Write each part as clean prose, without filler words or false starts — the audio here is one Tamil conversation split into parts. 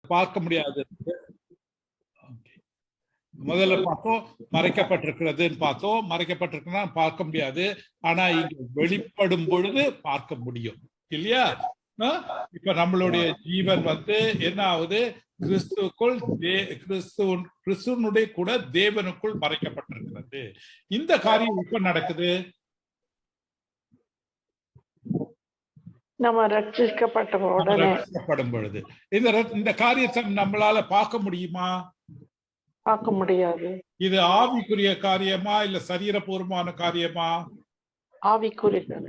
பார்க்க முடியாது. முதல்ல பார்த்தோம் மறைக்கப்பட்டிருக்கிறதுன்னு பார்த்தோம். மறைக்கப்பட்டிருக்குன்னா பார்க்க முடியாது. ஆனா இங்க வெளிப்படும் பொழுது பார்க்க முடியும் இல்லையா? இப்ப நம்மளுடைய ஜீவன் என்ன ஆகுது? கிறிஸ்துவுக்குள் கிறிஸ்துவனுடைய கூட தேவனுக்குள் மறைக்கப்பட்டிருக்கிறது. இந்த காரியம் எப்ப நடக்குது? நம்ம ரட்சிக்கப்படும் பொழுது. இந்த காரியத்தை நம்மளால பார்க்க முடியுமா? பார்க்க முடியாது. இது ஆவிக்குரிய காரியமா இல்ல சரீரபூர்வமான காரியமா? ஆவிக்குரிய.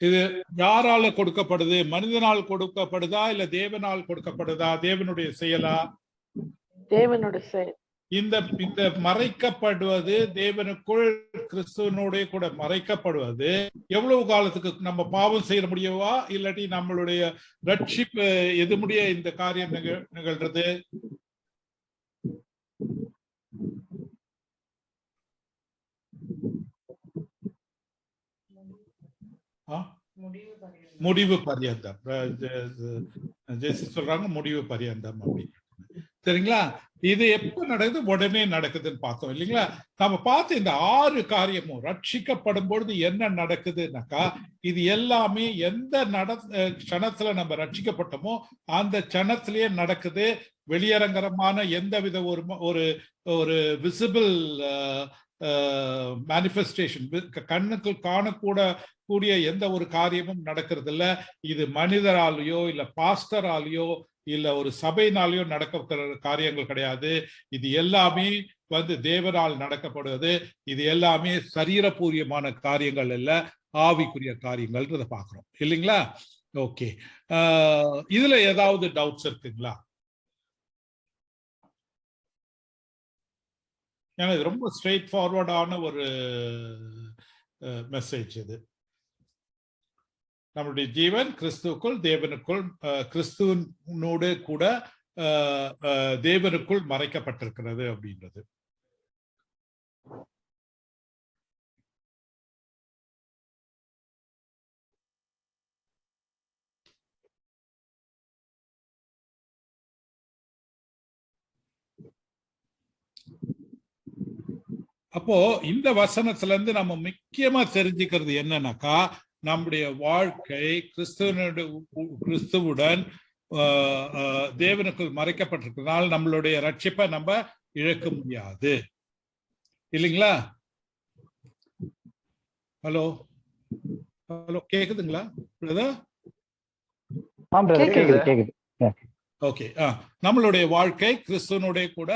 இது யாரால கொடுக்கப்படுது? மனிதனால் கொடுக்கப்படுதா இல்ல தேவனால் கொடுக்கப்படுதா? தேவனுடைய செயலா? தேவனுடைய செயல். இந்த மறைக்கப்படுவது தேவனுக்குள் கிறிஸ்துவனுடைய கூட மறைக்கப்படுவது எவ்வளவு காலத்துக்கு நம்ம பாவம் செய்ய முடியவா இல்லாட்டி நம்மளுடைய ரட்சிப்பு எது முடிய இந்த காரியம் நிகழ்றது? முடிவு பரியந்தம் சொல்றாங்க. முடிவு பரியந்தம் அப்படின்னு. சரிங்களா? இது எப்ப நடக்குது? உடனே நடக்குதுன்னு பார்த்தோம் இல்லைங்களா? நம்ம பார்த்து இந்த 6 காரியமும் ரட்சிக்கப்படும் பொழுது என்ன நடக்குதுன்னாக்கா, இது எல்லாமே எந்த க்ஷணத்துல நம்ம ரட்சிக்கப்பட்டோமோ அந்த க்ஷணத்திலேயே நடக்குது. வெளியரங்கரமான எந்தவித ஒரு ஒரு விசிபிள் மேனிஃபெஸ்டேஷன், கண்ணுக்கு காணக்கூட எந்த ஒரு காரியமும் நடக்கிறது இல்ல. இது மனிதராலேயோ இல்ல பாஸ்டராலேயோ இல்ல ஒரு சபையினாலேயோ நடக்கிற காரியங்கள் கிடையாது. இது எல்லாமே தேவனால் நடக்கப்படுவது. இது எல்லாமே சரீரபூர்வமான காரியங்கள் இல்ல, ஆவிக்குரிய காரியங்கள்ன்றத பாக்குறோம் இல்லைங்களா? ஓகே, இதுல ஏதாவது டவுட்ஸ் இருக்குங்களா? ஏன்னா இது ரொம்ப ஸ்ட்ரெயிட் ஃபார்வர்டான ஒரு மெசேஜ். இது நம்முடைய ஜீவன் கிறிஸ்துவுக்குள் தேவனுக்குள், கிறிஸ்துவனோடு கூட தேவனுக்குள் மறைக்கப்பட்டிருக்கிறது அப்படின்றது. அப்போ இந்த வசனத்துல இருந்து நம்ம முக்கியமா தெரிஞ்சுக்கிறது என்னன்னாக்கா, நம்முடைய வாழ்க்கை கிறிஸ்துவுடன் தேவனுக்குள் மறைக்கப்பட்டிருக்கிறதுனால நம்மளுடைய ரட்சிப்பை நம்ம இழக்க முடியாது இல்லைங்களா? ஹலோ ஹலோ, கேக்குதுங்களா? ஓகே, நம்மளுடைய வாழ்க்கை கிறிஸ்துவனுடைய கூட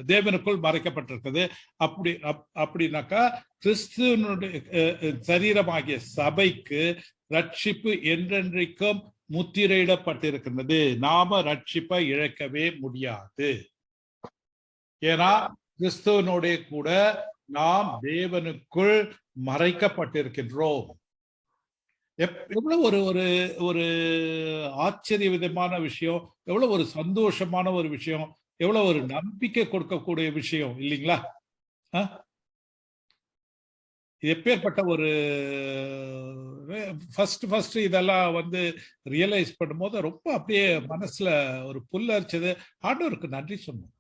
தேவனுக்குள் மறைக்கப்பட்டிருக்குது. அப்படின்னாக்கா கிறிஸ்துவனுடைய சரீரமாகிய சபைக்கு ரட்சிப்பு என்றென்றைக்கும் முத்திரையிடப்பட்டிருக்கிறது. நாம ரட்சிப்பை இழக்கவே முடியாது. ஏன்னா கிறிஸ்துவனுடைய கூட நாம் தேவனுக்குள் மறைக்கப்பட்டிருக்கின்றோம். எவ்வளவு ஒரு ஒரு ஆச்சரிய விதமான விஷயம், எவ்வளவு ஒரு சந்தோஷமான ஒரு விஷயம், எவ்வளவு ஒரு நம்பிக்கை கொடுக்கக்கூடிய விஷயம் இல்லைங்களா? எப்பேற்பட்ட ஒரு ஃபர்ஸ்ட் இதெல்லாம் ரியலைஸ் பண்ணும்போது ரொம்ப அப்படியே மனசுல ஒரு புல்லரிச்சது. ஆண்டவருக்கு நன்றி சொன்னோம்.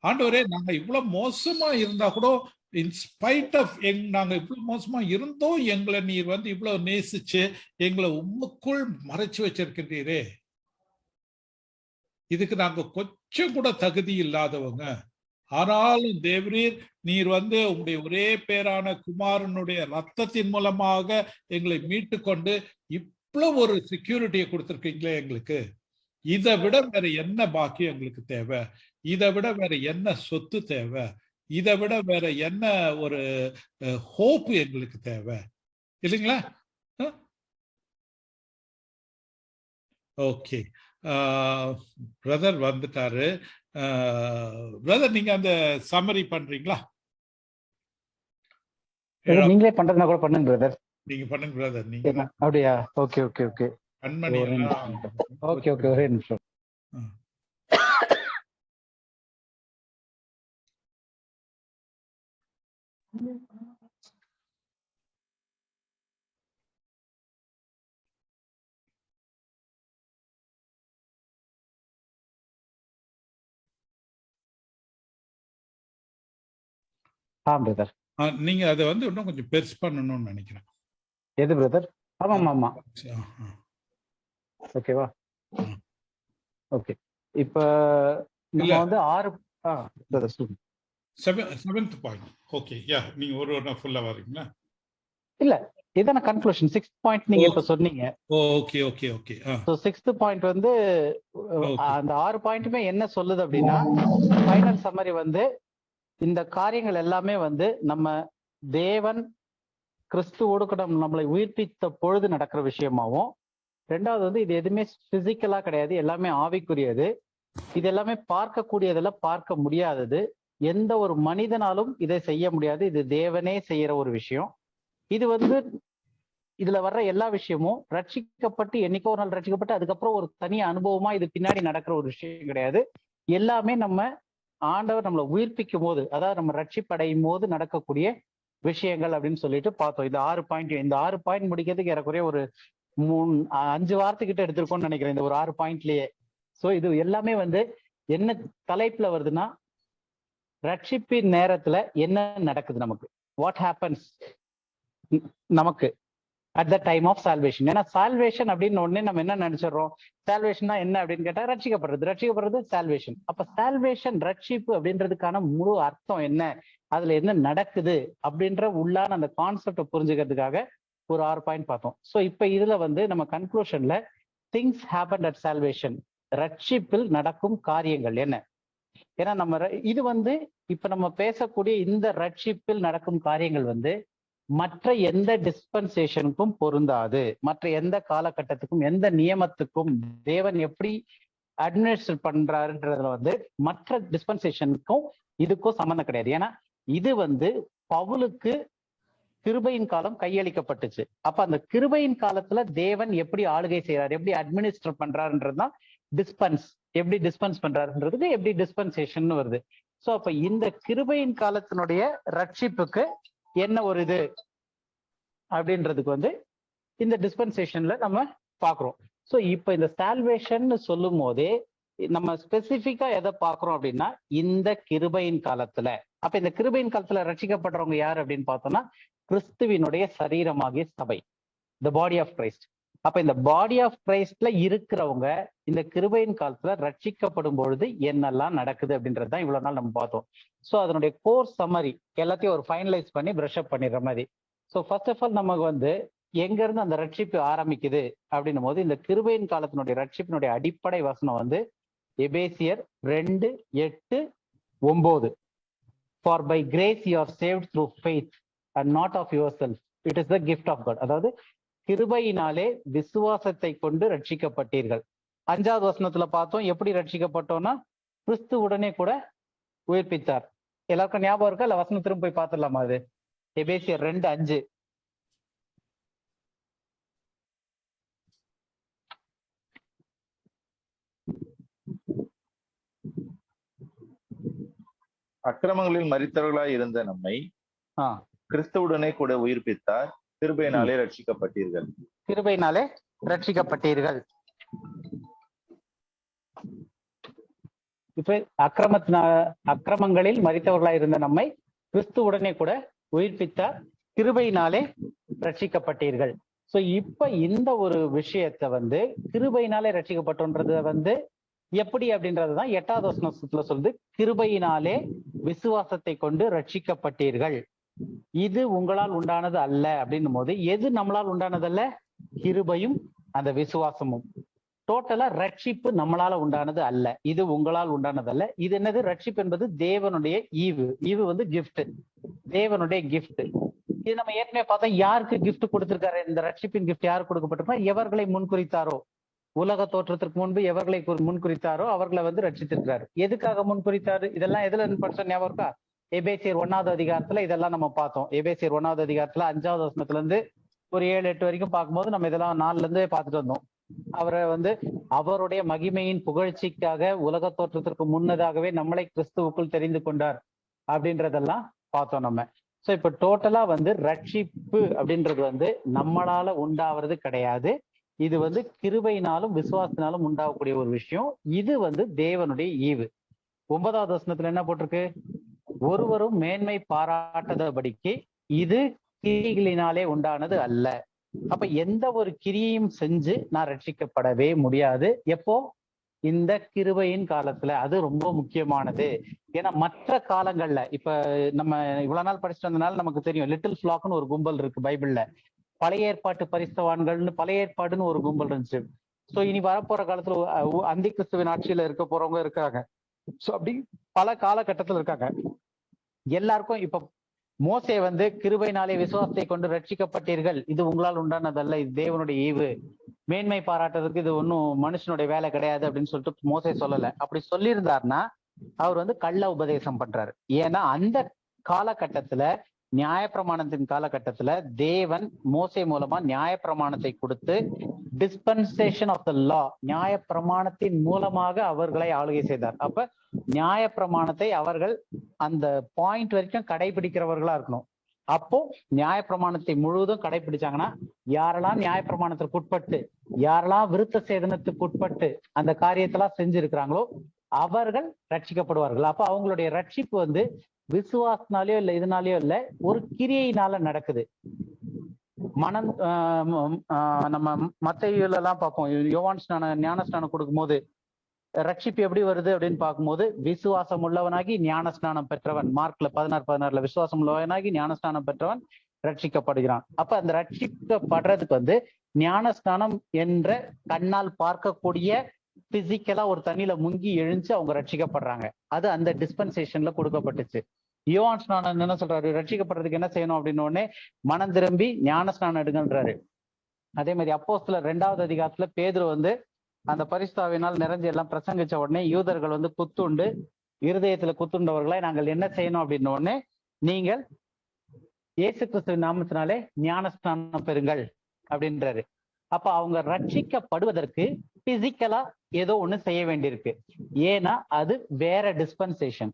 ஆண்டவரே, நாங்க இவ்வளவு மோசமா இருந்தா கூட, இன்ஸ்பைட் ஆஃப் நாங்க இவ்வளவு மோசமா இருந்தோம், எங்களை நீர் இவ்வளவு நேசிச்சு எங்களை உம்முக்குள் மறைச்சு வச்சிருக்கின்றீரே. இதுக்கு நாங்க கொஞ்சம் கூட தகுதி இல்லாதவங்க. ஆனாலும் தேவரீர் நீர் உங்களுடைய ஒரே பேரான குமாரனுடைய ரத்தத்தின் மூலமாக எங்களை மீட்டு கொண்டு இவ்வளவு ஒரு செக்யூரிட்டியை கொடுத்திருக்கீங்களே எங்களுக்கு. இதை விட வேற என்ன பாக்கியம் எங்களுக்கு தேவை? இதை விட வேற என்ன சொத்து தேவை? இதை விட வேற என்ன ஒரு ஹோப் எங்களுக்கு தேவை இல்லைங்களா? ஓகே, பிரதர் வந்துட்டாரு. பிரதர், நீங்க அந்த சம்மரி பண்றீங்களா? நீங்களே பண்றதுனா கூட பண்ணுங்க பிரதர். நீங்க பண்ணுங்க பிரதர். நீங்க அப்படியா? ஓகே ஓகே ஓகே கண்மணி. ஓகே ஓகே, ஒரே நிமிஷம். பிரதர். நீங்க அதை வந்து இன்னும் கொஞ்சம் பெருசு பண்ணணும்னு நினைக்கிறேன். எது பிரதர்? ஆமா. ஓகேவா? ஓகே. இப்ப நம்ம வந்து 6 பிரதர் சொல்லுங்க. 7th point. ஓகே, யா, நீங்க ஒரு ஃபுல்லா வரீங்களா? இல்ல, இதான கன்க்ளூஷன். 6th பாயிண்ட் நீங்க இப்ப சொன்னீங்க. ஓகே. சோ 6th பாயிண்ட் வந்து அந்த 6 பாயிண்ட்டுமே என்ன சொல்லுது அப்படின்னா, ஃபைனல் சம்மரி வந்து இந்த காரியங்கள் எல்லாமே வந்து நம்ம தேவன் கிறிஸ்துவோடு கூட நம்மளை உயிர்ப்பித்த பொழுது நடக்கிற விஷயமாவும், ரெண்டாவது வந்து இது எதுவுமே பிசிக்கலா கிடையாது, எல்லாமே ஆவிக்குரியது. இது எல்லாமே பார்க்கக்கூடியதுல பார்க்க முடியாதது. எந்த ஒரு மனிதனாலும் இதை செய்ய முடியாது. இது தேவனே செய்யற ஒரு விஷயம். இது வந்து இதுல வர்ற எல்லா விஷயமும் ரட்சிக்கப்பட்டு என்னைக்கோ ஒரு நாள் ரட்சிக்கப்பட்டு அதுக்கப்புறம் ஒரு தனி அனுபவமா இது பின்னாடி நடக்கிற ஒரு விஷயம் கிடையாது. எல்லாமே நம்ம ஆண்டவர் நம்மளை உயிர்ப்பிக்கும் போது, அதாவது நம்ம ரட்சிப்படையும் போது நடக்கக்கூடிய விஷயங்கள் அப்படின்னு சொல்லிட்டு பார்த்தோம். இந்த 6 பாயிண்ட் முடிக்கிறதுக்கு ஏறக்குறைய ஒரு 5 வாரத்துக்கிட்ட எடுத்திருக்கோம்னு நினைக்கிறேன், இந்த ஒரு 6 பாயிண்ட்லயே. ஸோ இது எல்லாமே வந்து என்ன தலைப்புல வருதுன்னா, ரட்சிப்பின் நேரத்துல என்ன நடக்குது நமக்கு, வாட் ஹேப்பன்ஸ் நமக்கு at the time of salvation. ஏன்னா சால்வேஷன் அப்படின்னு உடனே நம்ம என்ன நினைச்சிடறோம், சால்வேஷன் என்ன அப்படின்னு கேட்டா ரட்சிக்கப்படுறது சால்வேஷன். அப்ப சால்வேஷன், ரட்சிப்பு அப்படின்றதுக்கான முழு அர்த்தம் என்ன, அதுல என்ன நடக்குது அப்படின்ற உள்ளான அந்த கான்செப்டை புரிஞ்சுக்கிறதுக்காக ஒரு 6 பாயிண்ட் பார்த்தோம். ஸோ இப்ப இதுல வந்து நம்ம கன்க்ளூஷன்ல திங்ஸ் ஹேப்பன் அட் சால்வேஷன், ரட்சிப்பில் நடக்கும் காரியங்கள் என்ன. ஏன்னா நம்ம இது வந்து இப்ப நம்ம பேசக்கூடிய இந்த ரட்சிப்பில் நடக்கும் காரியங்கள் வந்து மற்ற எந்த டிஸ்பென்சேஷனுக்கும் பொருந்தாது. மற்ற எந்த காலகட்டத்துக்கும் எந்த நியமத்துக்கும் தேவன் எப்படி அட்மினிஸ்ட்ரேட் பண்றாருன்றதுல வந்து மற்ற டிஸ்பென்சேஷனுக்கும் இதுக்கும் சம்மந்தம் கிடையாது. ஏன்னா இது வந்து பவுலுக்கு கிருபையின் காலம் கையளிக்கப்பட்டுச்சு. அப்ப அந்த கிருபையின் காலத்துல தேவன் எப்படி ஆளுகை செய்யறாரு, எப்படி அட்மினிஸ்டர் பண்றாருன்றதுதான் டிஸ்பென்ஸ். எப்படி டிஸ்பென்ஸ் பண்றாருன்றதுக்கு எப்படி டிஸ்பென்சேஷன் வருது. சோ அப்ப இந்த கிருபையின் காலத்தினுடைய ரட்சிப்புக்கு என்ன ஒரு இது அப்படின்றதுக்கு வந்து இந்த டிஸ்பென்சேஷன்ல நம்ம பாக்குறோம். ஸோ இப்ப இந்த சால்வேஷன் சொல்லும் போதே நம்ம ஸ்பெசிபிக்கா எதை பாக்குறோம் அப்படின்னா, இந்த கிருபையின் காலத்துல. அப்ப இந்த கிருபையின் காலத்துல ரட்சிக்கப்படுறவங்க யார் அப்படின்னு பார்த்தோம்னா, கிறிஸ்துவினுடைய சரீரமாகிய சபை, த பாடி ஆஃப் கிரைஸ்ட். அப்ப இந்த பாடி ஆஃப் கிரைஸ்ட்ல இருக்கிறவங்க இந்த கிருபையின் காலத்துல ரட்சிக்கப்படும் பொழுது என்னெல்லாம் நடக்குது அப்படின்றது தான் இவ்வளவு நாள் நம்ம பார்த்தோம். ஸோ அதனுடைய கோர்ஸ் சம்மரி எல்லாத்தையும் ஒரு ஃபைனலைஸ் பண்ணி பிரஷ் அப் பண்ணிடுற மாதிரி. ஸோ ஃபர்ஸ்ட் ஆஃப் ஆல் நமக்கு வந்து எங்க இருந்து அந்த ரட்சிப்பு ஆரம்பிக்குது அப்படின்னும் போது, இந்த கிருபையின் காலத்தினுடைய ரட்சிப்பினுடைய அடிப்படை வசனம் வந்து எபேசியர் 2:8-9. For by grace you are saved through faith and not of yourself, it is the gift of God. அதாவது கிருபையினாலே விசுவாசத்தை கொண்டு ரட்சிக்கப்பட்டீர்கள். 5வது வசனத்துல பார்த்தோம் எப்படி ரட்சிக்கப்பட்டோம்னா, கிறிஸ்து உடனே கூட உயிர்ப்பித்தார். எல்லாருக்கும் ஞாபகம் இருக்கா? இல்ல வசனம் திரும்ப போய் பார்த்துடலாமா? அது எபேசியர் 2:5. அக்கிரமங்களில் மரித்தவர்களாய் இருந்த நம்மை கிறிஸ்துவுடனே கூட உயிர்ப்பித்தார், கிருபையினாலே ரட்சிக்கப்பட்டீர்கள். கிருபையினாலே ரட்சிக்கப்பட்டீர்கள். இப்ப அக்கிரமங்களில் மரித்தவர்களாய் இருந்த நம்மை கிறிஸ்துவுடனே கூட உயிர்ப்பித்தார், கிருபையினாலே ரட்சிக்கப்பட்டீர்கள். சோ இப்ப இந்த ஒரு விஷயத்த வந்து கிருபையினாலே ரட்சிக்கப்பட்டோன்றத வந்து எப்படி அப்படின்றதுதான் 8வது வசனத்துல சொல்லுது. கிருபையினாலே விசுவாசத்தை கொண்டு ரட்சிக்கப்பட்டீர்கள், இது உங்களால் உண்டானது அல்ல அப்படின்னும் போது, எது நம்மளால் உண்டானதல்ல? கிருபையும் அந்த விசுவாசமும். டோட்டலா ரட்சிப்பு நம்மளால உண்டானது அல்ல, இது உங்களால் உண்டானதல்ல. இது என்னது? ரட்சிப்பு என்பது தேவனுடைய ஈவு. ஈவு வந்து கிஃப்ட், தேவனுடைய கிஃப்ட். இது நம்ம ஏற்கனவே பார்த்தா யாருக்கு கிஃப்ட் கொடுத்திருக்காரு? இந்த ரட்சிப்பின் கிஃப்ட் யாருக்கு கொடுக்கப்பட்டிருக்கா? எவர்களை முன்குறித்தாரோ, உலக தோற்றத்திற்கு முன்பு எவர்களை முன்குறித்தாரோ அவர்களை வந்து ரட்சித்திருக்கிறாரு. எதுக்காக முன்குறித்தாரு? இதெல்லாம் எதுல படிச்ச ஞாபகம் இருக்கா? எபேசியர் 1வது அதிகாரத்துல இதெல்லாம் நம்ம பார்த்தோம். எபேசியர் 1வது அதிகாரத்துல 5வது வசனத்துல இருந்து ஒரு 7-8 வரைக்கும் பார்க்கும்போது நம்ம இதெல்லாம் 4ல இருந்து பார்த்துட்டு வந்தோம். அவரை வந்து அவருடைய மகிமையின் புகழ்ச்சிக்காக உலக தோற்றத்திற்கு முன்னதாகவே நம்மளை கிறிஸ்துவுக்குள் தெரிந்து கொண்டார் அப்படின்றதெல்லாம் பார்த்தோம் நம்ம. ஸோ இப்ப டோட்டலா வந்து ரட்சிப்பு அப்படின்றது வந்து நம்மளால உண்டாவது கிடையாது. இது வந்து கிருபையினாலும் விசுவாசத்தினாலும் உண்டாகக்கூடிய ஒரு விஷயம். இது வந்து தேவனுடைய ஈவு. 9வது வசனத்துல என்ன போட்டிருக்கு? ஒருவரும் மேன்மை பாராட்டாதபடிக்கு இது கிரிகளினாலே உண்டானது அல்ல. அப்ப எந்த ஒரு கிரியையும் செஞ்சு நான் ரட்சிக்கப்படவே முடியாது. எப்போ? இந்த கிருபையின் காலத்துல. அது ரொம்ப முக்கியமானது. ஏன்னா மற்ற காலங்கள்ல இப்ப நம்ம இவ்வளவு நாள் படிச்சுட்டு வந்தனால நமக்கு தெரியும், லிட்டில் ஃபிளாக்னு ஒரு கும்பல் இருக்கு பைபிள்ல. பழைய ஏற்பாட்டு பரிசுத்தவான்கள்னு பழைய ஏற்பாடுன்னு ஒரு கும்பல் இருந்துச்சு. சோ இனி வரப்போற காலத்துல அந்தி கிறிஸ்துவின் ஆட்சியில இருக்க போறவங்க இருக்காங்க. சோ அப்படி பல காலகட்டத்துல இருக்காங்க. எல்லாருக்கும் இப்ப மோசே வந்து கிருபையினாலே விசுவாசத்தை கொண்டு ரட்சிக்கப்பட்டீர்கள், இது உங்களால் உண்டானதல்ல, இது தேவனுடைய ஈவு, மேன்மை பாராட்டுறதுக்கு இது ஒன்றும் மனுஷனுடைய வேலை கிடையாது அப்படின்னு சொல்லிட்டு மோசே சொல்லல. அப்படி சொல்லியிருந்தாருன்னா அவர் வந்து கள்ள உபதேசம் பண்றாரு. ஏன்னா அந்த காலகட்டத்துல, நியாயப்பிரமாணத்தின் காலகட்டத்துல தேவன் மோசே மூலமா நியாயப்பிரமாணத்தை கொடுத்து டிஸ்பென்சேஷன் ஆஃப் த லா, நியாயப்பிரமாணத்தின் மூலமாக அவர்களை ஆளுகை செய்தார். அப்ப நியாயப்பிரமாணத்தை அவர்கள் அந்த பாயிண்ட் வரைக்கும் கடைபிடிக்கிறவர்களா இருக்கணும். அப்போ நியாயப்பிரமாணத்தை முழுவதும் கடைபிடிச்சாங்கன்னா, யாரெல்லாம் நியாயப்பிரமாணத்திற்கு உட்பட்டு, யாரெல்லாம் விருத்த சேதனத்துக்கு உட்பட்டு அந்த காரியத்தெல்லாம் செஞ்சிருக்கிறாங்களோ அவர்கள் ரட்சிக்கப்படுவார்கள். அப்ப அவங்களுடைய ரட்சிப்பு வந்து விசுவாசனாலேயோ இல்லை இதனாலேயோ இல்லை, ஒரு கிரியையினால நடக்குது. மனம் நம்ம மத்தேயுல எல்லாம் பார்ப்போம், யோவான் ஞானஸ்நானம் கொடுக்கும் போது ரட்சிப்பு எப்படி வருது அப்படின்னு பார்க்கும்போது, விசுவாசம் உள்ளவனாகி ஞானஸ்நானம் பெற்றவன், மார்க்ல 16:16 விசுவாசம் உள்ளவனாகி ஞானஸ்நானம் பெற்றவன் ரட்சிக்கப்படுகிறான். அப்ப அந்த ரட்சிக்கப்படுறதுக்கு வந்து ஞானஸ்நானம் என்ற கண்ணால் பார்க்கக்கூடிய பிசிக்கலா ஒரு தண்ணியில முங்கி எழுந்து அவங்க ரட்சிக்கப்படுறாங்க. அது அந்த டிஸ்பென்சேஷன்ல கொடுக்கப்பட்டுச்சு. யோவான் ஸ்நானம் என்ன சொல்றாரு, ரட்சிக்கப்படுறதுக்கு என்ன செய்யணும் அப்படின்னு உடனே மனம் திரும்பி ஞானஸ்நானம் எடுங்கன்றாரு. அதே மாதிரி அப்போஸ்தலர் 2வது அதிகாரத்துல பேதுரு வந்து அந்த பரிசுத்தாவினால் நிறைஞ்சு எல்லாம் பிரசங்கிச்ச உடனே யூதர்கள் வந்து குத்துண்டு, இருதயத்துல குத்துண்டவர்களை நாங்கள் என்ன செய்யணும் அப்படின்ன உடனே, நீங்கள் இயேசு கிறிஸ்துவின் நாமத்தினாலே ஞானஸ்நானம் பெறுங்கள் அப்படின்றாரு. அப்ப அவங்க ரட்சிக்கப்படுவதற்கு பிசிக்கலா ஏதோ ஒண்ணு செய்ய வேண்டியிருக்கு. ஏன்னா அது வேற டிஸ்பென்சேஷன்.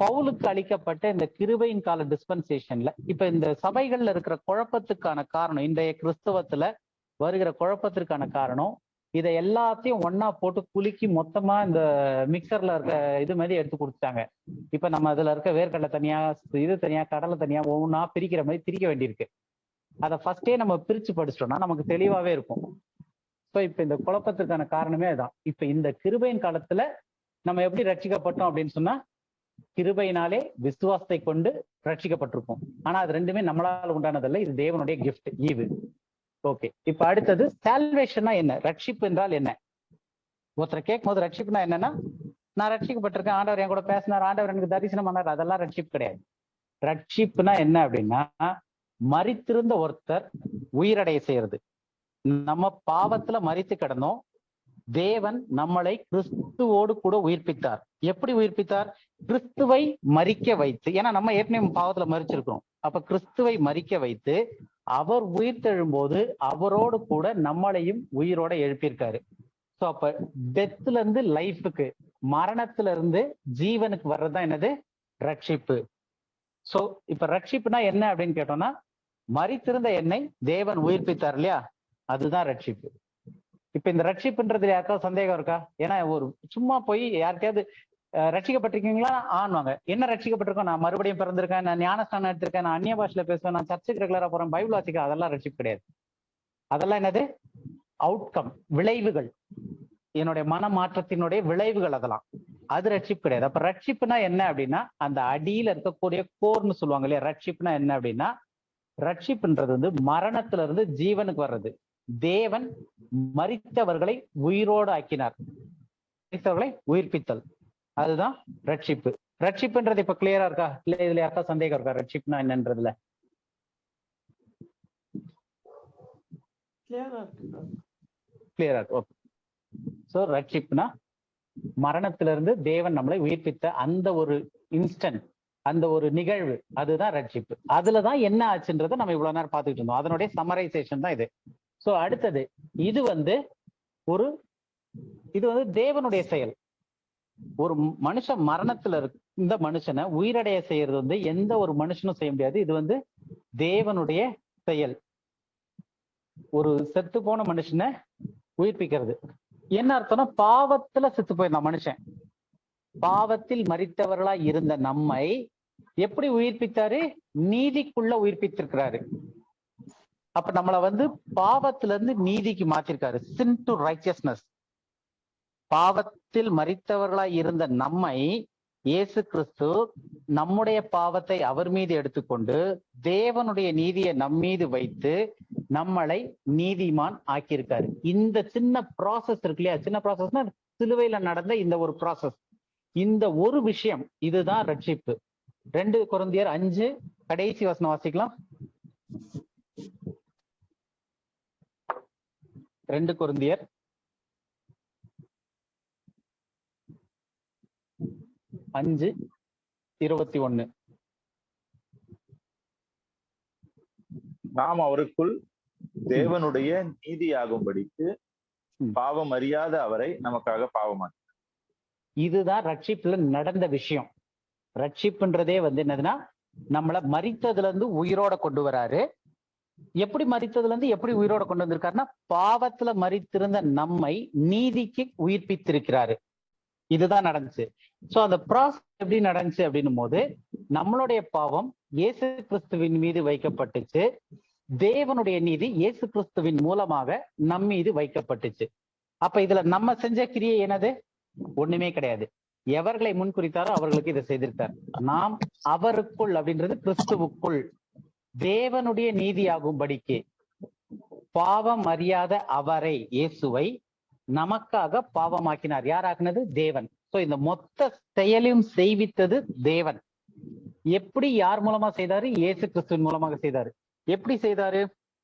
பவுலுக்கு அளிக்கப்பட்ட இந்த கிருபையின் கால டிஸ்பென்சேஷன்ல இப்ப இந்த சபைகள்ல இருக்கிற குழப்பத்துக்கான காரணம், இன்றைய கிறிஸ்தவத்துல வருகிற குழப்பத்திற்கான காரணம், இதை எல்லாத்தையும் ஒன்னா போட்டு குலுக்கி மொத்தமா இந்த மிக்சர்ல இருக்க இது மாதிரி எடுத்து கொடுத்துட்டாங்க. இப்ப நம்ம அதுல இருக்க வேர்க்கடலை தனியா, இது தனியா, கடலை தனியா ஒவ்வொன்னா பிரிக்கிற மாதிரி பிரிக்க வேண்டியிருக்கு. அதை ஃபர்ஸ்டே நம்ம பிரிச்சு படிச்சிட்டோம்னா நமக்கு தெளிவாவே இருக்கும். ஸோ இப்ப இந்த குழப்பத்திற்கான காரணமே அதுதான். இப்ப இந்த கிருபையின் காலத்துல நம்ம எப்படி ரட்சிக்கப்பட்டோம் அப்படின்னு சொன்னா, கிருபையினாலே விசுவாசத்தை கொண்டு ரட்சிக்கப்பட்டிருப்போம். ஆனா அது ரெண்டுமே நம்மளால உண்டானதல்ல, இது தேவனுடைய கிஃப்ட், ஈவு. ஓகே, இப்ப அடுத்தது சால்வேஷன்னா என்ன, ரட்சிப்பு என்றால் என்ன? ஒருத்தரை கேட்கும் போது ரட்சிப்புனா என்னன்னா, நான் ரட்சிக்கப்பட்டிருக்கேன், ஆண்டவர் என் கூட பேசினார், ஆண்டவர் எனக்கு தரிசனம் பண்ணார், அதெல்லாம் ரட்சிப்பு கிடையாது. ரட்சிப்புனா என்ன அப்படின்னா, மரித்திருந்த ஒருத்தர் உயிரடைய செய்யறது. நம்ம பாவத்துல மரித்து கிடந்தோம், தேவன் நம்மளை கிறிஸ்துவோடு கூட உயிர்ப்பித்தார். எப்படி உயிர்ப்பித்தார்? கிறிஸ்துவை மரிக்க வைத்து. ஏன்னா நம்ம ஏற்கனவே பாவத்துல மரிச்சிருக்கிறோம். அப்ப கிறிஸ்துவை மரிக்க வைத்து அவர் உயிர்த்தெழும்போது அவரோடு கூட நம்மளையும் உயிரோட எழுப்பியிருக்காரு. ஸோ அப்ப டெத்ல இருந்து லைஃபுக்கு, மரணத்துல இருந்து ஜீவனுக்கு வர்றதுதான் என்னது? ரட்சிப்பு. ஸோ இப்ப ரட்சிப்புனா என்ன அப்படின்னு கேட்டோம்னா, மரித்திருந்த என்னை தேவன் உயிர்ப்பித்தார் இல்லையா, அதுதான் ரட்சிப்பு. இப்ப இந்த ரட்சிப்புன்றதுல யாருக்காவது சந்தேகம் இருக்கா? ஏன்னா ஒரு சும்மா போய் யாருக்கையாவது ரட்சிக்கப்பட்டிருக்கீங்களா ஆன்வாங்க, என்ன ரட்சிக்கப்பட்டிருக்கோம், நான் மறுபடியும் பிறந்திருக்கேன், நான் ஞானஸ்தானம் எடுத்திருக்கேன், நான் அந்நிய பாஷையில பேசுவேன், நான் சர்ச்சுக்கு ரெகுலரா போறேன், பைபிள் வாசிக்கிறேன், அதெல்லாம் ரட்சிப்பு கிடையாது. அதெல்லாம் என்னது? அவுட்கம், விளைவுகள், என்னுடைய மன மாற்றத்தினுடைய விளைவுகள், அதெல்லாம். அது ரட்சிப்பு கிடையாது. அப்ப ரட்சிப்புனா என்ன அப்படின்னா, அந்த அடியில இருக்கக்கூடிய கோர்னு சொல்லுவாங்க இல்லையா, ரட்சிப்புனா என்ன அப்படின்னா, ரட்சிப்புன்றது வந்து மரணத்துல இருந்து ஜீவனுக்கு வர்றது. தேவன் மரித்தவர்களை உயிரோடு ஆக்கினார், மரித்தவர்களை உயிர்ப்பித்தல், அதுதான் ரட்சிப்பு. ரட்சிப்புன்றது இப்ப கிளியரா இருக்கா? இல்ல இதுல யாருக்கா சந்தேகம் இருக்கா ரட்சிப்புனா என்னன்றதுல? கிளியரா இருக்கு. ஓகே. சோ ரட்சிப்புனா மரணத்திலிருந்து தேவன் நம்மளை உயிர்ப்பித்த அந்த ஒரு இன்ஸ்டன்ட், அந்த ஒரு நிகழ்வு, அதுதான் ரட்சிப்பு. அதுலதான் என்ன ஆச்சுன்றதை நம்ம இவ்வளவு நேரம் பார்த்துக்கிட்டு இருந்தோம். அதனுடைய சமரைசேஷன் தான் இது. சோ அடுத்தது, இது வந்து தேவனுடைய செயல். ஒரு மனுஷன் மரணத்துல இந்த மனுஷனை உயிரடைய செய்யறது வந்து எந்த ஒரு மனுஷனும் செய்ய முடியாது. இது வந்து தேவனுடைய செயல். ஒரு செத்து போன மனுஷனை உயிர்ப்பிக்கிறது என்ன அர்த்தம்னா, பாவத்துல செத்து போயிருந்தான் மனுஷன், பாவத்தில் மரித்தவர்களா இருந்த நம்மை எப்படி உயிர்ப்பித்தாரு? நீதிக்குள்ள உயிர்ப்பித்திருக்கிறாரு. அப்ப நம்மள வந்து பாவத்துல இருந்து நீதிக்கு மாத்திருக்காரு. சின் டு ரைச்சியஸ்னஸ். பாவத்தில் மரித்தவர்களாய் இருந்த நம்மை இயேசு கிறிஸ்து நம்முடைய பாவத்தை அவர் மீது எடுத்துக்கொண்டு தேவனுடைய நீதியை நம் மீது வைத்து நம்மளை நீதிமான் ஆக்கியிருக்காரு. இந்த சின்ன ப்ராசஸ் இருக்கு இல்லையா? சின்ன ப்ராசஸ்னா சிலுவையில நடந்த இந்த ஒரு ப்ராசஸ், இந்த ஒரு விஷயம், இதுதான் ரட்சிப்பு. 2 கொரிந்தியர் 5 கடைசி வசனம் வாசிக்கலாம். 2 கொரிந்தியர் 5:21. நாம் அவருக்குள் தேவனுடைய நீதியாகும்படிக்கு பாவம் அறியாத அவரை நமக்காக பாவமாக்கி. இதுதான் ரட்சிப்புல நடந்த விஷயம். ரட்சிப்புன்றதே வந்து என்னதுன்னா, நம்மள மரித்ததுல இருந்து உயிரோட கொண்டு வராரு. எப்படி மரித்ததுல இருந்து எப்படி உயிரோட கொண்டு வந்திருக்காருன்னா, பாவத்துல மரித்திருந்த நம்மை நீதிக்கு உயிர்ப்பித்திருக்கிறாரு. இதுதான் நடந்துச்சு. சோ அந்த ப்ராசஸ் எப்படி நடந்துச்சு அப்படின்னும் போது, நம்மளுடைய பாவம் இயேசு கிறிஸ்துவின் மீது வைக்கப்பட்டுச்சு. தேவனுடைய நீதி இயேசு கிறிஸ்துவின் மூலமாக நம் மீது வைக்கப்பட்டுச்சு. அப்ப இதுல நம்ம செஞ்ச கிரியை என்னது? ஒண்ணுமே கிடையாது. எவர்களை முன்குறித்தாரோ அவர்களுக்கு இதை செய்திருக்கார். நாம் அவருக்குள் அப்படின்றது கிறிஸ்துவுக்குள் தேவனுடைய நீதியாகும்படிக்கு பாவம் அறியாத அவரை, இயேசுவை நமக்காக பாவமாக்கினார். யாராக்குனது? தேவன். சோ இந்த மொத்த செயலையும் செய்வித்தது தேவன். எப்படி, யார் மூலமா செய்தாரு? இயேசு கிறிஸ்துவின் மூலமாக செய்தாரு. எப்படி செய்தாரு?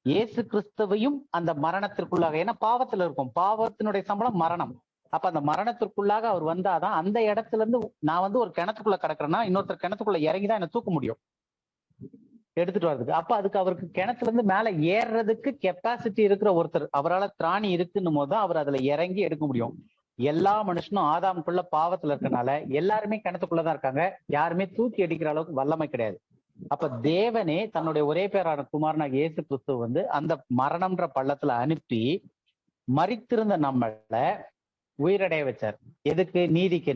இயேசு கிறிஸ்துவையும் அந்த மரணத்திற்குள்ளாக, ஏன்னா பாவத்துல இருக்கும், பாவத்தினுடைய சம்பளம் மரணம். அப்ப அந்த மரணத்திற்குள்ளாக அவர் வந்தாதான், அந்த இடத்துல இருந்து நான் வந்து ஒரு கிணத்துக்குள்ள கிடக்குறேன்னா இன்னொருத்தர் கிணத்துக்குள்ள இறங்கிதான் என்ன தூக்க முடியும், எடுத்துட்டு வர்றதுக்கு. அப்ப அதுக்கு அவருக்கு கிணத்துல இருந்து மேல ஏறுறதுக்கு கெப்பாசிட்டி இருக்கிற ஒருத்தர், அவரால் திராணி இருக்குன்னும் போதுதான் அவர் அதுல இறங்கி எடுக்க முடியும். எல்லா மனுஷனும் ஆதாமுக்குள்ள பாவத்துல இருக்கனால எல்லாருமே கிணத்துக்குள்ளதான் இருக்காங்க. யாருமே தூக்கி அடிக்கிற அளவுக்கு வல்லமை கிடையாது. அப்ப தேவனே தன்னுடைய ஒரே பேரான குமாரனாக இயேசு கிறிஸ்து வந்து அந்த மரணம்ன்ற பள்ளத்துல அனுப்பி மரித்திருந்த நம்மள உயிரடைய வச்சார். எதுக்கு? நீதிக்கு.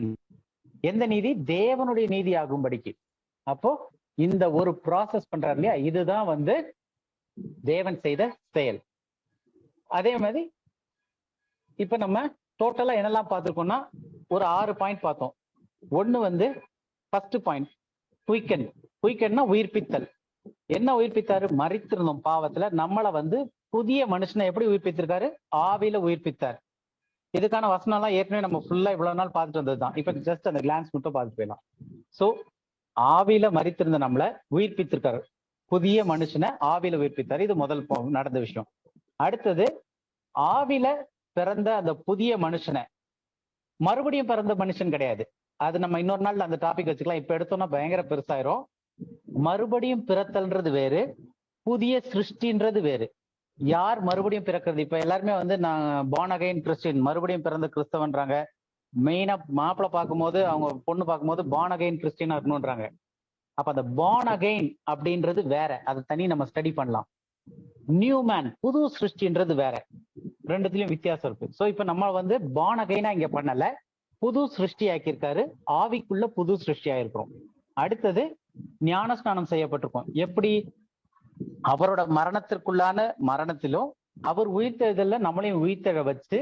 எந்த நீதி? தேவனுடைய நீதி ஆகும்படிக்கு. அப்போ இந்த ஒரு ப்ராசஸ் பண்றாரு இல்லையா, இதுதான் வந்து தேவன் செய்த செயல். அதே மாதிரி இப்ப நம்ம டோட்டலா என்னெல்லாம் பார்த்திருக்கோம்னா ஒரு 6 பாயிண்ட் பார்த்தோம். ஒண்ணு வந்து ஃபர்ஸ்ட் பாயிண்ட் குயிக்கன். குயிக்கன்னா உயிர்ப்பித்தல். என்ன உயிர்ப்பித்தாரு? மரித்திருந்தோம் பாவத்துல, நம்மளை வந்து புதிய மனுஷனை எப்படி உயிர்ப்பித்திருக்காரு? ஆவியில உயிர்ப்பித்தார். இதுக்கான வசனம் எல்லாம் ஏற்கனவே நம்ம ஃபுல்லா இவ்வளவு நாள் பார்த்துட்டு வந்ததுதான். இப்ப ஜஸ்ட் அந்த கிளான்ஸ் மட்டும் பார்த்துட்டு போயிடலாம். சோ ஆவியில மரித்திருந்த நம்மளை உயிர்ப்பித்திருக்காரு, புதிய மனுஷனை ஆவியில உயிர்ப்பித்தாரு. இது முதல் நடந்த விஷயம். அடுத்தது, ஆவியில பிறந்த அந்த புதிய மனுஷனை மறுபடியும் பிறந்த மனுஷன் கிடையாது. அது நம்ம இன்னொரு நாள் அந்த டாபிக் வச்சுக்கலாம். இப்ப எடுத்தோம்னா பயங்கர பெருசாயிரும். மறுபடியும் பிறத்தல்ன்றது வேறு, புதிய சிருஷ்டின்றது வேறு. யார் மறுபடியும் பிறக்கிறது? இப்ப எல்லாருமே வந்து நான் பார்ன் அகைன் கிறிஸ்டின், மறுபடியும் பிறந்த கிறிஸ்தவன்றாங்க. மெயினா மாப்பிள்ளை பார்க்கும்போது, அவங்க பொண்ணு பார்க்கும்போது பார்ன் அகைன் கிறிஸ்டினா இருக்கணும்ன்றாங்க. அப்ப அந்த பார்ன் அகைன் அப்படின்றது வேற, அது தனி நம்ம ஸ்டடி பண்ணலாம். நியூ மேன், புது சிருஷ்டின்றது வேற. ரெண்டுத்திலயும் வித்தியாசம் இருக்கு. சோ இப்ப நம்ம வந்து பார்ன் அகைனா இங்க பண்ணல, புது சிருஷ்டி ஆக்கியிருக்காரு, ஆவிக்குள்ள புது சிருஷ்டி ஆயிருக்கிறோம். அடுத்தது ஞானஸ்நானம் செய்யப்பட்டிருக்கோம். எப்படி? அவரோட மரணத்திற்குள்ளான மரணத்திலும் அவர் உயிர்த்தெழுதல்ல நம்மளையும் உயிர்த்தெழ வச்சு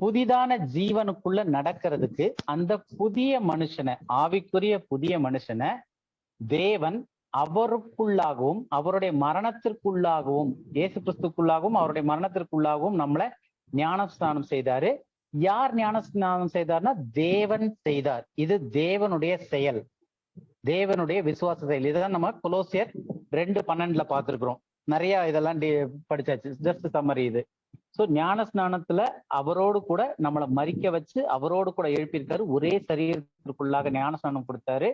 புதிதான ஜீவனுக்குள்ள நடக்கிறதுக்கு அந்த புதிய மனுஷனை, ஆவிக்குரிய புதிய மனுஷனை தேவன் அவருக்குள்ளாகவும் அவருடைய மரணத்திற்குள்ளாகவும் இயேசு கிறிஸ்துக்குள்ளாகவும் அவருடைய மரணத்திற்குள்ளாகவும் நம்மளை ஞானஸ்நானம் செய்தாரு. யார் ஞானஸ்நானம் செய்தார்னா தேவன் செய்தார். இது தேவனுடைய செயல், தேவனுடைய விசுவாச செயல். இதுதான் நம்ம கொலோசியர் 2:12 பார்த்திருக்கிறோம். நிறைய இதெல்லாம் படிச்சாச்சு, ஜஸ்ட் சம்மரி இது. சோ ஞானஸ்நானத்துல அவரோடு கூட நம்மளை மரிக்க வச்சு அவரோடு கூட எழுப்பியிருக்காரு. ஒரே சரீரத்திற்குள்ளாக ஞானஸ்நானம் கொடுத்தாரு.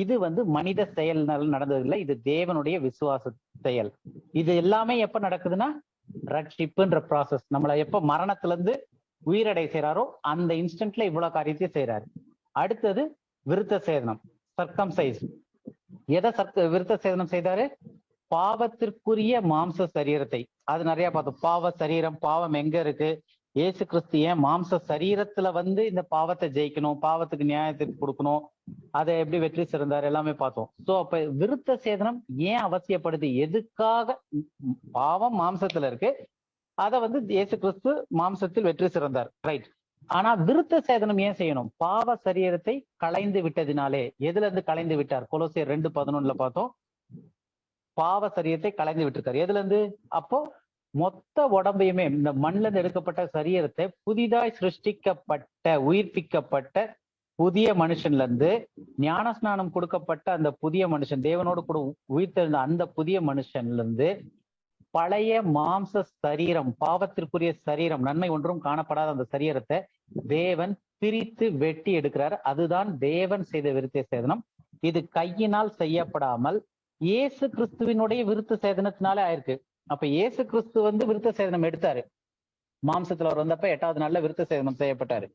இது வந்து மனித செயல்னால நடந்ததில்லை, இது தேவனுடைய விசுவாச செயல். இது எல்லாமே எப்ப நடக்குதுன்னா ரட்சிப்புன்ற ப்ராசஸ். நம்மளை எப்ப மரணத்துல இருந்து உயிரடை செய்யறாரோ அந்த இன்ஸ்டன்ட்ல இவ்வளவு காரியத்தையும் செய்யறாரு. அடுத்தது விருத்த சேதனம், சர்க்கம்சைஸ். எதை விருத்த சேதனம் செய்தாரு? பாவத்திற்குரிய மாம்ச சரீரத்தை. அது நிறைய பார்த்தோம். பாவ சரீரம், பாவம் எங்க இருக்கு, இயேசு கிறிஸ்து ஏன் மாம்ச சரீரத்துல வந்து இந்த பாவத்தை ஜெயிக்கணும், பாவத்துக்கு நியாயத்திற்கு கொடுக்கணும், அதை எப்படி வெற்றி சிறந்தார் எல்லாமே பார்த்தோம். சோ அப்ப விருத்த சேதனம் ஏன் அவசியப்படுது? எதுக்காக? பாவம் மாம்சத்துல இருக்கு, அதை வந்து இயேசு கிறிஸ்து மாம்சத்தில் வெற்றி சிறந்தார், ரைட். ஆனா விருத்த சேதனம் ஏன் செய்யணும்? பாவ சரீரத்தை களைந்து விட்டதினாலே. எதுல இருந்து களைந்து விட்டார்? கொலோசியர் 2:11 பார்த்தோம். பாவ சரீரத்தை களைந்து விட்டிருக்காரு. எதுல இருந்து? அப்போ மொத்த உடம்பையுமே, இந்த மண்ணில இருந்து எடுக்கப்பட்ட சரீரத்தை புதிதாய் சிருஷ்டிக்கப்பட்ட உயிர்ப்பிக்கப்பட்ட புதிய மனுஷன்ல இருந்து, ஞானஸ்நானம் கொடுக்கப்பட்ட அந்த புதிய மனுஷன், தேவனோடு கூட உயிர்த்தெழுந்த அந்த புதிய மனுஷன்ல இருந்து பழைய மாம்ச சரீரம், பாவத்திற்குரிய சரீரம், நன்மை ஒன்றும் காணப்படாத அந்த சரீரத்தை தேவன் பிரித்து வெட்டி எடுக்கிறார். அதுதான் தேவன் செய்த விருத்த சேதனம். இது கையினால் செய்யப்படாமல் இயேசு கிறிஸ்துவினுடைய விருத்த சேதனத்தினாலே ஆயிருக்கு. அப்ப இயேசு கிறிஸ்து வந்து விருத்த சேதனம் எடுத்தாரு. மாம்சத்துல அவர் வந்தப்ப 8வது நாள்ல விருத்த சேதனம் செய்யப்பட்டாரு.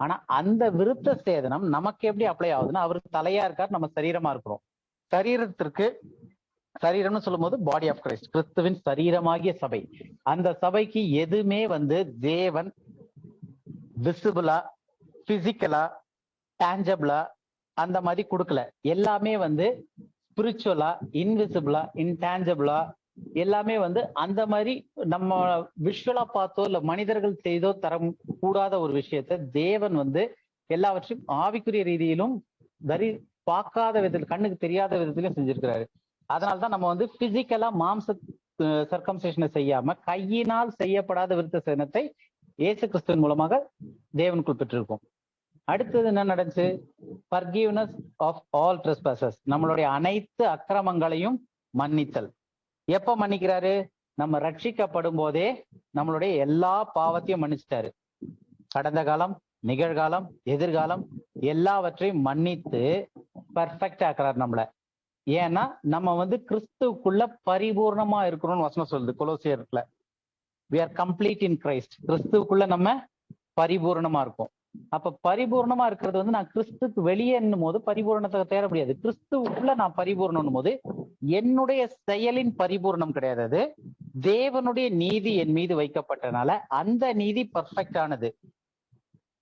ஆனா அந்த விருத்த சேதனம் நமக்கு எப்படி அப்ளை ஆகுதுன்னா, அவர் தலையா இருக்கார், நம்ம சரீரமா இருக்கிறோம். சரீரத்திற்கு, சரீரம்னு சொல்லும் போது பாடி ஆஃப் கிரைஸ்ட், கிறிஸ்துவின் சரீரமாகிய சபை. அந்த சபைக்கு எதுவுமே வந்து தேவன் விசிபிளா, பிசிக்கலா, டான்ஜபிளா அந்த மாதிரி கொடுக்கல. எல்லாமே வந்து ஸ்பிரிச்சுவலா, இன்விசிபிளா, இன்டான்ஜபிளா, எல்லாமே வந்து அந்த மாதிரி நம்ம விஷுவலா பார்த்தோ இல்ல மனிதர்கள் செய்தோ தர கூடாத ஒரு விஷயத்த தேவன் வந்து எல்லாவற்றையும் ஆவிக்குரிய ரீதியிலும் பார்க்காத விதத்தில், கண்ணுக்கு தெரியாத விதத்திலும் செஞ்சிருக்கிறாரு. அதனால்தான் நம்ம வந்து பிசிக்கலா மாம்ச சர்க்கம்சேஷனை செய்யாம கையினால் செய்யப்படாத விருத்த சேதனத்தை இயேசு கிறிஸ்துவின் மூலமாக தேவனுக்குள் பெற்றிருக்கோம். அடுத்தது என்ன நடந்துச்சு? forgiveness ஆஃப் ஆல் trespasses, நம்மளுடைய அனைத்து அக்கிரமங்களையும் மன்னித்தல். எப்ப மன்னிக்கிறாரு? நம்ம ரட்சிக்கப்படும் போதே நம்மளுடைய எல்லா பாவத்தையும் மன்னிச்சிட்டாரு. கடந்த காலம், நிகழ்காலம், எதிர்காலம் எல்லாவற்றையும் மன்னித்து பர்ஃபெக்ட் ஆக்குறாரு நம்மள. ஏன்னா நம்ம வந்து கிறிஸ்துக்குள்ள பரிபூர்ணமா இருக்கிறோம்னு வசனம் சொல்லுது கொலோசியர்ல. we are complete in Christ. கிறிஸ்துக்குள்ள நம்ம பரிபூர்ணமா இருக்கும். அப்ப பரிபூர்ணமா இருக்கிறது வந்து, நான் கிறிஸ்துக்கு வெளியே என்னும் போது பரிபூர்ணத்தை தேட முடியாது. கிறிஸ்துவுக்குள்ள நான் பரிபூர்ணம் போது என்னுடைய செயலின் பரிபூர்ணம் கிடையாது, அது தேவனுடைய நீதி என் மீது வைக்கப்பட்டனால அந்த நீதி பர்ஃபெக்ட் ஆனது.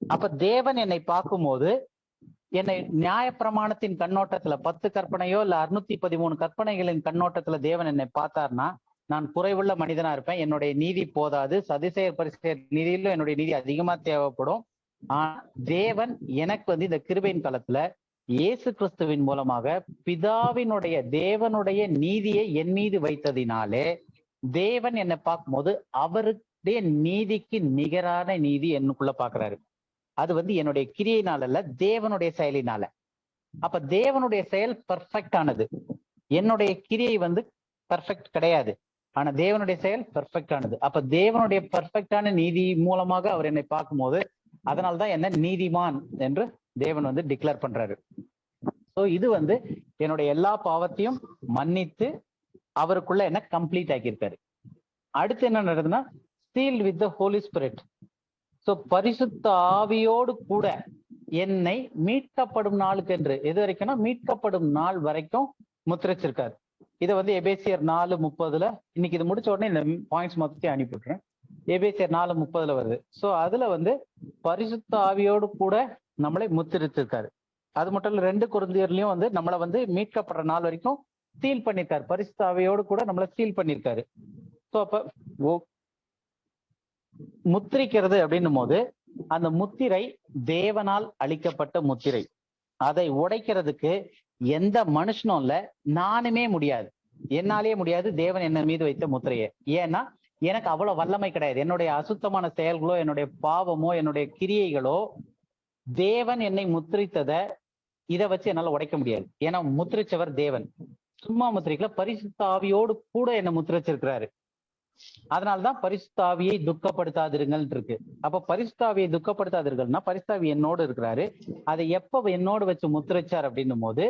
அப்ப தேவன் என்னை பார்க்கும்போது, என்னை நியாயப்பிரமாணத்தின் கண்ணோட்டத்துல 10 கற்பனையோ இல்ல 613 கற்பனைகளின் கண்ணோட்டத்துல தேவன் என்னை பார்த்தார்னா, நான் குறைவுள்ள மனிதனா இருப்பேன். என்னுடைய நீதி போதாது. சதுசேயர் பரிசேயர் நீதியிலும் என்னுடைய நீதி அதிகமா தேவைப்படும். தேவன் எனக்கு வந்து இந்த கிருபையின் காலத்துல இயேசு கிறிஸ்துவின் மூலமாக பிதாவினுடைய, தேவனுடைய நீதியை என் மீது வைத்ததினாலே தேவன் என்னை பார்க்கும்போது அவருடைய நீதிக்கு நிகரான நீதி என்னுக்குள்ள பாக்குறாரு. அது வந்து என்னுடைய கிரியையினால அல்ல, தேவனுடைய செயலினால. அப்ப தேவனுடைய செயல் பர்ஃபெக்ட் ஆனது, என்னுடைய கிரியை வந்து பர்ஃபெக்ட் கிடையாது. ஆனா தேவனுடைய செயல் பர்ஃபெக்ட் ஆனது. அப்ப தேவனுடைய பர்ஃபெக்டான நீதி மூலமாக அவர் என்னை பார்க்கும்போது, அதனால்தான் என்ன நீதிமான் என்று தேவன் வந்து டிக்ளேர் பண்றாரு. சோ இது வந்து என்னுடைய எல்லா பாவத்தையும் மன்னித்து அவருக்குள்ள என்ன கம்ப்ளீட் ஆக்கியிருக்காரு. அடுத்து என்ன நடக்குதுன்னா, sealed with the Holy Spirit. So பரிசுத்த ஆவியோடு கூட என்னை மீட்கப்படும் நாளுக்கு என்று, எது வரைக்கும்னா மீட்கப்படும் நாள் வரைக்கும் முத்திரைச்சிருக்காரு. இதை வந்து எபேசியர் 4:30 இன்னைக்கு இது முடிச்ச உடனே இந்த பாயிண்ட்ஸ் மொத்தத்தையும் அனுப்பிவிட்டுறேன். எபேசியர் 4:30 வருது. சோ அதுல வந்து பரிசுத்த ஆவியோடு கூட நம்மளை முத்திரிச்சிருக்காரு. அது மட்டும் இல்ல, 2 கொரிந்தியர்லயும் வந்து நம்மளை வந்து மீட்கப்படுற நாள் வரைக்கும் சீல் பண்ணிருக்காரு. பரிசுத்த ஆவியோடு கூட நம்மளை சீல் பண்ணிருக்காரு. சோ அப்ப முத்திரிக்கிறது அப்படின்னும் போது, அந்த முத்திரை தேவனால் அளிக்கப்பட்ட முத்திரை. அதை உடைக்கிறதுக்கு எந்த மனுஷனும் இல்ல, நானுமே முடியாது, என்னாலேயே முடியாது தேவன் என்ன மீது வைத்த முத்திரையை. ஏன்னா எனக்கு அவ்வளவு வல்லமை கிடையாது. என்னுடைய அசுத்தமான செயல்களோ, என்னுடைய பாவமோ, என்னுடைய கிரியைகளோ, தேவன் என்னை முத்திரித்ததை இதை வச்சு என்னால உடைக்க முடியாது. ஏன்னா முத்திரிச்சவர் தேவன். சும்மா முத்திரிக்கல, பரிசுத்த ஆவியோடு கூட என்னை முத்திரிச்சிருக்கிறாரு. அதனால்தான் பரிசுத்த ஆவியை துக்கப்படுத்தாதிருங்கள் இருக்கு. அப்ப பரிசுத்த ஆவியை துக்கப்படுத்தாதிருங்கள்னா பரிசுத்த ஆவி என்னோடு இருக்கிறாரு. அதை எப்ப என்னோடு வச்சு முத்திரைச்சார் அப்படின்னும் போது,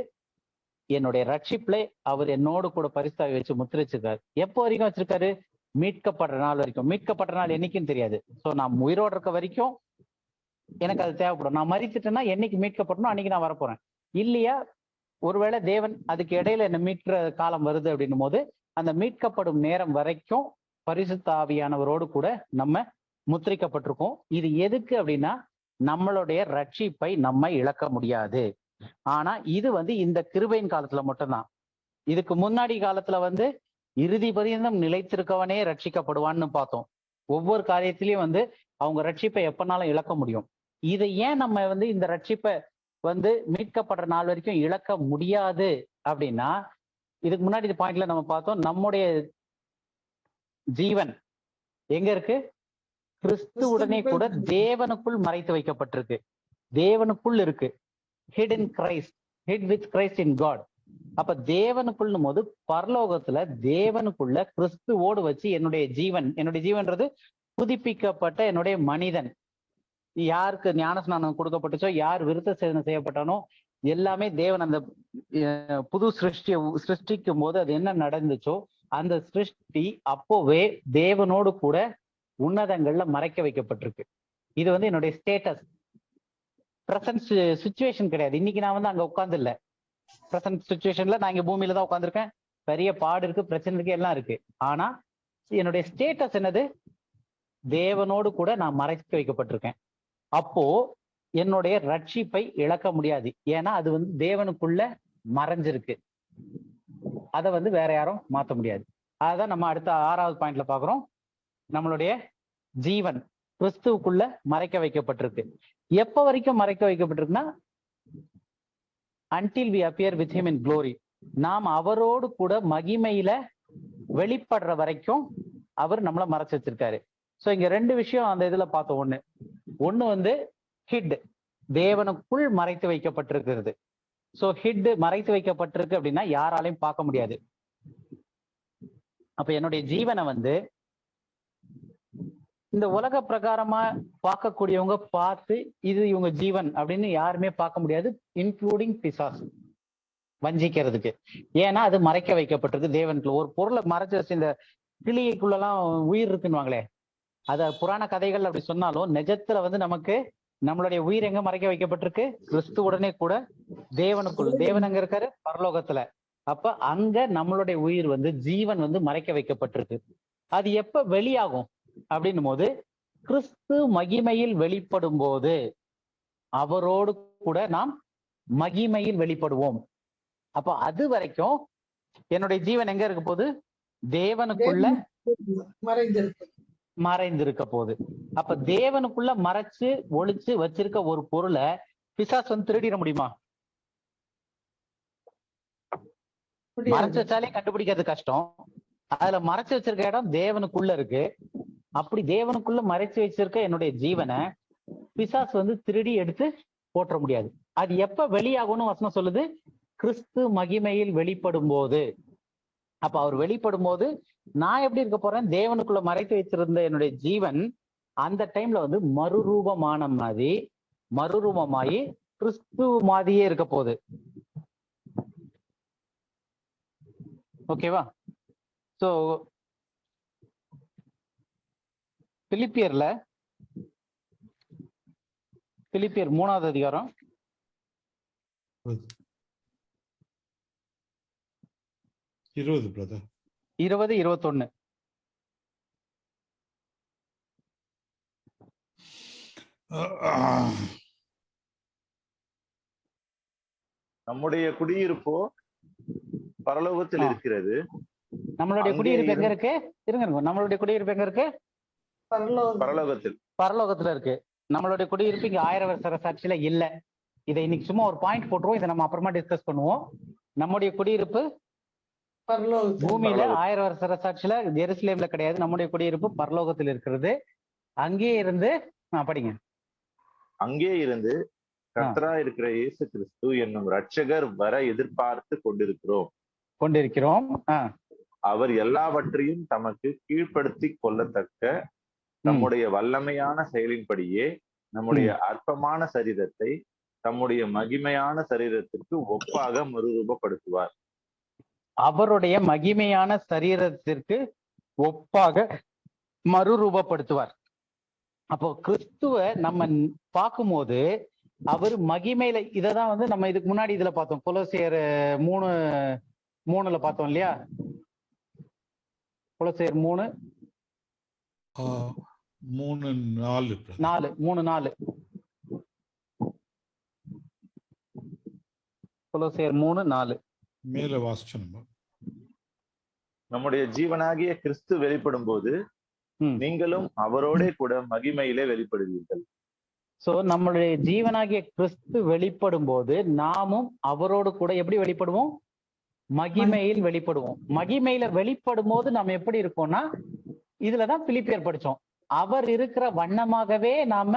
என்னுடைய ரட்சிப்புல அவர் என்னோடு கூட பரிசுத்த ஆவி வச்சு முத்திரைச்சிருக்காரு. எப்போ வரைக்கும் வச்சிருக்காரு? மீட்கப்படுற நாள் வரைக்கும். மீட்கப்படுற நாள் என்னைக்குன்னு தெரியாது. சோ நான் உயிரோடு இருக்க வரைக்கும் எனக்கு அது தேவைப்படும். நான் மரிச்சிட்டேன்னா என்னைக்கு மீட்கப்படணும் அன்னைக்கு நான் வரப்போறேன். இல்லையா, ஒருவேளை தேவன் அதுக்கு இடையில என்ன மீட்கிற காலம் வருது அப்படின்னும் போது, அந்த மீட்கப்படும் நேரம் வரைக்கும் பரிசுத்த ஆவியானவரோடு கூட நம்ம முத்திரிக்கப்பட்டிருக்கோம். இது எதுக்கு அப்படின்னா நம்மளுடைய ரட்சிப்பை நம்ம இழக்க முடியாது. ஆனா இது இந்த கிருபையின் காலத்துல மட்டும்தான். இதுக்கு முன்னாடி காலத்துல இறுதி பரியந்தம் நிலைத்திருக்கவனே ரட்சிக்கப்படுவான்னு பார்த்தோம். ஒவ்வொரு காரியத்திலயும் அவங்க ரட்சிப்பை எப்பனாலும் இழக்க முடியும். இதை ஏன் நம்ம இந்த ரட்சிப்பை மீட்கப்படுற நாள் வரைக்கும் இழக்க முடியாது அப்படின்னா, இதுக்கு முன்னாடி இந்த பாயிண்ட்ல நம்ம பார்த்தோம், நம்முடைய ஜீவன் எங்க இருக்கு? கிறிஸ்துவுடனே கூட தேவனுக்குள் மறைத்து வைக்கப்பட்டிருக்கு. தேவனுக்குள் இருக்கு. hid in Christ, hid with Christ in God. அப்ப தேவனுக்குள்ளும் போது பரலோகத்துல தேவனுக்குள்ள கிறிஸ்துவோடு வச்சு என்னுடைய ஜீவன்றது புதுப்பிக்கப்பட்ட என்னுடைய மனிதன். யாருக்கு ஞானஸ்நானம் கொடுக்கப்பட்டுச்சோ, யார் விருத்த சேதனை செய்யப்பட்டானோ, எல்லாமே தேவன் அந்த புது சிருஷ்டிக்கும் போது அது என்ன நடந்துச்சோ அந்த சிருஷ்டி அப்போவே தேவனோடு கூட உன்னதங்கள்ல மறைக்க வைக்கப்பட்டிருக்கு. இது என்னுடைய ஸ்டேட்டஸ், பிரசன்ட் சுச்சுவேஷன் கிடையாது. இன்னைக்கு நான் அங்க உட்கார்ந்து இல்ல, பிரசன்ட் சுச்சுவேஷன்ல நான் இங்க பூமியில தான் உட்காந்துருக்கேன். பெரிய பாடு இருக்கு, பிரச்சனை இருக்கு, எல்லாம் இருக்கு. ஆனா என்னுடைய ஸ்டேட்டஸ் என்னது? தேவனோடு கூட நான் மறைக்க வைக்கப்பட்டிருக்கேன். அப்போ என்னுடைய ரட்சிப்பை இழக்க முடியாது. ஏன்னா அது தேவனுக்குள்ள மறைஞ்சிருக்கு. அதை வேற யாரும் மாத்த முடியாது. அதான் நம்ம அடுத்த 6வது பாயிண்ட்ல பாக்குறோம். நம்மளுடைய ஜீவன் கிறிஸ்துவுக்குள்ள மறைக்க வைக்கப்பட்டிருக்கு. எப்ப வரைக்கும் மறைக்க வைக்கப்பட்டிருக்குன்னா, until we appear with him in glory. நாம் அவரோடு கூட மகிமையில வெளிப்படுற வரைக்கும் அவர் நம்மளை மறைச்சு வச்சிருக்காரு. சோ இங்க 2 விஷயம் அந்த இதுல பார்த்தோம். ஒண்ணு ஹிட், தேவனுக்குள் மறைத்து வைக்கப்பட்டிருக்கிறது. சோ ஹிட் மறைத்து வைக்கப்பட்டிருக்கு அப்படின்னா யாராலையும் பார்க்க முடியாது. அப்ப என்னுடைய ஜீவனை இந்த உலக பிரகாரமா பார்க்கக்கூடியவங்க பார்த்து இது இவங்க ஜீவன் அப்படின்னு யாருமே பார்க்க முடியாது, இன்க்ளூடிங் பிசாசு, வஞ்சிக்கிறதுக்கு. ஏன்னா அது மறைக்க வைக்கப்பட்டிருக்கு தேவனுக்குள்ள. ஒரு பொருளை மறைச்சு வச்சு, இந்த கிளியைக்குள்ளலாம் உயிர் இருக்குன்னுவாங்களே, அத புராண கதைகள் அப்படி சொன்னாலும் நிஜத்துல நமக்கு நம்மளுடைய உயிர் எங்க மறைக்க வைக்கப்பட்டிருக்கு? கிறிஸ்துவுடனே கூட தேவனுக்குள். தேவன் அங்க இருக்காரு பரலோகத்துல. அப்ப அங்க நம்மளுடைய உயிர் ஜீவன் மறைக்க வைக்கப்பட்டிருக்கு. அது எப்ப வெளியாகும் அப்படின்னும் போது, கிறிஸ்து மகிமையில் வெளிப்படும் போது அவரோடு கூட நாம் மகிமையில் வெளிப்படுவோம். அப்ப அது வரைக்கும் என்னுடைய ஜீவன் எங்க இருக்க போகுது? தேவனுக்குள்ள மறைந்திருக்க போகுது. அப்ப தேவனுக்குள்ள மறைச்சு ஒளிச்சு வச்சிருக்க ஒரு பொருளை பிசாசு திருடிட முடியுமா? மறைச்சு வச்சாலே கண்டுபிடிக்கிறது கஷ்டம். அதுல மறைச்சு வச்சிருக்க இடம் தேவனுக்குள்ள இருக்கு. அப்படி தேவனுக்குள்ள மறைச்சு வச்சிருக்க என்னுடைய ஜீவனை பிசாசு திருடி எடுத்து போற்ற முடியாது. அது எப்ப வெளியாகும்னு வசனம் சொல்லுது? கிறிஸ்து மகிமையில் வெளிப்படும் போது. அப்ப அவர் வெளிப்படும் போது நான் எப்படி இருக்க போறேன்? தேவனுக்குள்ள மறைத்து வச்சிருந்த என்னுடைய ஜீவன் அந்த டைம்ல மறுரூபமாயி கிறிஸ்து மாதிரியே இருக்க போகுது. ஓகேவா? சோ பிலிப்பியர் 3வது அதிகாரம் 20-21. நம்முடைய குடியிருப்போ பரலோகத்தில் இருக்கிறது. நம்மளுடைய குடியிருப்பு எங்க இருக்கு? நம்மளுடைய குடியிருப்பு எங்க இருக்கு? பரலோகத்துல இருக்கு. நம்மளுடைய குடியிருப்பு இங்க 1000 வருஷ சாட்சியில இல்ல. இதை இன்னைக்கு சும்மா ஒரு பாயிண்ட் போட்டுருவோம். இதை நம்ம அப்புறமா டிஸ்கஸ் பண்ணுவோம். நம்முடைய குடியிருப்பு பூமியில 1000 வருஷ சாட்சியில எருசலேம்ல கிடையாது. நம்முடைய குடியிருப்பு பரலோகத்தில் இருக்கிறது. அங்கே இருந்து படிங்க. அங்கே இருந்து கர்த்தராய் இருக்கிற இயேசு கிறிஸ்து என்னும் இரட்சகர் வர எதிர்பார்த்து கொண்டிருக்கிறோம். அவர் எல்லாவற்றையும் தமக்கு கீழ்ப்படுத்தி கொள்ளத்தக்க நம்முடைய வல்லமையான செயலின்படியே நம்முடைய அற்பமான சரீரத்தை தம்முடைய மகிமையான சரீரத்திற்கு ஒப்பாக மறுரூபப்படுத்துவார். அவருடைய மகிமையான சரீரத்திற்கு ஒப்பாக மறுரூபப்படுத்துவார். அப்போ கிறிஸ்துவ நம்ம பார்க்கும்போது அவர் மகிமையில, இததான் நம்ம இதுக்கு முன்னாடி இதுல பார்த்தோம். கொலோசியர் 3:3 பார்த்தோம் இல்லையா? கொலோசியர் 3 3:4 3:4 கொலோசியர் 3:4 மேல வாசிச்சோம். நம்முடைய ஜீவனாகிய கிறிஸ்து வெளிப்படும் போது நீங்களும் அவரோட கூட மகிமையிலே வெளிப்படுவீர்கள். சோ நம்மளுடைய ஜீவனாகிய கிறிஸ்து வெளிப்படும் போது நாமும் அவரோடு கூட எப்படி வெளிப்படுவோம்? மகிமையில் வெளிப்படுவோம். மகிமையில வெளிப்படும் போது நம்ம எப்படி இருக்கோம்னா, இதுலதான் பிலிப்பியர் படிச்சோம். அவர் இருக்கிற வண்ணமாகவே நாம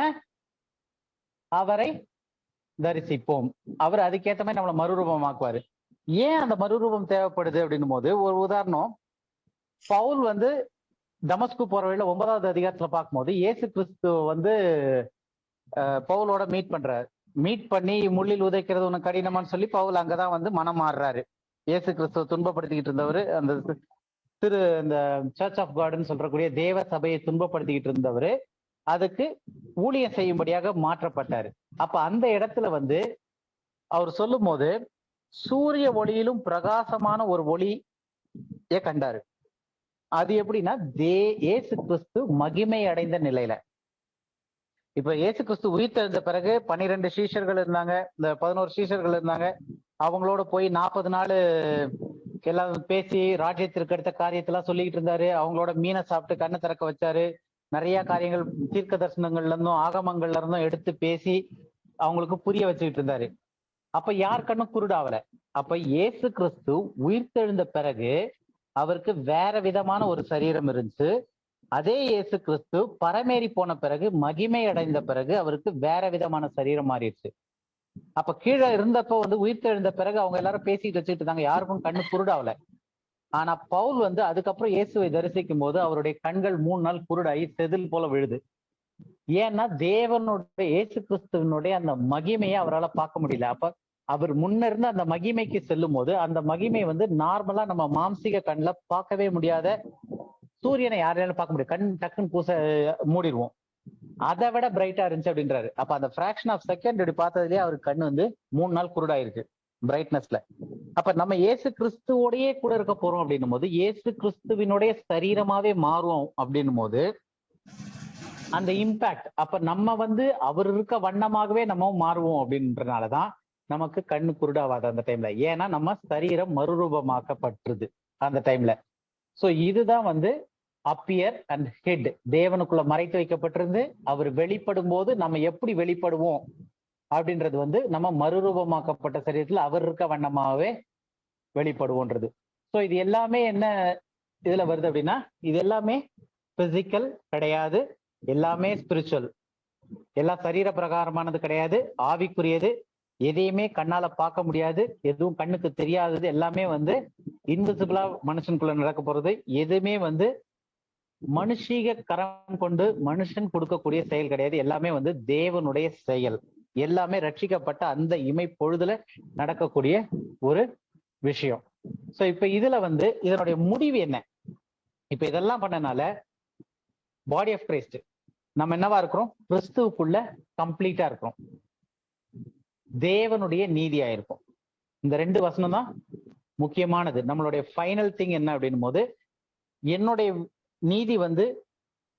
அவரை தரிசிப்போம். அவர் அதுக்கேற்ற மாதிரி நம்மளை மறுரூபமாக்குவாரு. ஏன் அந்த மறுரூபம் தேவைப்படுது அப்படின்னும் போது, ஒரு உதாரணம், பவுல் வந்து தமஸ்கு போற வழியில 9வது அதிகாரத்துல பார்க்கும்போது இயேசு கிறிஸ்து வந்து பவுலோட மீட் பண்ணி முள்ளில் உதைக்கிறது உனக்கு கடினமான்னு சொல்லி பவுல் அங்கதான் வந்து மனம் மாறுறாரு. இயேசு கிறிஸ்துவ துன்பப்படுத்திக்கிட்டு இருந்தவர், அந்த இந்த சர்ச் ஆஃப் காட்னு சொல்றக்கூடிய தேவ சபையை துன்பப்படுத்திக்கிட்டு இருந்தவர் அதுக்கு ஊழியம் செய்யும்படியாக மாற்றப்பட்டாரு. அப்ப அந்த இடத்துல வந்து அவர் சொல்லும் போது சூரிய ஒளியிலும் பிரகாசமான ஒரு ஒளியை கண்டாரு. அது எப்படின்னா இயேசு கிறிஸ்து மகிமை அடைந்த நிலையில. இப்ப இயேசு கிறிஸ்து உயிர்த்தெழுந்த பிறகு 12 சீஷர்கள் இருந்தாங்க, இந்த 11 சீஷர்கள் இருந்தாங்க. அவங்களோட போய் 40 நாள் எல்லாம் பேசி ராஜ்யத்திற்கு அடுத்த காரியத்தெல்லாம் சொல்லிக்கிட்டு இருந்தாரு. அவங்களோட மீனை சாப்பிட்டு கண்ணை திறக்க வச்சாரு. நிறைய காரியங்கள் தீர்க்க தரிசனங்கள்ல இருந்தும் ஆகமங்கள்ல இருந்தும் எடுத்து பேசி அவங்களுக்கு புரிய வச்சுக்கிட்டு இருந்தாரு. அப்ப யார் கண்ணும் குருடாவல. அப்ப இயேசு கிறிஸ்து உயிர்த்தெழுந்த பிறகு அவருக்கு வேற விதமான ஒரு சரீரம் இருந்துச்சு. அதே இயேசு கிறிஸ்து பரமேறி போன பிறகு மகிமை அடைந்த பிறகு அவருக்கு வேற விதமான சரீரம் மாறிடுச்சு. அப்ப கீழே இருந்தப்ப வந்து உயிர்த்தெழுந்த பிறகு அவங்க எல்லாரும் பேசிட்டு வச்சுட்டு இருந்தாங்க, யாருக்கும் கண்ணு குருடாவல. ஆனா பவுல் வந்து அதுக்கப்புறம் இயேசுவை தரிசிக்கும் போது அவருடைய கண்கள் 3 நாள் குருடாகி செதில் போல விழுது. ஏன்னா தேவனுடைய இயேசு கிறிஸ்துவனுடைய அந்த மகிமையை அவரால் பார்க்க முடியல. அப்ப அவர் முன்ன இருந்த அந்த மகிமைக்கு செல்லும் போது அந்த மகிமை வந்து நார்மலா நம்ம மாம்சீக கண்ணுல பார்க்கவே முடியாத, சூரியனை யாரையாலும் பார்க்க முடியாது, கண் டக்குன்னு மூடிடுவோம், அதை விட பிரைட்டா இருந்துச்சு அப்படின்றாரு. அப்ப அந்த பிராக்ஷன் ஆஃப் செகண்ட் இப்படி பார்த்ததுலயே அவருக்கு கண்ணு வந்து 3 நாள் குருடாயிருக்கு பிரைட்னஸ்ல. அப்ப நம்ம இயேசு கிறிஸ்துவோடயே கூட இருக்க போறோம் அப்படின்னும் போது, இயேசு கிறிஸ்துவினுடைய சரீரமாவே மாறுவோம் அப்படின்னும் போது அந்த இம்பாக்ட், அப்ப நம்ம வந்து அவர் இருக்க வண்ணமாகவே நம்ம மாறுவோம் அப்படின்றதுனாலதான் நமக்கு கண்ணு குருடாவாது அந்த டைம்ல. ஏன்னா நம்ம சரீரம் மறுரூபமாக்கப்பட்டுருது அந்த டைம்ல. சோ இதுதான் வந்து அப்பியர் அண்ட் ஹெட் தேவனுக்குள்ள மறைத்து வைக்கப்பட்டிருந்து அவர் வெளிப்படும் போது நம்ம எப்படி வெளிப்படுவோம் அப்படின்றது வந்து நம்ம மறுரூபமாக்கப்பட்ட சரீரத்துல அவர் இருக்க வண்ணமாகவே வெளிப்படுவோன்றது. ஸோ இது எல்லாமே என்ன இதுல வருது அப்படின்னா, இது எல்லாமே பிசிக்கல் கிடையாது, எல்லாமே ஸ்பிரிச்சுவல், எல்லாம் சரீர பிரகாரமானது கிடையாது, ஆவிக்குரியது, எதையுமே கண்ணால பார்க்க முடியாது, எதுவும் கண்ணுக்கு தெரியாதது, எல்லாமே வந்து இன்விசிபிளா மனுஷனுக்குள்ள நடக்க போறது. எதுவுமே வந்து மனுஷீக கரம் கொண்டு மனுஷன் கொடுக்கக்கூடிய செயல் கிடையாது, எல்லாமே வந்து தேவனுடைய செயல், எல்லாமே ரட்சிக்கப்பட்ட அந்த இமை பொழுதுல நடக்கக்கூடிய ஒரு விஷயம். சோ இப்ப இதுல வந்து இதனுடைய முடிவு என்ன? இப்ப இதெல்லாம் பண்ணனால பாடி ஆஃப் கிரைஸ்ட் நம்ம என்னவா இருக்கிறோம்? கிறிஸ்துவுக்குள்ள கம்ப்ளீட்டா இருக்கிறோம், தேவனுடைய நீதியா இருக்கும். இந்த 2 வசனம் தான் முக்கியமானது. நம்மளுடைய ஃபைனல் திங் என்ன அப்படின்னும் போது, என்னுடைய நீதி வந்து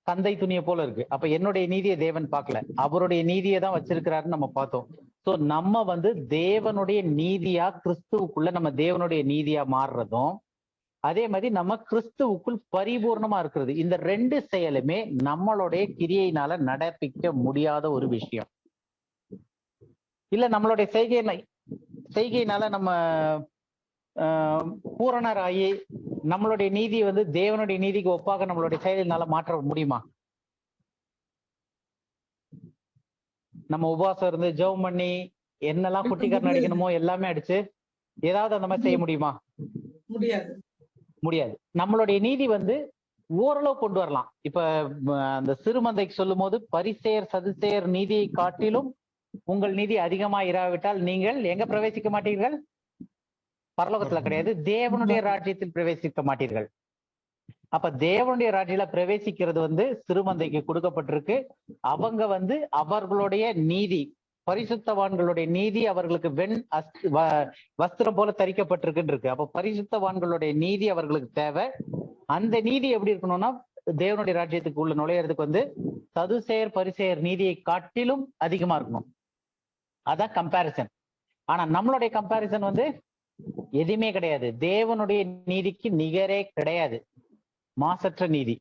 தந்தை துணியை போல இருக்கு. அப்ப என்னுடைய நீதியை தேவன் பார்க்கல, அவருடைய நீதியை தான் வச்சிருக்கிறாருன்னு நம்ம பார்த்தோம். சோ நம்ம வந்து தேவனுடைய நீதியா கிறிஸ்துவுக்குள்ள நம்ம தேவனுடைய நீதியா மாறுறதும், அதே மாதிரி நம்ம கிறிஸ்துவுக்குள் பரிபூர்ணமா இருக்கிறது, இந்த 2 செயலுமே நம்மளுடைய கிரியையினால நடப்பிக்க முடியாத ஒரு விஷயம். இல்ல நம்மளுடைய செய்கையினால நம்ம பூரணராகி நம்மளுடைய நீதி வந்து தேவனுடைய நீதிக்கு ஒப்பாக நம்மளுடைய செயலினால மாற்ற முடியுமா? நம்ம உபவாசம் இருந்து ஜெபம் பண்ணி என்னெல்லாம் குட்டிக்காரன் அடிக்கணுமோ எல்லாமே அடிச்சு ஏதாவது அந்த மாதிரி செய்ய முடியுமா? முடியாது. நம்மளுடைய நீதி வந்து ஓரளவு கொண்டு வரலாம். இப்ப அந்த சிறுமந்தைக்கு சொல்லும் போது, பரிசேயர் சதுசேயர் நீதியை காட்டிலும் உங்கள் நீதி அதிகமா இராவிட்டால் நீங்கள் எங்க பிரவேசிக்க மாட்டீர்கள்? பரலோகத்துல கிடையாது, தேவனுடைய ராஜ்யத்தில் பிரவேசிக்க மாட்டீர்கள். அப்ப தேவனுடைய ராஜ்யத்துல பிரவேசிக்கிறது வந்து சிறுமந்தைக்கு கொடுக்கப்பட்டிருக்கு. அவங்க வந்து அவர்களுடைய நீதி, பரிசுத்தவான்களுடைய நீதி அவர்களுக்கு வஸ்திரம் போல தரிக்கப்பட்டிருக்குன்னு இருக்கு. அப்ப பரிசுத்தவான்களுடைய நீதி அவர்களுக்கு தேவை. அந்த நீதி எப்படி இருக்கணும்னா, தேவனுடைய ராஜ்யத்துக்கு உள்ள நுழையிறதுக்கு வந்து சதுசேயர் பரிசேயர் நீதியை காட்டிலும் அதிகமா இருக்கணும். அதான் கம்பேரிசன். ஆனா நம்மளுடைய கம்பேரிசன் வந்து எதுவுமே கிடையாது. தேவனுடைய நீதிக்கு நிகரே கிடையாது. மாசற்ற நீதி,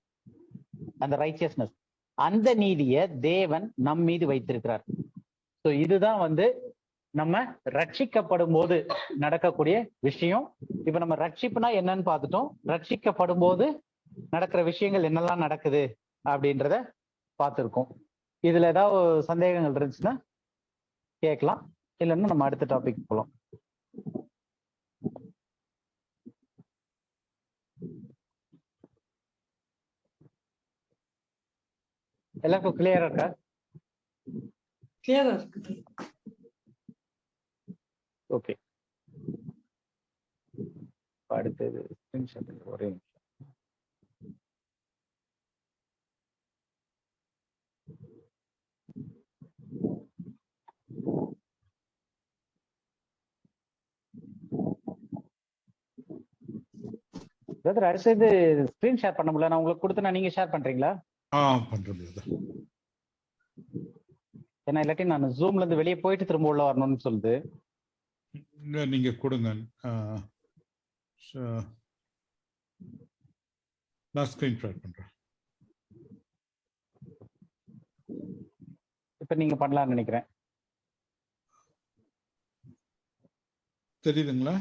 அந்த ரைச்சியஸ்னஸ், அந்த நீதியை தேவன் நம் மீது வைத்திருக்கிறார். ஸோ இதுதான் வந்து நம்ம ரட்சிக்கப்படும் போது நடக்கக்கூடிய விஷயம். இப்ப நம்ம ரட்சிப்புனா என்னன்னு பார்த்துட்டோம். ரட்சிக்கப்படும் போது நடக்கிற விஷயங்கள் என்னெல்லாம் நடக்குது அப்படின்றத பார்த்துருக்கோம். இதுல ஏதாவது சந்தேகங்கள் இருந்துச்சுன்னா கேட்கலாம், இல்லைன்னா நம்ம அடுத்த டாபிக் போகலாம். எல்லாருக்கும் கிளியரா இருக்கா? கிளியரா இருக்குது. ஓகே, அடுத்தது ஸ்கிரீன்ஷாட். ஒரே நிமிஷம். அடுத்தது ஸ்கிரீன் ஷேர் பண்ண முடியல. நான் உங்களுக்கு கொடுத்தேன், நீங்க ஷேர் பண்றீங்களா? பண்றேன். ஏன்னா இல்லாட்டி நான் ஜூம்ல இருந்து வெளியே போயிட்டு திரும்ப உள்ள வரணும்னு சொல்லுது. நீங்க கொடுங்க, நான் ஸ்கிரீன் ஷேர் பண்றேன். இப்ப நீங்க பண்ணலாம்னு நினைக்கிறேன். தெரியுதுங்களா?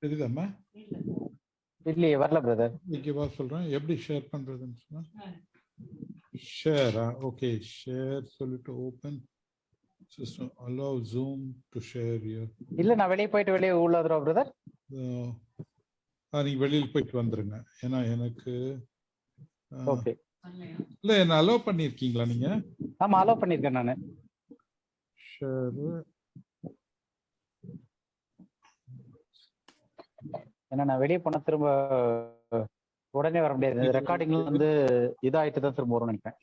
தெரியுதாம்மா? இல்லையே, வரல பிரதர். ஓகேவா சொல்றேன் எப்படி ஷேர் பண்றதுன்னு சொன்னா, ஷேரா? ஓகே, ஷேர் சொல்லிட்டு open system, allow zoom to share here. இல்ல, நான் வெளியே போயிட்டு வெளியே உள்ள வந்துறோம் பிரதர். நீங்க வெளியில போயிட்டு வந்துருங்க. ஏன்னா எனக்கு ஓகே. இல்ல, என்ன அலோவ் பண்ணிருக்கீங்களா நீங்க? ஆமா, அலோவ் பண்ணிருக்கேன் நானு. ஷேர். ஏன்னா நான் வெளியே போனா திரும்ப உடனே வர முடியாது. ரெக்கார்டிங்ல வந்து இதாயிட்டு தான் திரும்ப வரும்னு நினைப்பேன்.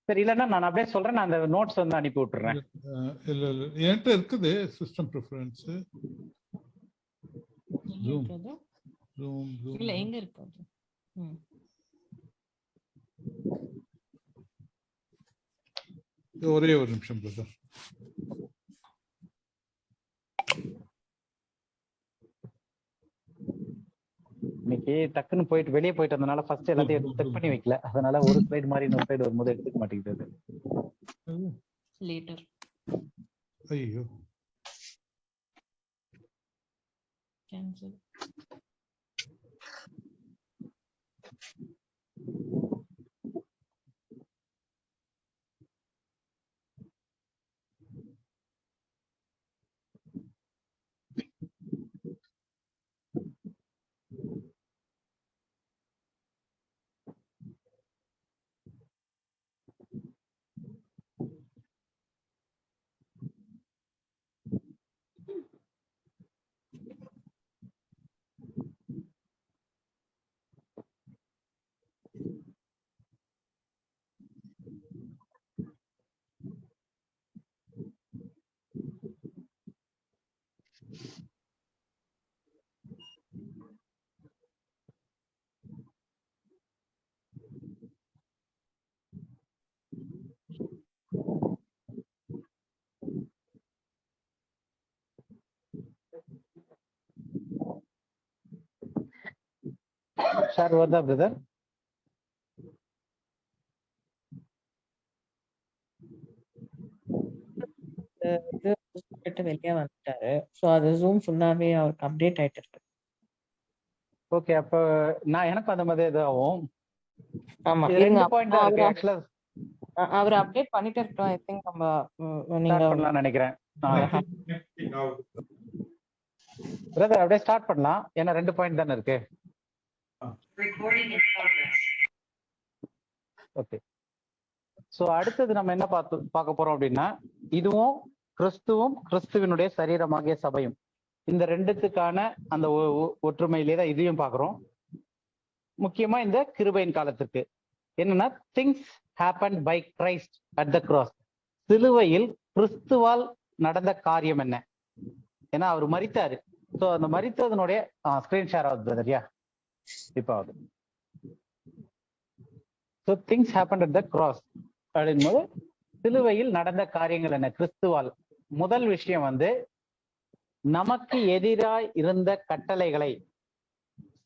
சரி, இல்லைன்னா நான் அப்படியே சொல்றேன். நான் அந்த நோட்ஸ் வந்து அனுப்பி விட்டுறேன். இல்ல இல்ல, என்கிட்ட இருக்குது system preference. Zoom zoom zoom இல்ல, எங்க இருக்கு? ஒரே ஒரு நிமிஷம் பிரதர். இன்னைக்கு டக்குன்னு போயிட்டு வெளியே போயிட்டு வந்தனால ஃபர்ஸ்ட் எல்லாத்தையும் செக் பண்ணி வைக்கல. அதனால ஒரு ஸ்லைடு மாதிரி இன்னொரு ஸ்லைடு வரும்போது எடுத்துக்க மாட்டேங்குது. லேட்டர். ஐயோ, கேன்சல். ஷேர் வருதா பிரதர்? வெளியே வந்துட்டாரு. சோ அது ஜூம் ஃபுல்லாவே அவருக்கு அப்டேட் ஆயிட்டு இருக்கு. ஓகே, அப்ப நான் எனக்கு அந்த மாதிரி இதாகும். ஆமா, இருங்க. பாயிண்ட் தான் இருக்கு ஆக்சுவலா. அவர் அப்டேட் பண்ணிட்டு இருக்கோம். ஐ திங்க் நம்ம நீங்க பண்ணலாம் நினைக்கிறேன். பிரதர் அப்படியே ஸ்டார்ட் பண்ணலாம். ஏன்னா 2 பாயிண்ட் தானே இருக்கு. ஓகே, சோ அடுத்தது நம்ம என்ன பார்க்க போறோம் அப்படின்னா, இதுவும் கிறிஸ்துவும் கிறிஸ்துவினுடைய சரீரமாகிய சபையும், இந்த ரெண்டுத்துக்கான அந்த ஒற்றுமையிலே தான் இதையும் பார்க்கிறோம். முக்கியமா இந்த கிருபையின் காலத்திற்கு என்னன்னா, things happen by Christ at the cross. சிலுவையில் கிறிஸ்துவால் நடந்த காரியம் என்ன? ஏன்னா அவர் மரித்தாரு. ஸோ அந்த மரித்ததனுடைய ஸ்கிரீன் ஷேர் ஆகுது பிரதர்யா. இப்போ ஆகுது. So things happened at the cross. அப்படின்போது சிலுவையில் நடந்த காரியங்கள் என்ன? கிறிஸ்துவால் முதல் விஷயம் வந்து நமக்கு எதிராய் இருந்த கட்டளைகளை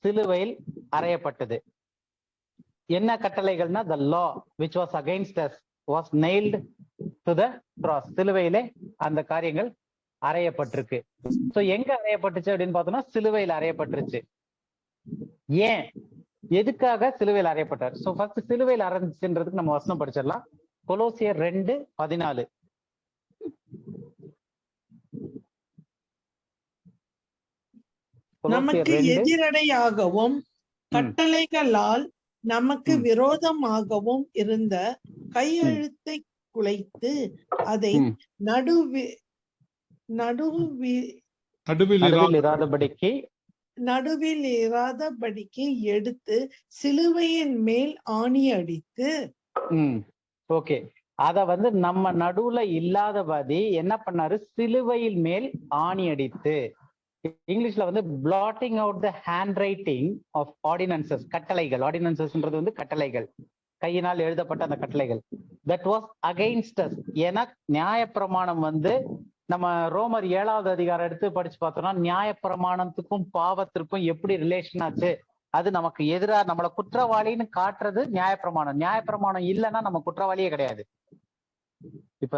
சிலுவையில் அறையப்பட்டது. என்ன கட்டளைகள்னா the law which was against us was nailed to the cross. சிலுவையிலே அந்த காரியங்கள் அறையப்பட்டிருக்கு. சோ எங்க அறையப்பட்டுச்சு அப்படின்னு பார்த்தோம்னா சிலுவையில் அறையப்பட்டுருச்சு. ஏன், எதுக்காக சிலுவையில் அறையப்பட்டார்? சோ ஃபர்ஸ்ட் சிலுவையில் அறைஞ்சுன்றதுக்கு நம்ம வசனம் படிச்சிடலாம். கொலோசியர் 2:14. நமக்கு எதிரடையாகவும் கட்டளைகளால் நமக்கு விரோதமாகவும் இருந்த கையெழுத்தை குலைத்து அதை நடுவில் இராதபடிக்கு எடுத்து சிலுவையின் மேல் ஆணி அடித்து. ஓகே, அத வந்து நம்ம நடுவுல இல்லாதபடி என்ன பண்ணாரு? சிலுவையில் மேல் ஆணி அடித்து. இங்கிலீஷ்ல வந்து blotting out the handwriting of ordinances, கட்டளைகள். ஆர்டினன்சஸ்ன்றது வந்து கட்டளைகள், கையினால் எழுதப்பட்ட அந்த கட்டளைகள். that was against us. ஏன்னா நியாயப்பிரமாணம் வந்து நம்ம ரோமர் 7வது அதிகாரம் எடுத்து படிச்சு பார்த்தோம்னா நியாயப்பிரமாணத்துக்கும் பாவத்திற்கும் எப்படி ரிலேஷன் ஆச்சு, அது நமக்கு எதிரா நம்மள குற்றவாளின்னு காட்டுறது நியாயப்பிரமாணம். நியாயப்பிரமாணம் இல்லைன்னா நம்ம குற்றவாளியே கிடையாது. இப்ப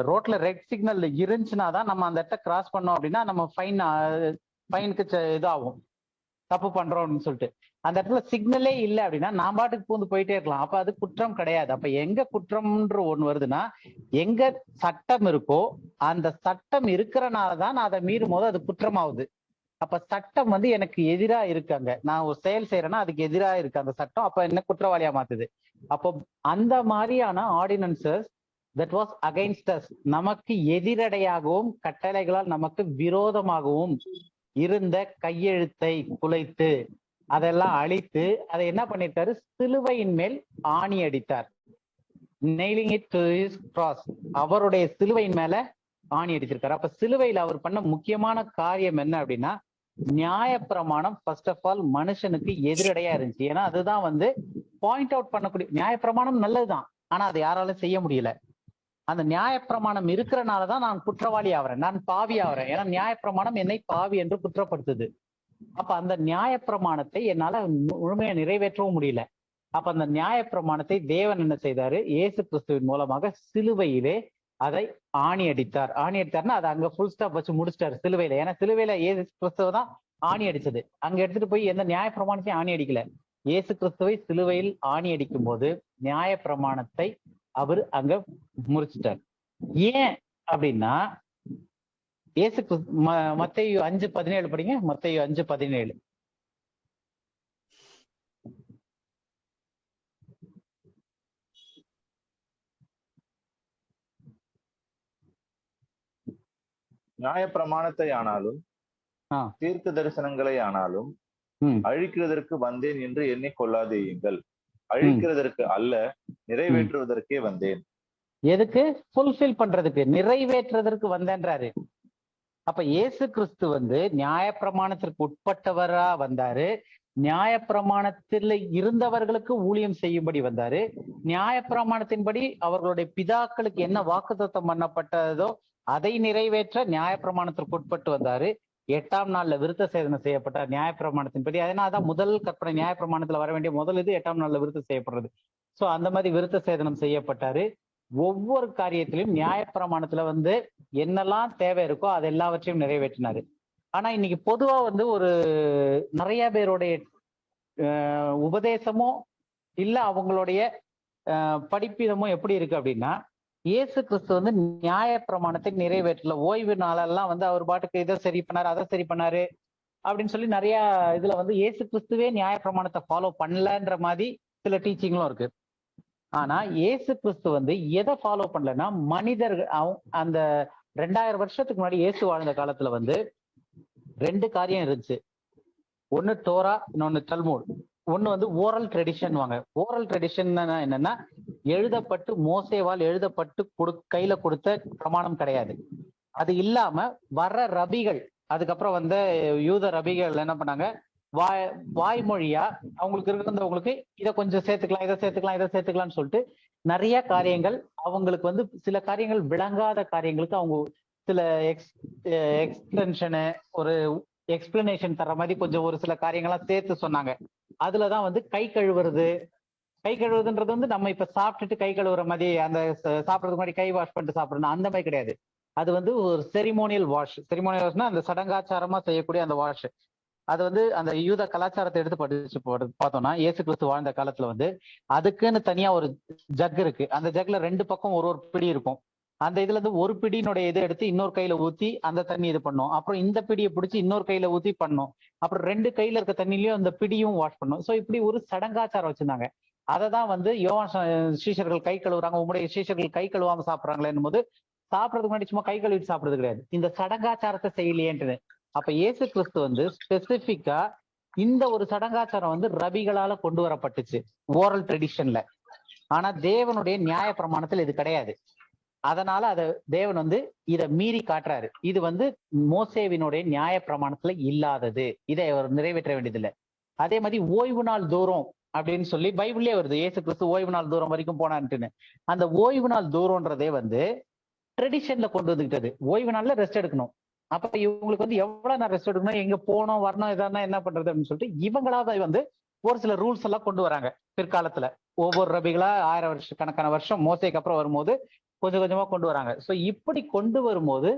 ரோட்ல ரெட் சிக்னல் இருந்துச்சுன்னா தான் நம்ம அந்த இடத்த கிராஸ் பண்ணோம் அப்படின்னா நம்ம ஃபைனுக்கு இதாகும், தப்பு பண்றோம்னு சொல்லிட்டு. அந்த இடத்துல சிக்னலே இல்லை அப்படின்னா நான் பாட்டுக்கு பூந்து போயிட்டே இருக்கலாம், அப்ப அது குற்றம் கிடையாது. அப்ப எங்க குற்றம்ன்ற ஒண்ணு வருதுன்னா எங்க சட்டம் இருக்கோ அந்த சட்டம் இருக்கிறனாலதான் நான் அதை மீறும் போது அது குற்றமாகுது. அப்ப சட்டம் வந்து எனக்கு எதிரா இருக்காங்க, நான் ஒரு செயல் செய்யறேன்னா அதுக்கு எதிராக இருக்கு அந்த சட்டம், அப்ப என்ன குற்றவாளியா மாத்துது. அப்போ அந்த மாதிரியான ordinances that was against us, நமக்கு எதிரடையாகவும் கட்டளைகளால் நமக்கு விரோதமாகவும் இருந்த கையெழுத்தை குலைத்து அதெல்லாம் அழித்து அதை என்ன பண்ணிருக்காரு? சிலுவையின் மேல் ஆணி அடித்தார். nailing it to his cross. அவருடைய சிலுவையின் மேல ஆணி அடிச்சிருக்காரு. அப்ப சிலுவையில் அவர் பண்ண முக்கியமான காரியம் என்ன அப்படின்னா நியாயப்பிரமாணம் ஃபர்ஸ்ட் ஆஃப் ஆல் மனுஷனுக்கு எதிரடையா இருந்துச்சு. ஏன்னா அதுதான் வந்து பாயிண்ட் அவுட் பண்ணக்கூடிய, நியாயப்பிரமாணம் நல்லதுதான் ஆனா அதை யாராலும் செய்ய முடியல. அந்த நியாயப்பிரமாணம் இருக்கிறனாலதான் நான் குற்றவாளி ஆகிறேன், நான் பாவி ஆகிறேன். ஏன்னா நியாயப்பிரமாணம் என்னை பாவி என்று குற்றப்படுத்துது. அப்ப அந்த நியாயப்பிரமாணத்தை என்னால முழுமையா நிறைவேற்றவும் முடியல. அப்ப அந்த நியாயப்பிரமாணத்தை தேவன் என்ன செய்தாரு? இயேசு கிறிஸ்துவின் மூலமாக சிலுவையிலே அதை ஆணி அடித்தார். ஆணி அடித்தார்னா அதை அங்க ஃபுல் ஸ்டாப் வச்சு முடிச்சிட்டாரு சிலுவையில. ஏன்னா சிலுவையில இயேசு கிறிஸ்துவ தான் ஆணி அடிச்சது. அங்க எடுத்துட்டு போய் எந்த நியாயப்பிரமாணத்தையும் ஆணி அடிக்கல. இயேசு கிறிஸ்துவை சிலுவையில் ஆணி அடிக்கும் போது நியாயப்பிரமாணத்தை அவர் அங்க முறிச்சிட்டார். ஏன் அப்படின்னா இயேசு மத்தேயு 5:17 படிங்க. மத்தேயு 5:17. நியாயப்பிரமாணத்தை ஆனாலும் தீர்க்க தரிசனங்களை ஆனாலும் அழிக்கிறதற்கு வந்தேன் என்று எண்ணிக்கொள்ளாதேயுங்கள், அழிக்கிறதற்கு அல்ல நிறைவேற்றுவதற்கே வந்தேன். எதுக்கு? ஃபுல்ஃபில் பண்றதுக்கு, நிறைவேற்றுவதற்கு வந்தேன்றாரு. அப்ப இயேசு கிறிஸ்து வந்து நியாயப்பிரமாணத்திற்கு உட்பட்டவரா வந்தாரு, நியாயப்பிரமாணத்தில் இருந்தவர்களுக்கு ஊழியம் செய்யும்படி வந்தாரு. நியாயப்பிரமாணத்தின்படி அவர்களுடைய பிதாக்களுக்கு என்ன வாக்குத்தத்தம் பண்ணப்பட்டதோ அதை நிறைவேற்ற நியாயப்பிரமாணத்திற்கு உட்பட்டு வந்தாரு. 8ஆம் நாள்ல விருத்த சேதனம் செய்யப்பட்டார் நியாயப்பிரமாணத்தின்படி. அதனாலதான் முதல் கற்பனை நியாயப்பிரமாணத்துல வர வேண்டிய முதல் இது 8ஆம் நாள்ல விருத்த செய்யப்படுறது. சோ அந்த மாதிரி விருத்த சேதனம் செய்யப்பட்டாரு. ஒவ்வொரு காரியத்திலும் நியாயப்பிரமாணத்துல வந்து என்னெல்லாம் தேவை இருக்கோ அது எல்லாவற்றையும் நிறைவேற்றினாரு. ஆனா இன்னைக்கு பொதுவா வந்து ஒரு நிறைய பேருடைய உபதேசமோ இல்ல அவங்களுடைய படிப்பிதமோ எப்படி இருக்கு அப்படின்னா இயேசு கிறிஸ்து வந்து நியாயப்பிரமாணத்தை நிறைவேற்றல, ஓய்வு நாளெல்லாம் வந்து அவர் பாட்டுக்கு இதை சரி பண்ணாரு அதை சரி பண்ணாரு அப்படின்னு சொல்லி நிறைய இதுல வந்து இயேசு கிறிஸ்துவே நியாயப்பிரமாணத்தை ஃபாலோ பண்ணலன்ற மாதிரி சில டீச்சிங்லும் இருக்கு. ஆனா இயேசு கிறிஸ்து வந்து எதை ஃபாலோ பண்ணலன்னா மனிதர்கள் அந்த 2000 வருஷத்துக்கு முன்னாடி இயேசு வாழ்ந்த காலத்துல வந்து 2 காரியம் இருந்துச்சு. ஒன்னு டோரா, இன்னொன்னு தல்மூட். ஒண்ணு வந்து ஓரல் ட்ரெடிஷன் வாங்க. ஓரல் ட்ரெடிஷன் என்னன்னா எழுதப்பட்டு மோசேவால் எழுதப்பட்டு கையில கொடுத்த பிரமாணம் கிடையாது. அது இல்லாம வர்ற ரபிகள், அதுக்கப்புறம் வந்து யூத ரபிகள் என்ன பண்ணாங்க, வாய்மொழியா அவங்களுக்கு இருக்கிறவங்களுக்கு இதை கொஞ்சம் சேர்த்துக்கலாம், இதை சேர்த்துக்கலாம், இதை சேர்த்துக்கலாம்னு சொல்லிட்டு நிறைய காரியங்கள் அவங்களுக்கு வந்து சில காரியங்கள் விளங்காத காரியங்களுக்கு அவங்க சில எக்ஸ்டென்ஷனு ஒரு எக்ஸ்பிளனேஷன் தர்ற மாதிரி கொஞ்சம் ஒரு சில காரியங்கள்லாம் சேர்த்து சொன்னாங்க. அதுலதான் வந்து கை கழுவுறதுன்றது வந்து நம்ம இப்ப சாப்பிட்டுட்டு கை கழுவுற மாதிரி, அந்த சாப்பிட்றதுக்கு முன்னாடி கை வாஷ் பண்ணிட்டு சாப்பிடணும் அந்த மாதிரி கிடையாது. அது வந்து ஒரு செரிமோனியல் வாஷ்னா அந்த சடங்காச்சாரமா செய்யக்கூடிய அந்த வாஷ். அது வந்து அந்த யூத கலாச்சாரத்தை எடுத்து படிச்சு பார்த்தோம்னா இயேசு கிறிஸ்து வாழ்ந்த காலத்துல வந்து அதுக்குன்னு தனியா ஒரு ஜக் இருக்கு. அந்த ஜக்ல 2 பக்கம் ஒரு பிடி இருக்கும். அந்த இதுல இருந்து ஒரு பிடியினுடைய இதை எடுத்து இன்னொரு கையில ஊத்தி அந்த தண்ணி இது பண்ணும். அப்புறம் இந்த பிடியை பிடிச்சி இன்னொரு கையில ஊத்தி பண்ணும். அப்புறம் 2 கையில இருக்க தண்ணிலையும் அந்த பிடியும் வாஷ் பண்ணும். ஸோ இப்படி ஒரு சடங்காச்சாரம் வச்சிருந்தாங்க. அதை தான் வந்து யோவான் சீஷர்கள் கை கழுவுறாங்க, உங்களுடைய சீஷர்கள் கை கழுவாம சாப்பிட்றாங்களேன்னும் போது சாப்பிட்றதுக்கு முன்னாடி சும்மா கை கழுவிட்டு சாப்பிடுறது கிடையாது, இந்த சடங்காச்சாரத்தை செய்யலையேன்ட்டு. அப்ப இயேசு கிறிஸ்து வந்து ஸ்பெசிபிக்கா இந்த ஒரு சடங்காச்சாரம் வந்து ரபிகளால கொண்டு வரப்பட்டுச்சு ஓரல் ட்ரெடிஷன்ல. ஆனா தேவனுடைய நியாய பிரமாணத்தில் இது கிடையாது. அதனால அதை தேவன் வந்து இதை மீறி காட்டுறாரு. இது வந்து மோசேவினுடைய நியாய பிரமாணத்துல இல்லாதது, இதை அவர் நிறைவேற்ற வேண்டியதில்லை. அதே மாதிரி ஓய்வு நாள் தூரம் அப்படின்னு சொல்லி பைபிள்லயே வருது, இயேசு கிறிஸ்து ஓய்வு நாள் தூரம் வரைக்கும் போனான்ட்டுன்னு. அந்த ஓய்வு நாள் தூரம்ன்றதே வந்து ட்ரெடிஷன்ல கொண்டு வந்துக்கிட்டது. ஓய்வு நாள்ல ரெஸ்ட் எடுக்கணும். அப்ப இவங்களுக்கு வந்து எவ்வளவு நான் ரெஸ்ட் எடுக்கணும், எங்க போனோம் வரணும் எதானா என்ன பண்றது அப்படின்னு சொல்லிட்டு இவங்களாவே வந்து ஒரு சில ரூல்ஸ் எல்லாம் கொண்டு வராங்க பிற்காலத்துல. ஒவ்வொரு ரபிகளா 1000 கணக்கான வருஷம் மோசேக்கு அப்புறம் வரும்போது கொஞ்சம் கொஞ்சமா கொண்டு வராங்க. ஸோ இப்படி கொண்டு வரும்போது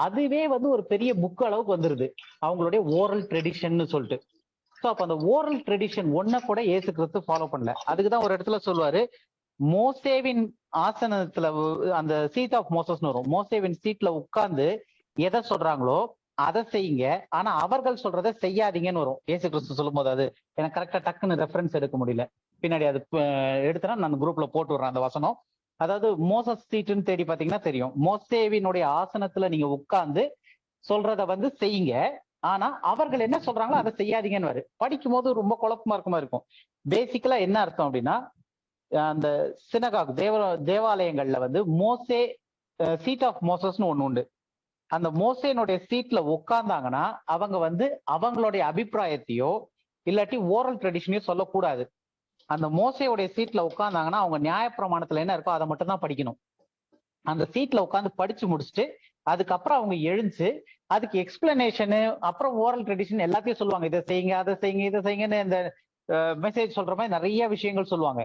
அதுவே வந்து ஒரு பெரிய புக் அளவுக்கு வந்துருது அவங்களுடைய ஓரல் ட்ரெடிஷன் சொல்லிட்டு. ஸோ அப்ப அந்த ஓரல் ட்ரெடிஷன் ஒன்ன கூட இயேசு கிறிஸ்து ஃபாலோ பண்ணல. அதுக்குதான் ஒரு இடத்துல சொல்லுவாரு, மோசேவின் ஆசனத்துல அந்த சீட் ஆஃப் மோசஸ்னு வரும், மோசேவின் சீட்ல உட்கார்ந்து எதை சொல்றாங்களோ அதை செய்யுங்க, ஆனா அவர்கள் சொல்றதை செய்யாதீங்கன்னு வரும் இயேசு கிறிஸ்து சொல்லும் போது. அது எனக்கு கரெக்டா டக்குன்னு ரெஃபரன்ஸ் எடுக்க முடியல, பின்னாடி அது எடுத்தனா நான் குரூப்ல போட்டு விடுறேன் அந்த வசனம். அதாவது மோசஸ் சீட்டுன்னு தேடி பாத்தீங்கன்னா தெரியும். மோசேவினுடைய ஆசனத்துல நீங்க உட்கார்ந்து சொல்றத வந்து செய்யுங்க, ஆனா அவர்கள் என்ன சொல்றாங்களோ அதை செய்யாதீங்கன்னு வரு. படிக்கும் போது ரொம்ப குழப்பமா இருக்கும். பேசிக்கலா என்ன அர்த்தம் அப்படின்னா, அந்த சினகாக் தேவாலயங்கள்ல வந்து மோசே சீட் ஆஃப் மோசஸ்னு ஒண்ணு உண்டு. அந்த மோசேனுடைய சீட்ல உட்கார்ந்தாங்கன்னா அவங்க வந்து அவங்களுடைய அபிப்பிராயத்தையோ இல்லாட்டி ஓரல் ட்ரெடிஷனையோ சொல்லக்கூடாது. அந்த மோசையோடைய சீட்ல உட்கார்ந்தாங்கன்னா அவங்க நியாயப்பிரமாணத்துல என்ன இருக்கோ அதை மட்டும் தான் படிக்கணும். அந்த சீட்ல உட்காந்து படிச்சு முடிச்சுட்டு அதுக்கப்புறம் அவங்க எழுந்து அதுக்கு எக்ஸ்பிளனேஷனு அப்புறம் ஓரல் ட்ரெடிஷன் எல்லாத்தையும் சொல்லுவாங்க. இதை செய்யுங்க, அதை செய்யுங்க, இதை செய்யுங்கன்னு இந்த மெசேஜ் சொல்ற மாதிரி நிறைய விஷயங்கள் சொல்லுவாங்க.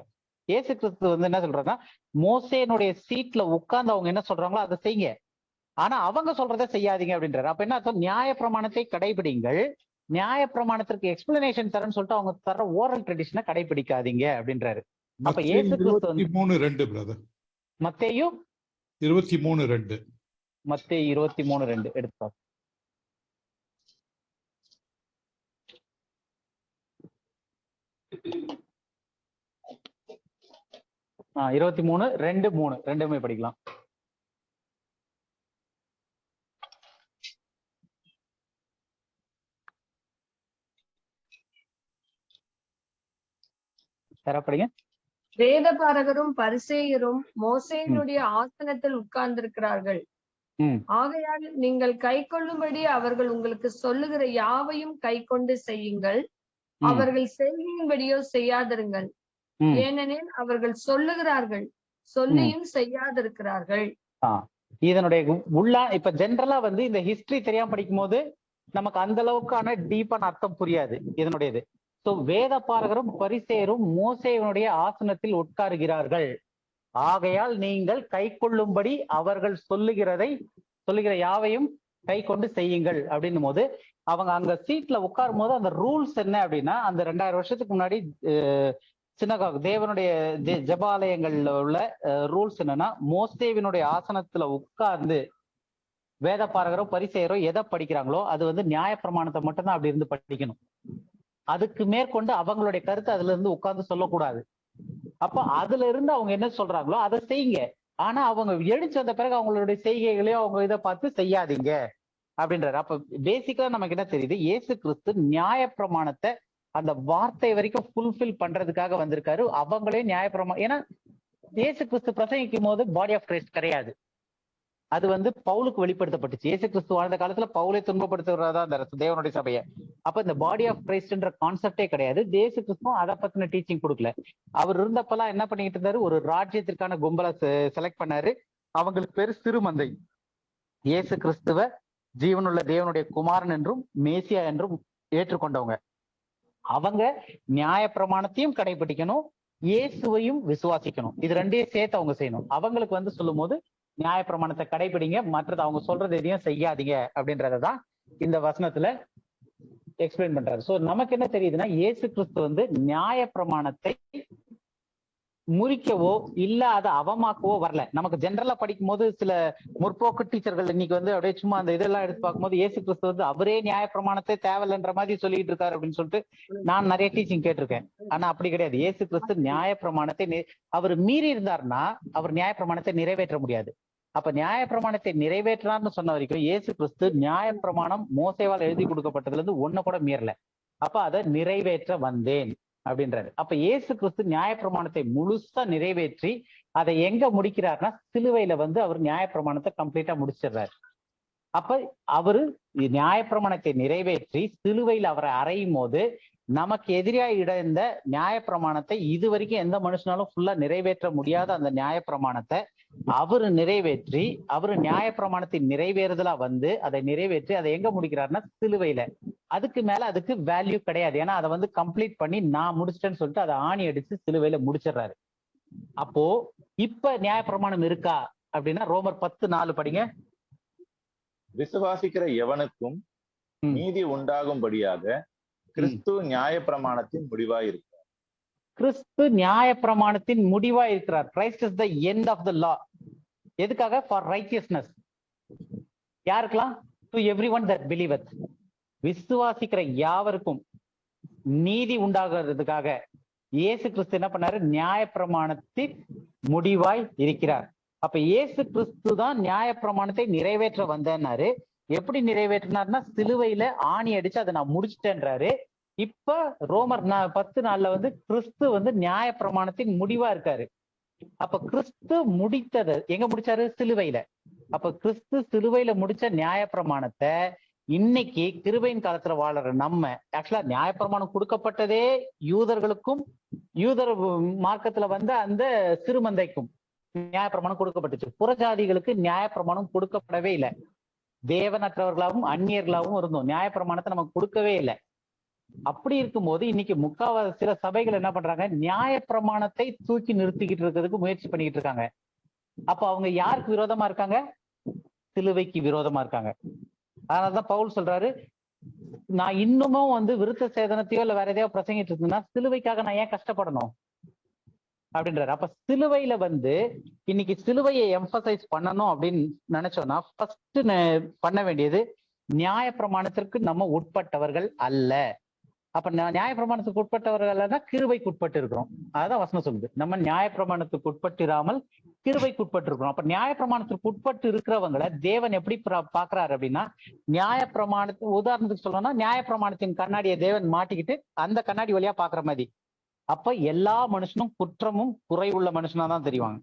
இயேசு கிறிஸ்து வந்து என்ன சொல்றாங்கன்னா, மோசேனுடைய சீட்ல உட்கார்ந்து அவங்க என்ன சொல்றாங்களோ அதை செய்யுங்க, ஆனா அவங்க சொல்றதை செய்யாதீங்க அப்படின்றாரு. அப்ப என்ன அர்த்தம், நியாய பிரமாணத்தை கடைபிடிங்கள், நியாய பிரமாணத்திற்கு எக்ஸ்பிளனேஷன் தரேன்னு சொல்லிட்டு அவங்க தர ஓரல் ட்ரெடிஷனை கடைபிடிக்காதீங்க அப்படின்றாரு. அப்ப இயேசு கிறிஸ்து வந்து மத்தேயு 23:2 மத்தேயு 23:2 எடுத்தார். 23:2-3 ரெண்டுமே படிக்கலாம். வேதபாரகரும் பரிசேயரும் மோசேயினுடைய ஆசனத்தில் உட்கார்ந்திருக்கிறார்கள். ஆகையால் நீங்கள் கை கொள்ளும்படி அவர்கள் உங்களுக்கு சொல்லுகிற யாவையும் கை கொண்டு செய்யுங்கள், அவர்கள் செய்கையின்படியோ செய்யாதிருங்கள். ஏனெனில் அவர்கள் சொல்லுகிறார்கள், சொல்லியும் செய்யாதிருக்கிறார்கள். இதனுடைய இப்ப ஜென்ரலா வந்து இந்த ஹிஸ்டரி தெரியாம படிக்கும் போது நமக்கு அந்த அளவுக்கான டீப்பான அர்த்தம் புரியாது இதனுடையது. சோ வேத பாரகரும் பரிசேயரும் மோசேயினுடைய ஆசனத்தில் உட்காருகிறார்கள், ஆகையால் நீங்கள் கை கொள்ளும்படி அவர்கள் சொல்லுகிற யாவையும் கை கொண்டு செய்யுங்கள் அப்படின்னும் போது அவங்க அங்க சீட்ல உட்காரும் போது அந்த ரூல்ஸ் என்ன அப்படின்னா, அந்த 2000 வருஷத்துக்கு முன்னாடி சினகாக் தேவனுடைய ஜெபாலயங்கள்ல உள்ள ரூல்ஸ் என்னன்னா, மோசேவினுடைய ஆசனத்துல உட்கார்ந்து வேத பாரகரோ பரிசேயரோ எதை படிக்கிறாங்களோ அது வந்து நியாய பிரமாணத்தை மட்டும்தான் அப்படி இருந்து படிக்கணும். அதுக்கு மேற்கொண்டு அவங்களுடைய கருத்து அதுல இருந்து உட்கார்ந்து சொல்லக்கூடாது. அப்ப அதுல இருந்து அவங்க என்ன சொல்றாங்களோ அதை செய்யுங்க, ஆனா அவங்க எழுச்சி வந்த பிறகு அவங்களுடைய செய்கைகளையோ அவங்க இதை பார்த்து செய்யாதீங்க அப்படின்றாரு. அப்ப பேசிக்கலா நமக்கு என்ன தெரியுது, இயேசு கிறிஸ்து நியாய பிரமாணத்தை அந்த வார்த்தை வரைக்கும் ஃபுல்ஃபில் பண்றதுக்காக வந்திருக்காரு. அவங்களே நியாய பிரமாணம், ஏன்னா இயேசு கிறிஸ்து பிரசங்கிக்கும் போது பாடி ஆஃப் கிரைஸ்ட் கிடையாது. அது வந்து பவுலுக்கு வெளிப்படுத்தப்பட்டுச்சு. இயேசு கிறிஸ்து வாழ்ந்த காலத்துல பவுலை துன்பப்படுத்துறதா அந்த தேவனுடைய சபையை. அப்ப இந்த பாடி ஆஃப் கிரைஸ்ட்ன்ற கான்செப்டே கிடையாது. இயேசு கிறிஸ்துவும் அதை பத்தின டீச்சிங் கொடுக்கல. அவர் இருந்தப்பெல்லாம் என்ன பண்ணிட்டு இருந்தாரு, ஒரு ராஜ்யத்திற்கான கும்பலை செலக்ட் பண்ணாரு. அவங்களுக்கு பேரு சிறுமந்தை. இயேசு கிறிஸ்துவ ஜீவனுள்ள தேவனுடைய குமாரன் என்றும் மேசியா என்றும் ஏற்றுக்கொண்டவங்க. அவங்க நியாய பிரமாணத்தையும் கடைபிடிக்கணும், இயேசுவையும் விசுவாசிக்கணும். இது ரெண்டையும் சேர்த்து அவங்க செய்யணும். அவங்களுக்கு வந்து சொல்லும் போது நியாய பிரமாணத்தை கடைபிடிங்க, மற்றது அவங்க சொல்றது எதையும் செய்யாதீங்க அப்படின்றதான் இந்த வசனத்துல எக்ஸ்பிளைன் பண்றாரு. சோ நமக்கு என்ன தெரியுதுன்னா, இயேசு கிறிஸ்து வந்து நியாய பிரமாணத்தை முறிக்கவோ இல்ல அதை அவமாக்கவோ வரல. நமக்கு ஜென்ரலா படிக்கும் போது சில முற்போக்கு டீச்சர்கள் இன்னைக்கு வந்து அப்படியே சும்மா அந்த இதெல்லாம் எடுத்து பார்க்கும்போது இயேசு கிறிஸ்து வந்து அவரே நியாய பிரமாணத்தை தேவையில்லைன்ற மாதிரி சொல்லிட்டு இருக்காரு அப்படின்னு சொல்லிட்டு நான் நிறைய டீச்சிங் கேட்டிருக்கேன். ஆனா அப்படி கிடையாது. இயேசு கிறிஸ்து நியாய பிரமாணத்தை அவர் மீறி இருந்தார்னா அவர் நியாய பிரமாணத்தை நிறைவேற்ற முடியாது. அப்ப நியாய பிரமாணத்தை நிறைவேற்றான்னு சொன்ன வரைக்கும் இயேசு கிறிஸ்து நியாய பிரமாணம் மோசேவால் எழுதி கொடுக்கப்பட்டதுல இருந்து ஒண்ணு கூட மீறல. அப்ப அதை நிறைவேற்ற வந்தேன் அப்படின்றாரு. அப்ப இயேசு கிறிஸ்து நியாய பிரமாணத்தை முழுசா நிறைவேற்றி அதை எங்க முடிக்கிறாருன்னா சிலுவையில வந்து அவர் நியாய பிரமாணத்தை கம்ப்ளீட்டா முடிச்சிடுறாரு. அப்ப அவரு நியாய பிரமாணத்தை நிறைவேற்றி சிலுவையில் அவரை அறையும் போது நமக்கு எதிராக இருந்த நியாய பிரமாணத்தை இது வரைக்கும் எந்த மனுஷனாலும் ஃபுல்லா நிறைவேற்ற முடியாத அந்த நியாய பிரமாணத்தை அவரு நிறைவேற்றி, அவரு நியாய பிரமாணத்தின் நிறைவேறுதலா வந்து அதை நிறைவேற்றி அதை எங்க முடிக்கிறாருன்னா சிலுவையில. அதுக்கு மேல அதுக்கு வேல்யூ கிடையாது. ஏன்னா அதை வந்து கம்ப்ளீட் பண்ணி நான் முடிச்சிட்டேன்னு சொல்லிட்டு அதை ஆணி அடிச்சு சிலுவையில முடிச்சிடுறாரு. அப்போ இப்ப நியாய பிரமாணம் இருக்கா அப்படின்னா ரோமர் 10:4 படிங்க. விசுவாசிக்கிற எவனுக்கும் நீதி உண்டாகும்படியாக கிறிஸ்து நியாய பிரமாணத்தின் முடிவாய் இருக்கிறார். கிறிஸ்து நியாய பிரமாணத்தின் முடிவா இருக்கிறார். Christ is the end of the law. எதுக்காக? For righteousness. யாருக்கெல்லாம்? To everyone that believeth. விசுவாசிக்கிற யாவருக்கும் நீதி உண்டாகிறதுக்காக இயேசு கிறிஸ்து என்ன பண்ணாரு? நியாய பிரமாணத்தின் முடிவாய் இருக்கிறார். அப்ப இயேசு கிறிஸ்து தான் நியாய பிரமாணத்தை நிறைவேற்ற வந்தேன்னாரு. எப்படி நிறைவேற்றினார்னா சிலுவையில ஆணி அடிச்சு அதை நான் முடிச்சிட்டேன்றாரு. இப்ப ரோமர் 10:4 வந்து கிறிஸ்து வந்து நியாய பிரமாணத்தின் முடிவா இருக்காரு. அப்ப கிறிஸ்து முடித்தது எங்க முடிச்சாரு? சிலுவையில. அப்ப கிறிஸ்து சிலுவையில முடிச்ச நியாய பிரமாணத்தை இன்னைக்கு கிருபையின் காலத்துல வாழற நம்ம, ஆக்சுவலா நியாய பிரமாணம் கொடுக்கப்பட்டதே யூதர்களுக்கும் யூதர் மார்க்கத்துல வந்த அந்த சிறுமந்தைக்கும் நியாய பிரமாணம் கொடுக்கப்பட்டுச்சு. புறஜாதிகளுக்கு நியாய பிரமாணம் கொடுக்கப்படவே இல்லை. தேவனற்றவர்களாகவும் அந்நியர்களாகவும் இருந்தோம். நியாய பிரமாணத்தை நமக்கு கொடுக்கவே இல்லை. அப்படி இருக்கும்போது இன்னைக்கு முக்காவாசி சில சபைகள் என்ன பண்றாங்க? நியாய பிரமாணத்தை தூக்கி நிறுத்திக்கிட்டு இருக்கிறதுக்கு முயற்சி பண்ணிக்கிட்டு இருக்காங்க. அப்ப அவங்க யாருக்கு விரோதமா இருக்காங்க? சிலுவைக்கு விரோதமா இருக்காங்க. அதனாலதான் பவுல் சொல்றாரு, நான் இன்னமும் வந்து விருத்த சேதனத்தையோ இல்ல வேற எதையோ பிரசங்கிட்டு இருந்தேன்னா சிலுவைக்காக நான் ஏன் கஷ்டப்படணும் அப்படின்றாரு. அப்ப சிலுவையில வந்து இன்னைக்கு சிலுவையை எம்பசைஸ் பண்ணணும் அப்படின்னு நினைச்சோம்னா ஃபர்ஸ்ட் பண்ண வேண்டியது நியாய பிரமாணத்திற்கு நம்ம உட்பட்டவர்கள் அல்ல. அப்ப நியாய பிரமாணத்துக்கு உட்பட்டவர்கள் அல்லனா கிருபைக்கு உட்பட்டு இருக்கிறோம். அதான் வசனம் சொல்லுது. நம்ம நியாய பிரமாணத்துக்கு உட்பட்டிராமல் கிருபைக்கு உட்பட்டு இருக்கிறோம். அப்ப நியாய பிரமாணத்துக்கு உட்பட்டு இருக்கிறவங்களை தேவன் எப்படி பாக்குறாரு அப்படின்னா, நியாய பிரமாணத்து உதாரணத்துக்கு சொல்லணும்னா நியாய பிரமாணத்தின் கண்ணாடியை தேவன் மாட்டிக்கிட்டு அந்த கண்ணாடி வழியா பாக்குற மாதிரி. அப்ப எல்லா மனுஷனும் குற்றமும் குறைவுள்ள மனுஷனா தான் தெரிவாங்க.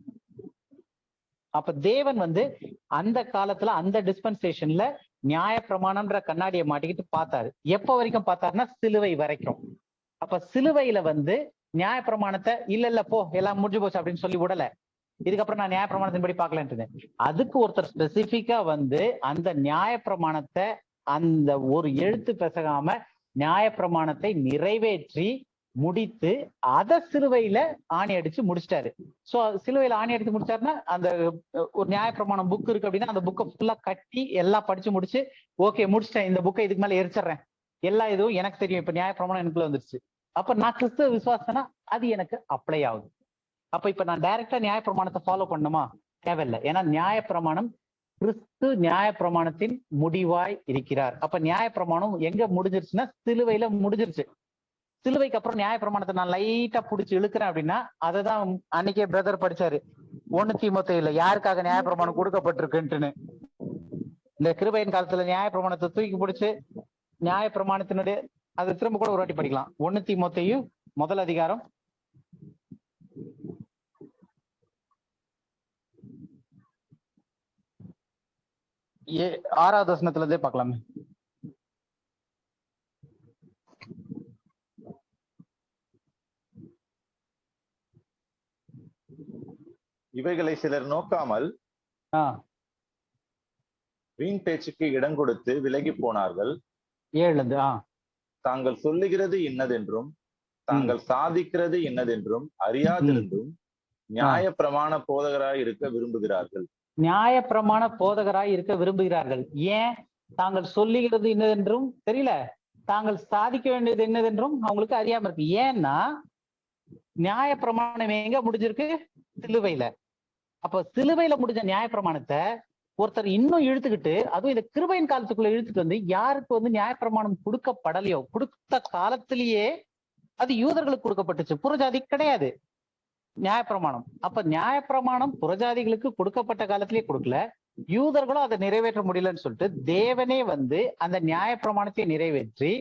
அப்ப தேவன் வந்து அந்த காலத்துல அந்த டிஸ்பென்சேஷன்ல நியாய பிரமாணம்ன்ற கண்ணாடியை மாட்டிக்கிட்டு பார்த்தாரு. எப்ப வரைக்கும் பார்த்தாருன்னா சிலுவை வரைக்கும். அப்ப சிலுவையில வந்து நியாய பிரமாணத்தை இல்ல போ எல்லாம் முடிஞ்சு போச்சு அப்படின்னு சொல்லி விடல. இதுக்கப்புறம் நான் நியாய பிரமாணத்தின்படி பார்க்கலான்ட்டு அதுக்கு ஒருத்தர் ஸ்பெசிபிக்கா வந்து அந்த நியாய பிரமாணத்தை அந்த ஒரு எழுத்து பெசகாம நியாய பிரமாணத்தை நிறைவேற்றி முடித்து அதை சிலுவையில ஆணி அடிச்சு முடிச்சிட்டாரு. சோ சிலுவையில ஆணி அடிச்சு முடிச்சாருன்னா அந்த ஒரு நியாய பிரமாணம் புக் இருக்கு அப்படின்னா அந்த புக்கை ஃபுல்லா கட்டி எல்லாம் படிச்சு முடிச்சு ஓகே முடிச்சிட்டேன், இந்த புக்கை இதுக்கு மேல எரிச்சிடுறேன், எல்லா இதுவும் எனக்கு தெரியும், இப்ப நியாய பிரமாணம் எனக்குள்ள வந்துருச்சு, அப்ப நான் கிறிஸ்துவ விசுவாசனா அது எனக்கு அப்ளை ஆகுது. அப்ப இப்ப நான் டைரக்டா நியாய பிரமாணத்தை ஃபாலோ பண்ணுமா? தேவையில்லை. ஏன்னா நியாய பிரமாணம் கிறிஸ்து நியாய பிரமாணத்தின் முடிவாய் இருக்கிறார். அப்ப நியாய பிரமாணம் எங்க முடிஞ்சிருச்சுன்னா சிலுவையில முடிஞ்சிருச்சு. சிலுவைக்கு அப்புறம் நியாய பிரமாணத்தை நான் லைட்டா புடிச்சு இழுக்கிறேன் அப்படின்னா அததான் அன்னைக்கே பிரதர் படிச்சாரு 1 தீமோத்தேயுல யாருக்காக நியாய பிரமாணம் கொடுக்கப்பட்டிருக்குன்னு. இந்த கிருபையின் காலத்துல நியாய பிரமாணத்தை தூக்கி பிடிச்சு நியாய பிரமாணத்தினுடைய அது திரும்ப கூட ஒரு வாட்டி படிக்கலாம். 1 தீமோத்தேயு 1 அதிகாரம் 6வது வசனத்துல இருந்தே பார்க்கலாமே. இவைகளை சிலர் நோக்காமல் வீண் பேச்சுக்கு இடம் கொடுத்து விலகி போனார்கள். 7 தாங்கள் சொல்லுகிறது இன்னதென்றும் தாங்கள் சாதிக்கிறது இன்னதென்றும் அறியாதிருந்தும் நியாய பிரமாண போதகராய் இருக்க விரும்புகிறார்கள். நியாய பிரமாண போதகராய் இருக்க விரும்புகிறார்கள். ஏன்? தாங்கள் சொல்லுகிறது இன்னதென்றும் தெரியல, தாங்கள் சாதிக்க வேண்டியது என்னதென்றும் அவங்களுக்கு அறியாம இருக்கு. ஏன்னா நியாய பிரமாணம் எங்க முடிஞ்சிருக்கு? சிலுவையில. அப்ப சிலுவையில முடிஞ்ச நியாய பிரமாணத்தை ஒருத்தர் இன்னும் இழுத்துக்கிட்டு, அதுவும் இந்த கிருபையின் காலத்துக்குள்ள இழுத்துட்டு வந்து யாருக்கு வந்து நியாய பிரமாணம் கொடுக்கப்படலையோ, கொடுத்த காலத்திலேயே அது யூதர்களுக்கு கொடுக்கப்பட்டுச்சு, புறஜாதி கிடையாது நியாயப்பிரமாணம். அப்ப நியாயப்பிரமாணம் புறஜாதிகளுக்கு கொடுக்கப்பட்ட காலத்திலேயே கொடுக்கல, யூதர்களும் அதை நிறைவேற்ற முடியலன்னு சொல்லிட்டு தேவனே வந்து அந்த நியாயப்பிரமாணத்தை நிறைவேற்றி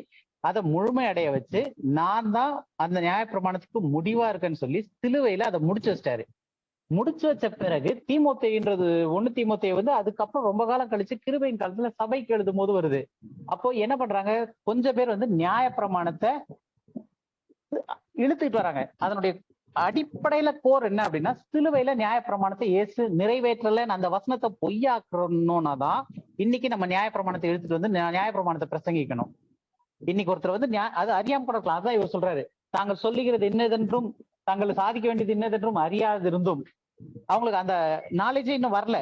அதை முழுமை அடைய வச்சு, நான் தான் அந்த நியாயப்பிரமாணத்துக்கு முடிவா இருக்கேன்னு சொல்லி சிலுவையில அதை முடிச்சு வச்சிட்டாரு. முடிச்சு வச்ச பிறகு தீமோத்தேயுன்றது 1 தீமோத்தேயு வந்து அதுக்கப்புறம் ரொம்ப காலம் கழிச்சு கிருபையின் காலத்துல சபைக்கு எழுதும் போது வருது. அப்போ என்ன பண்றாங்க, கொஞ்சம் பேர் வந்து நியாயப்பிரமாணத்தை இழுத்துக்கிட்டு வராங்க. அதனுடைய அடிப்படையில கோர் என்ன அப்படின்னா, சிலுவையில நியாயப்பிரமாணத்தை இயேசு நிறைவேற்றலன்னு அந்த வசனத்தை பொய்யாக்கணும்னா தான் இன்னைக்கு நம்ம நியாயப்பிரமாணத்தை இழுத்துட்டு வந்து நியாயப்பிரமாணத்தை பிரசங்கிக்கணும். இன்னைக்கு ஒருத்தர் வந்து அது அறியாம கூட இருக்கலாம். அதான் இவர் சொல்றாரு, தாங்கள் சொல்லுகிறது என்னதென்றும் தாங்கள் சாதிக்க வேண்டியது என்னதென்றும் அறியாதிருந்தும். அவங்களுக்கு அந்த நாலேஜே இன்னும் வரல.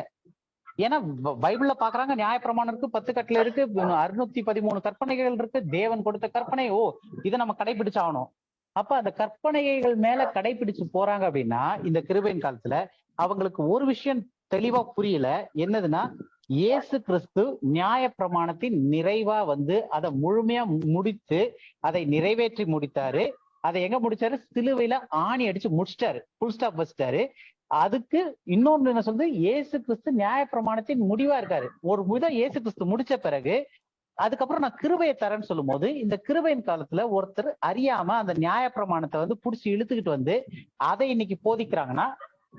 ஏன்னா பைபிள்ல பாக்குறாங்க, நியாயப்பிரமாணம் இருக்கு, 10 கட்டளை இருக்கு, 613 கற்பனைகள் இருக்கு, தேவன் கொடுத்த கற்பனை, இதை நம்ம கடைபிடிச்சாகணும். அப்ப அந்த கற்பனைகள் மேல கடைபிடிச்சு போறாங்க அப்படின்னா இந்த கிருபையின் காலத்துல அவங்களுக்கு ஒரு விஷயம் தெளிவா புரியல. என்னதுன்னா, இயேசு கிறிஸ்து நியாய பிரமாணத்தின் நிறைவா வந்து அதை முழுமையா முடித்து அதை நிறைவேற்றி முடித்தாரு. அதை எங்க முடிச்சாரு? சிலுவையில ஆணி அடிச்சு முடிச்சிட்டாரு, ஃபுல் ஸ்டாப் வச்சிட்டாரு. அதுக்கு இன்னொன்னு என்ன சொல்றது, இயேசு கிறிஸ்து நியாய பிரமாணத்தின் முடிவா இருக்காரு. ஒரு முதல் இயேசு கிறிஸ்து முடிச்ச பிறகு அதுக்கப்புறம் நான் கிருபையை தரேன்னு சொல்லும் போது, இந்த கிருபையின் காலத்துல ஒருத்தர் அறியாம அந்த நியாய பிரமாணத்தை வந்து புடிச்சு இழுத்துக்கிட்டு வந்து அதை இன்னைக்கு போதிக்கிறாங்கன்னா,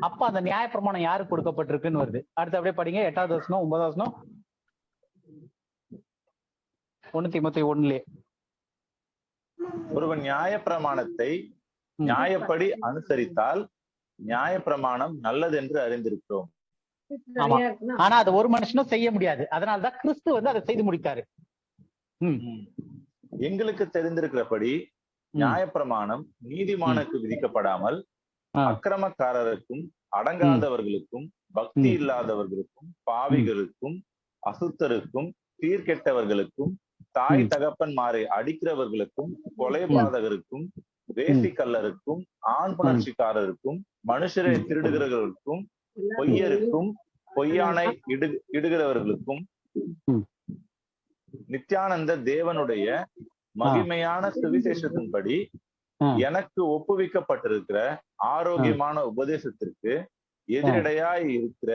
அப்ப அந்த நியாய பிரமாணம் யாருக்கு கொடுக்கப்பட்டிருக்குன்னு வருது. அடுத்து அப்படியே படிங்க, 8வது வசனம் 9வது வசனம் 1 தீமோத்தேயு 1. ஒருவன் நியாய பிரமாணத்தை நியாயப்படி அனுசரித்தால் நியாய பிரமாணம் நல்லதென்று அறிந்திருக்கிறோம். ஆமா, ஆனா அது ஒரு மனுஷனும் செய்ய முடியாது. அதனாலதான் கிறிஸ்து வந்து அதை செய்து முடித்தாரு. எங்களுக்கு தெரிந்திருக்கிறபடி நியாயப்பிரமாணம் நீதிமானுக்கு விதிக்கப்படாமல் அக்கிரமக்காரருக்கும் அடங்காதவர்களுக்கும் பக்தி இல்லாதவர்களுக்கும் பாவிகளுக்கும் அசுத்தருக்கும் சீர்கெட்டவர்களுக்கும் தாய் தகப்பன்மாரை அடிக்கிறவர்களுக்கும் கொலைபாதகருக்கும் வேசிக்கல்லருக்கும் ஆண் புணர்ச்சிக்காரருக்கும் மனுஷரை திருடுகிறவர்களுக்கும் பொய்யருக்கும் பொய்யானை இடுகிறவர்களுக்கும் நித்யானந்த தேவனுடைய மகிமையான சுவிசேஷத்தின்படி எனக்கு ஒப்புவிக்கப்பட்டிருக்கிற ஆரோக்கியமான உபதேசத்திற்கு எதிரடையாய் இருக்கிற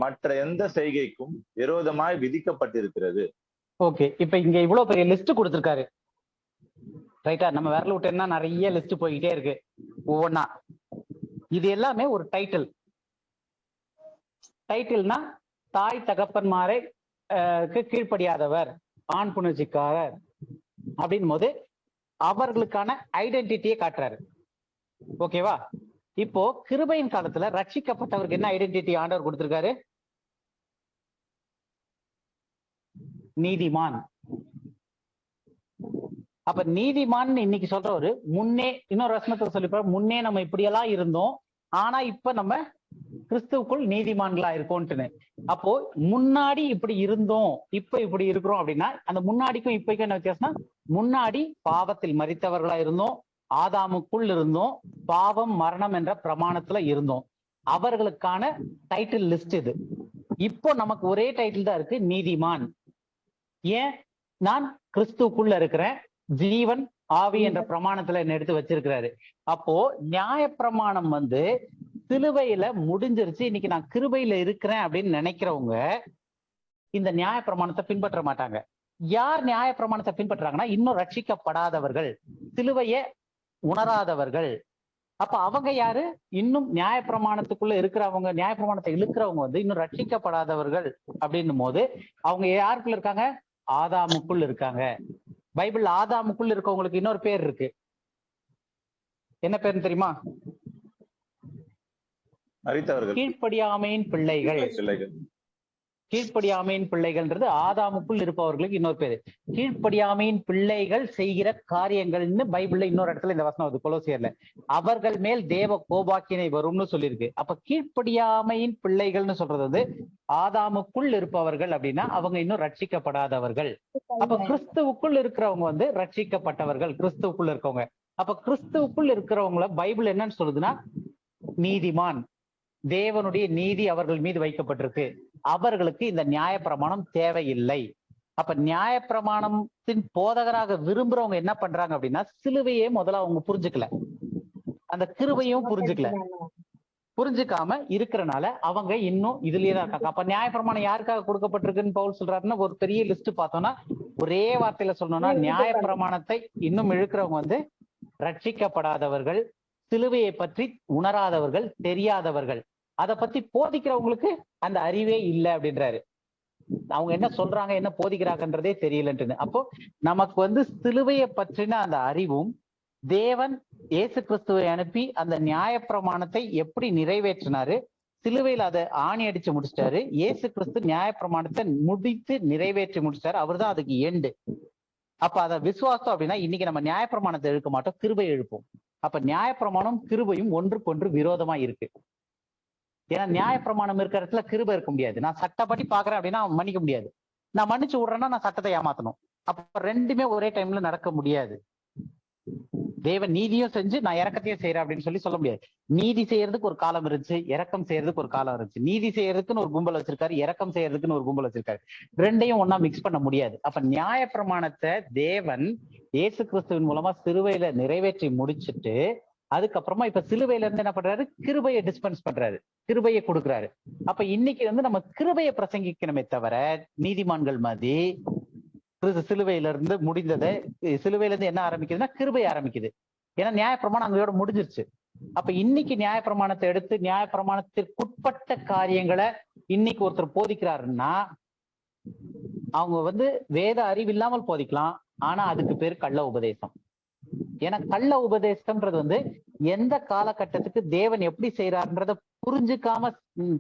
மற்ற எந்த செய்கைக்கும் விரோதமாய் விதிக்கப்பட்டிருக்கிறது. ஓகே, இப்ப இங்க இவ்வளவு பெரிய லிஸ்ட் கொடுத்திருக்காரு, ரைட்டா? நம்ம விரல் விட்டோம்னா நிறைய லிஸ்ட் போய்கிட்டே இருக்கு ஒவ்வொன்னா. இது எல்லாமே ஒரு டைட்டில். டைட்டில்னா தாய் தகப்பன்மாரை கீழ்ப்படியாதவர், ஆண் புணர்ச்சிக்காரர் அப்படின் போது அவர்களுக்கான ஐடென்டிட்டியை காட்டுறாரு. ஓகேவா? இப்போ கிருபையின் காலத்துல ரட்சிக்கப்பட்டவருக்கு என்ன ஐடென்டிட்டி ஆண்டவர் கொடுத்திருக்காரு? நீதிமான். அப்ப நீதிமான் இன்னைக்கு சொல்றவரு முன்னே இன்னொரு வசனத்துல சொல்லிப்பாரு, முன்னே நம்ம இப்படியெல்லாம் இருந்தோம், ஆனா இப்ப நம்ம கிறிஸ்துவுக்குள் நீதிமான்களா இருக்கோம்ட்டுன்னு. அப்போ முன்னாடி இப்படி இருந்தோம், இப்ப இப்படி இருக்கிறோம் அப்படின்னா அந்த முன்னாடிக்கும் இப்பக்கும் என்ன வித்தியாசம்னா, முன்னாடி பாவத்தில் மரித்தவர்களா இருந்தோம், ஆதாமுக்குள் இருந்தோம், பாவம் மரணம் என்ற பிரமாணத்துல இருந்தோம். அவர்களுக்கான டைட்டில் லிஸ்ட் இது. இப்போ நமக்கு ஒரே டைட்டில் தான் இருக்கு, நீதிமான். ஏன்? நான் கிறிஸ்துவுக்குள்ள இருக்கிறேன், ஜீவன் ஆவி என்ற பிரமாணத்துல என்ன எடுத்து வச்சிருக்கிறாரு. அப்போ நியாய பிரமாணம் வந்து சிலுவையில முடிஞ்சிருச்சு, இன்னைக்கு நான் கிருபையில இருக்கிறேன் அப்படின்னு நினைக்கிறவங்க இந்த நியாய பிரமாணத்தை பின்பற்ற மாட்டாங்க. யார் நியாய பிரமாணத்தை பின்பற்றாங்கன்னா, இன்னும் ரட்சிக்கப்படாதவர்கள், சிலுவைய உணராதவர்கள். அப்ப அவங்க யாரு? இன்னும் நியாயப்பிரமாணத்துக்குள்ள இருக்கிறவங்க, நியாயப்பிரமாணத்தை இழுக்கிறவங்க வந்து இன்னும் ரட்சிக்கப்படாதவர்கள் அப்படின்னும் போது அவங்க யாருக்குள்ள இருக்காங்க? ஆதாமுக்குள் இருக்காங்க. பைபிள் ஆதாமுக்குள் இருக்கவங்களுக்கு இன்னொரு பேர் இருக்கு. என்ன பேருன்னு தெரியுமா? மரித்தவர்கள், கீழ்ப்படியாமையின் பிள்ளைகள். கீழ்ப்படியாமையின் பிள்ளைகள்ன்றது ஆதாமுக்குள் இருப்பவர்களுக்கு இன்னொரு பேரு. கீழ்ப்படியாமையின் பிள்ளைகள் செய்கிற காரியங்கள்னு பைபிள்ல இன்னொரு இடத்துல இந்த வசனம் வருது, கொலோசியர்ல. அவர்கள் மேல் தேவ கோபாக்கினை வரும்னு சொல்லியிருக்கு. அப்ப கீழ்ப்படியாமையின் பிள்ளைகள்னு சொல்றது வந்து ஆதாமுக்குள் இருப்பவர்கள் அப்படின்னா அவங்க இன்னும் ரட்சிக்கப்படாதவர்கள். அப்ப கிறிஸ்துவுக்குள் இருக்கிறவங்க வந்து ரட்சிக்கப்பட்டவர்கள், கிறிஸ்துவுக்குள் இருக்கவங்க. அப்ப கிறிஸ்துவுக்குள் இருக்கிறவங்கள பைபிள் என்னன்னு சொல்லுதுன்னா நீதிமான், தேவனுடைய நீதி அவர்கள் மீது வைக்கப்பட்டிருக்கு, அவர்களுக்கு இந்த நியாயப்பிரமாணம் தேவையில்லை. அப்ப நியாயப்பிரமாணத்தின் போதகராக விரும்புறவங்க என்ன பண்றாங்க அப்படின்னா சிலுவையே முதல்ல அவங்க புரிஞ்சுக்கல, அந்த கிருபையும் புரிஞ்சுக்காம இருக்கிறனால அவங்க இன்னும் இதுலயே தான் இருக்காங்க. அப்ப நியாயப்பிரமாணம் யாருக்காக கொடுக்கப்பட்டிருக்குன்னு பவுல் சொல்றாருன்னா ஒரு பெரிய லிஸ்ட் பார்த்தோம்னா ஒரே வார்த்தையில சொல்லணும்னா நியாயப்பிரமாணத்தை இன்னும் இழுக்கிறவங்க வந்து ரட்சிக்கப்படாதவர்கள், சிலுவையை பற்றி உணராதவர்கள், தெரியாதவர்கள். அதை பத்தி போதிக்கிறவங்களுக்கு அந்த அறிவே இல்லை அப்படின்றாரு. அவங்க என்ன சொல்றாங்க, என்ன போதிக்கிறாங்கன்றதே தெரியலன்ட்டு. அப்போ நமக்கு வந்து சிலுவையை பற்றின அந்த அறிவும், தேவன் இயேசு கிறிஸ்துவை அனுப்பி அந்த நியாயப்பிரமாணத்தை எப்படி நிறைவேற்றினாரு, சிலுவையில் அதை ஆணி அடிச்சு முடிச்சிட்டாரு. இயேசு கிறிஸ்து நியாயப்பிரமாணத்தை முடித்து நிறைவேற்றி முடிச்சிட்டாரு. அவர் தான் அதுக்கு எண்டு. அப்ப அதை விசுவாசம் அப்படின்னா இன்னைக்கு நம்ம நியாயப்பிரமாணத்தை இழுக்க மாட்டோம், கிருபை எழுப்போம். அப்ப நியாயப்பிரமாணம் கிருபையும் ஒன்றுக்கொன்று விரோதமா இருக்கு. ஏன்னா நியாயப்பிரமாணம் இருக்கிற இடத்துல கிருபை இருக்க முடியாது. நான் சட்டப்படி பாக்குறேன் அப்படின்னா மன்னிக்க முடியாது. நான் மன்னிச்சு விடுறேன்னா நான் சட்டத்தை ஏமாத்தணும். அப்ப ரெண்டுமே ஒரே டைம்ல நடக்க முடியாது. தேவன் நீதியும் செஞ்சு நான் இறக்கத்தையும் செய்யறேன் அப்படின்னு சொல்ல முடியாது. நீதி செய்யறதுக்கு ஒரு காலம் இருந்துச்சு, இறக்கம் செய்யறதுக்கு ஒரு காலம் இருந்துச்சு. நீதி செய்யறதுக்குன்னு ஒரு கும்பல் வச்சிருக்காரு, இறக்கம் செய்யறதுக்குன்னு ஒரு கும்பல் வச்சிருக்காரு. ரெண்டையும் ஒன்னா மிக்ஸ் பண்ண முடியாது. அப்ப நியாயப்பிரமாணத்தை தேவன் இயேசு கிறிஸ்துவின் மூலமா சிலுவையில நிறைவேற்றி முடிச்சுட்டு அதுக்கப்புறமா இப்ப சிலுவையில இருந்து என்ன பண்றாரு, கிருபையை டிஸ்பென்ஸ் பண்றாரு, கிருபையை கொடுக்குறாரு. அப்ப இன்னைக்கு வந்து நம்ம கிருபையை பிரசங்கிக்கணுமே தவிர நீதிமான்கள் மாதிரி சிலுவையில இருந்து முடிந்ததை, சிலுவையில இருந்து என்ன ஆரம்பிக்குதுன்னா கிருபை ஆரம்பிக்குது. ஏன்னா நியாயப்பிரமாணம் அங்கயோட முடிஞ்சிருச்சு. அப்ப இன்னைக்கு நியாயப்பிரமாணத்தை எடுத்து நியாயப்பிரமாணத்திற்குட்பட்ட காரியங்களை இன்னைக்கு ஒருத்தர் போதிக்கிறாருன்னா அவங்க வந்து வேத அறிவு இல்லாமல் போதிக்கலாம், ஆனா அதுக்கு பேர் கள்ள உபதேசம். ஏன்னா கள்ள உபதேசம்ன்றது வந்து எந்த காலகட்டத்துக்கு தேவன் எப்படி செய்யறாருன்றத புரிஞ்சுக்காம